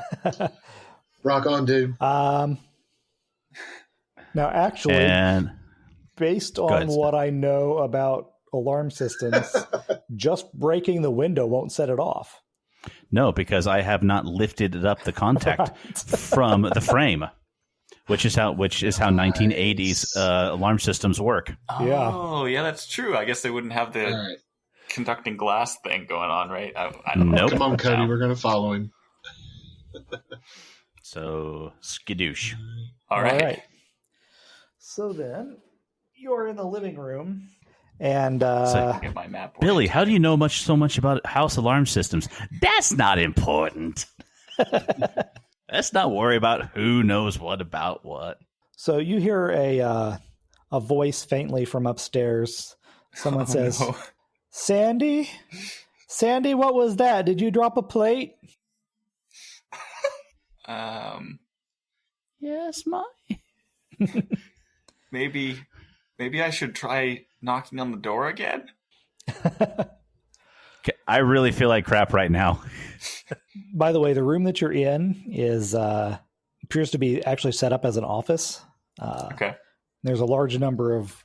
Rock on, dude. Now, actually, based on what I know about alarm systems, just breaking the window won't set it off. No, because I have not lifted it up the contact from the frame, which is how 1980s alarm systems work. Oh, yeah, that's true. I guess they wouldn't have the All right. conducting glass thing going on, right? I don't know. Nope. Come on, Cody. We're going to follow him. So, skidoosh. All right. So then, you're in the living room, and Get my map. Billy, how do you know so much about house alarm systems? That's not important. Let's not worry about who knows what about what. so you hear a voice faintly from upstairs. Someone says, no. Sandy, what was that? Did you drop a plate? Yes, my. Maybe I should try knocking on the door again. I really feel like crap right now. By the way, the room that you're in is appears to be actually set up as an office. Okay. There's a large number of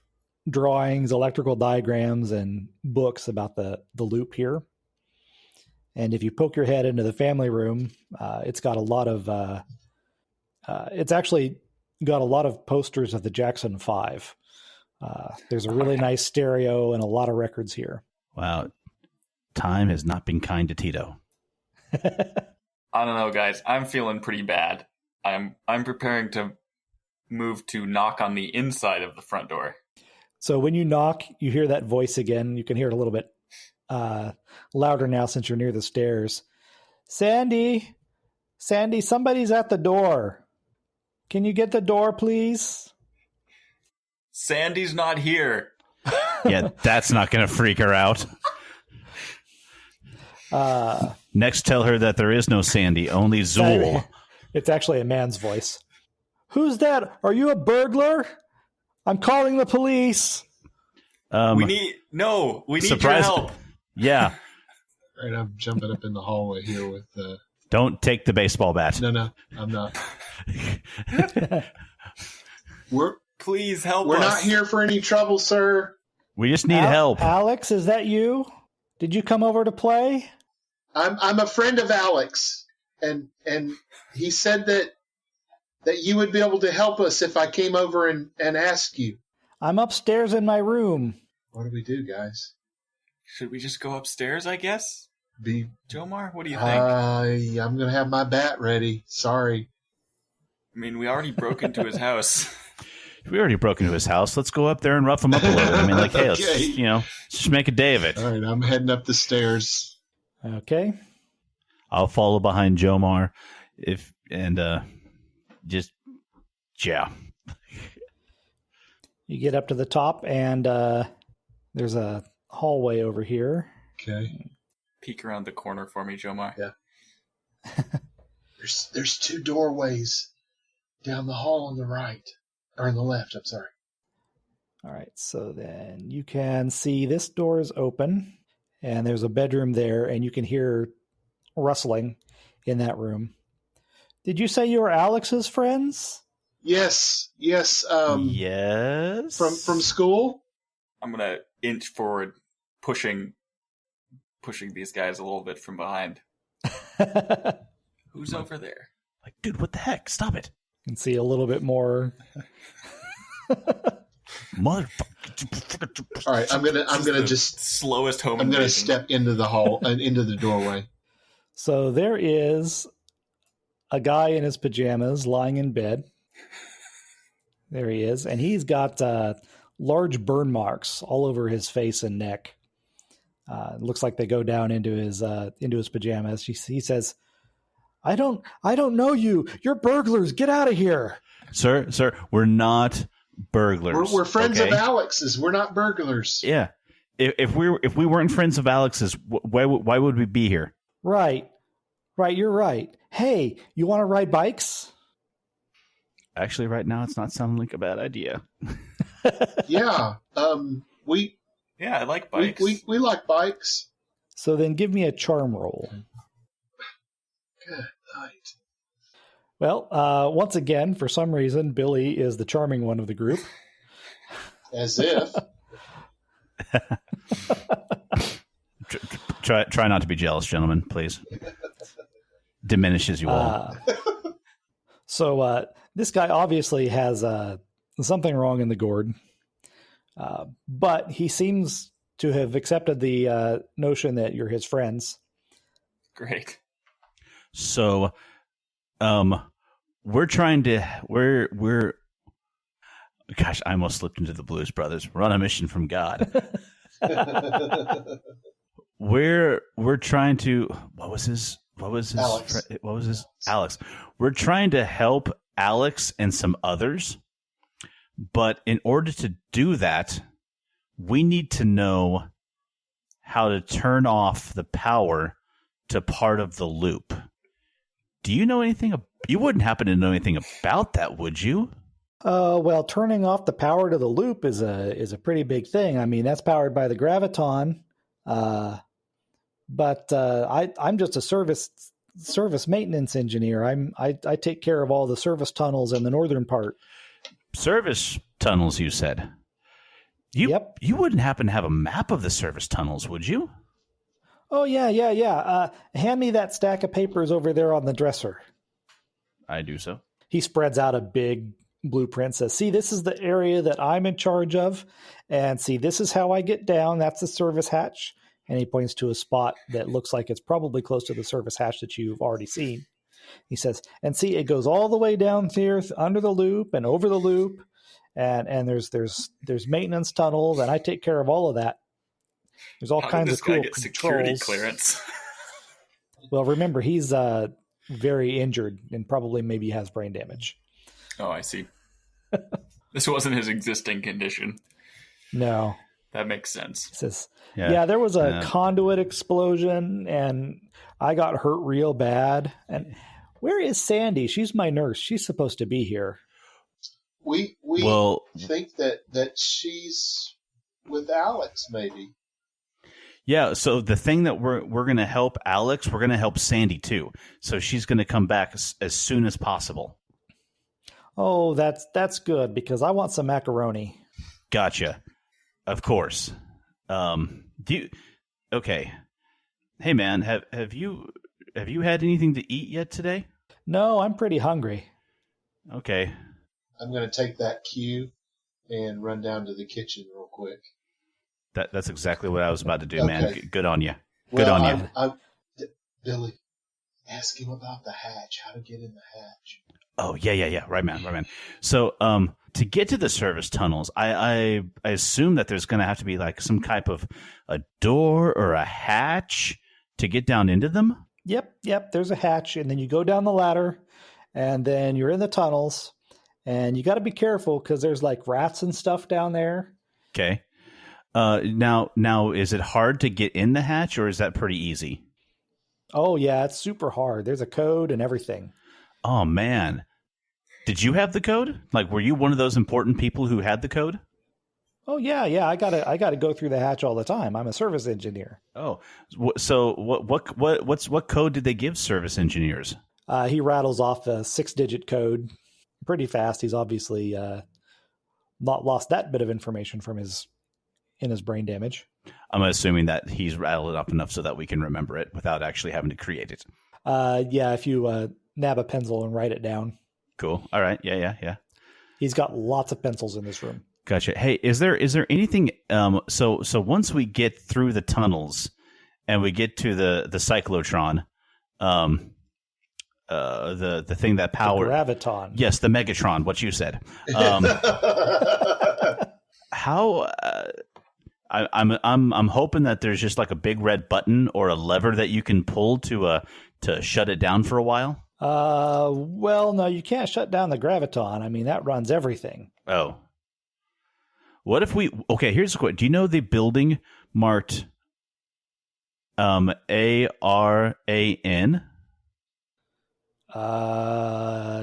drawings, electrical diagrams, and books about the loop here. And if you poke your head into the family room, it's got a lot of it's actually got a lot of posters of the Jackson 5. There's a really nice stereo and a lot of records here. Wow. Time has not been kind to Tito. I don't know, guys. I'm feeling pretty bad. I'm preparing to move to knock on the inside of the front door. So when you knock, you hear that voice again. You can hear it a little bit louder now since you're near the stairs. Sandy, somebody's at the door. Can you get the door, please? Sandy's not here. Yeah, that's not going to freak her out. Next, tell her that there is no Sandy, only Zool. It's actually a man's voice. Who's that? Are you a burglar? I'm calling the police. We need your surprise- help. Yeah. All right, I'm jumping up in the hallway here with Don't take the baseball bat. No, I'm not. Please help We're us. not here for any trouble, sir. We just need help. Alex, is that you? Did you come over to play? I'm a friend of Alex, and he said that you would be able to help us if I came over and asked you. I'm upstairs in my room. What do we do, guys? Should we just go upstairs, I guess? Jomar, what do you think? I'm going to have my bat ready. Sorry. I mean, we already broke into his house. We already broke into his house. Let's go up there and rough him up a little. I mean, like, hey, let's Okay. just make a day of it. All right, I'm heading up the stairs. Okay. I'll follow behind Jomar, just yeah. You get up to the top, and there's a hallway over here. Okay. Peek around the corner for me, Jomar. Yeah. There's two doorways down the hall on the right. Or on the left, I'm sorry. All right, so then you can see this door is open, and there's a bedroom there, and you can hear rustling in that room. Did you say you were Alex's friends? Yes. Yes. From school? I'm gonna inch forward, pushing these guys a little bit from behind. Who's over there? Like, dude, what the heck? Stop it. You can see a little bit more. Motherfucker. All right, I'm gonna just slowest home. I'm gonna invasion. step into the hall and into the doorway. So there is a guy in his pajamas lying in bed. There he is, and he's got large burn marks all over his face and neck. It looks like they go down into his pajamas. He says, "I don't know you. You're burglars. Get out of here." Sir, we're not burglars. We're friends okay? of Alex's. We're not burglars. Yeah. If we weren't friends of Alex's, why would we be here? Right. You're right. Hey, you want to ride bikes? Actually, right now, it's not sounding like a bad idea. Yeah. Yeah, I like bikes. We like bikes. So then give me a charm roll. Good night. Well, once again, for some reason, Billy is the charming one of the group. As if. Try not to be jealous, gentlemen, please. Diminishes you all. So this guy obviously has something wrong in the gourd, but he seems to have accepted the notion that you're his friends. Great. So, we're trying to we're. Gosh, I almost slipped into the Blues Brothers. We're on a mission from God. We're trying to. What was his? Alex. We're trying to help Alex and some others, but in order to do that, we need to know how to turn off the power to part of the loop. Do you know anything? You wouldn't happen to know anything about that, would you? Well, turning off the power to the loop is a pretty big thing. I mean, that's powered by the graviton. But I'm just a service maintenance engineer. I take care of all the service tunnels in the northern part. Service tunnels, you said? Yep. You wouldn't happen to have a map of the service tunnels, would you? Oh, yeah. Hand me that stack of papers over there on the dresser. I do so. He spreads out a big blueprint, says, see, this is the area that I'm in charge of. And see, this is how I get down. That's the service hatch. And he points to a spot that looks like it's probably close to the service hatch that you've already seen. He says, and see, it goes all the way down here under the loop and over the loop. And there's maintenance tunnels, and I take care of all of that. There's all kinds of cool get security controls. Clearance? Well, remember, he's very injured and probably maybe has brain damage. Oh, I see. This wasn't his existing condition. No. That makes sense. He says, yeah, there was a conduit explosion, and I got hurt real bad. And where is Sandy? She's my nurse. She's supposed to be here. We think that she's with Alex, maybe. Yeah, so the thing that we're going to help Alex, we're going to help Sandy too. So she's going to come back as soon as possible. Oh, that's good, because I want some macaroni. Gotcha. Of course. Okay. Hey man, have you had anything to eat yet today? No, I'm pretty hungry. Okay. I'm going to take that cue and run down to the kitchen real quick. That's exactly what I was about to do, Okay. man. Good on you. Good on you. Billy, ask him about the hatch, how to get in the hatch. Oh, yeah. Right, man. So, to get to the service tunnels, I assume that there's going to have to be like some type of a door or a hatch to get down into them. Yep. There's a hatch, and then you go down the ladder, and then you're in the tunnels, and you got to be careful because there's like rats and stuff down there. Okay. Now, is it hard to get in the hatch, or is that pretty easy? Oh, yeah, it's super hard. There's a code and everything. Oh, man. Did you have the code? Like, were you one of those important people who had the code? Oh, yeah. I gotta go through the hatch all the time. I'm a service engineer. Oh, so what code did they give service engineers? He rattles off a 6-digit code pretty fast. He's obviously not lost that bit of information from his brain damage. I'm assuming that he's rattled it up enough so that we can remember it without actually having to create it. Yeah, if you nab a pencil and write it down. Cool. All right. Yeah. He's got lots of pencils in this room. Gotcha. Hey, is there anything? So once we get through the tunnels and we get to the cyclotron, the thing that power the graviton. Yes, the Megatron. What you said. How? I'm hoping that there's just like a big red button or a lever that you can pull to shut it down for a while. Well, no, you can't shut down the graviton. I mean, that runs everything. Oh. What if we... Okay, here's the question. Do you know the building marked ARAN?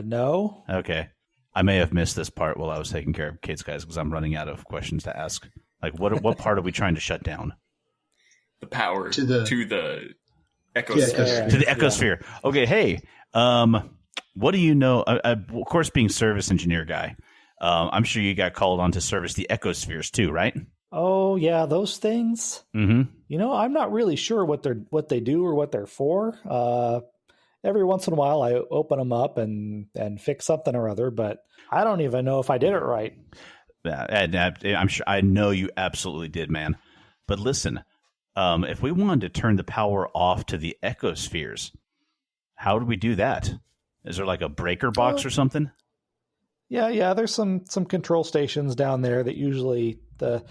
No. Okay. I may have missed this part while I was taking care of kids, guys, because I'm running out of questions to ask. Like, what part are we trying to shut down? The power to the ecosphere. Yeah, to the ecosphere. Yeah. Okay, hey, what do you know? Of course, being service engineer guy, I'm sure you got called on to service the ecospheres too, right? Oh yeah, those things. Mm-hmm. I'm not really sure what they do or what they're for. Every once in a while, I open them up and fix something or other, but I don't even know if I did it right. And I'm sure I know you absolutely did, man. But listen, if we wanted to turn the power off to the ecospheres, how do we do that? Is there like a breaker box or something? Yeah. There's some control stations down there that usually the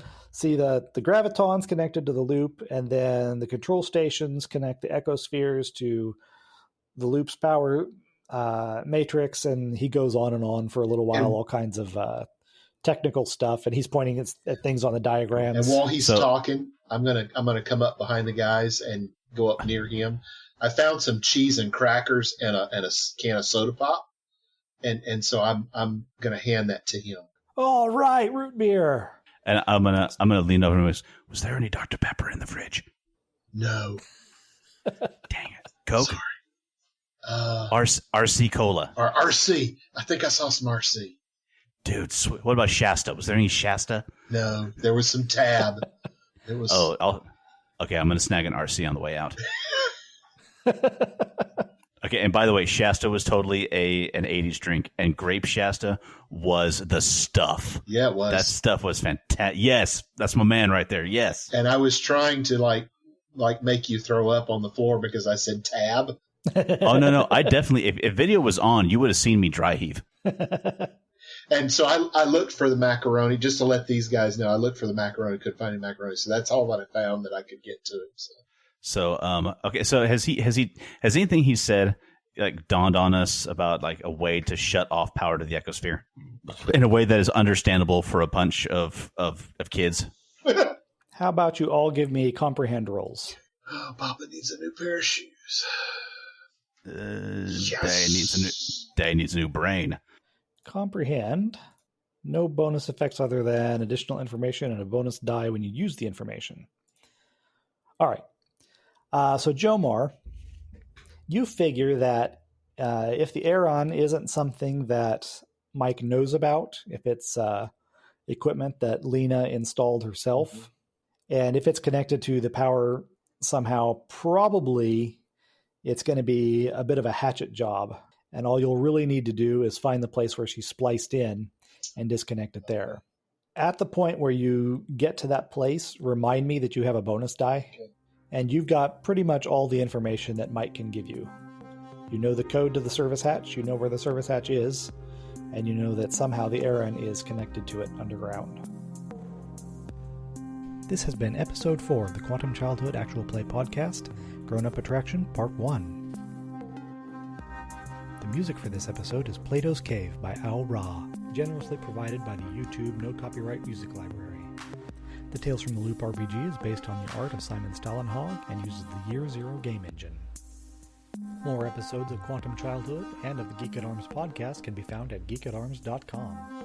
graviton's connected to the loop, and then the control stations connect the ecospheres to the loop's power matrix, and he goes on and on for a little while, all kinds of technical stuff, and he's pointing at things on the diagrams. And while he's talking, I'm gonna come up behind the guys and go up near him. I found some cheese and crackers and a can of soda pop, and so I'm gonna hand that to him. All right, root beer. And I'm gonna lean over and was there any Dr. Pepper in the fridge? No. Dang it. Coke? Sorry. RC Cola. Or RC. I think I saw some RC. Dude, what about Shasta? Was there any Shasta? No, there was some Tab. It was. Okay, I'm gonna snag an RC on the way out. Okay, and by the way, Shasta was totally an 80s drink, and grape Shasta was the stuff. Yeah, it was. That stuff was fantastic. Yes, that's my man right there. Yes. And I was trying to like make you throw up on the floor because I said Tab. Oh no! I definitely. If video was on, you would have seen me dry heave. And so I looked for the macaroni just to let these guys know. I looked for the macaroni, couldn't find any macaroni, so that's all that I found that I could get to it. So okay. So has anything he said like dawned on us about like a way to shut off power to the ecosphere in a way that is understandable for a bunch of kids? How about you all give me comprehend rolls? Oh, Papa needs a new pair of shoes. Yes. Day needs a new brain. Comprehend. No bonus effects other than additional information and a bonus die when you use the information. All right. So Jomar, you figure that if the Aeron isn't something that Mike knows about, if it's equipment that Lena installed herself, and if it's connected to the power somehow, probably it's going to be a bit of a hatchet job. And all you'll really need to do is find the place where she's spliced in and disconnect it there. At the point where you get to that place, remind me that you have a bonus die. And you've got pretty much all the information that Mike can give you. You know the code to the service hatch, you know where the service hatch is, and you know that somehow the Aeron is connected to it underground. This has been Episode 4 of the Quantum Childhood Actual Play Podcast, Grownup Attraction Part 1. The music for this episode is Plato's Cave by Owl Ra, generously provided by the YouTube No Copyright Music Library. The Tales from the Loop RPG is based on the art of Simon Stallenhog and uses the Year Zero game engine. More episodes of Quantum Childhood and of the Geek at Arms podcast can be found at geekatarms.com.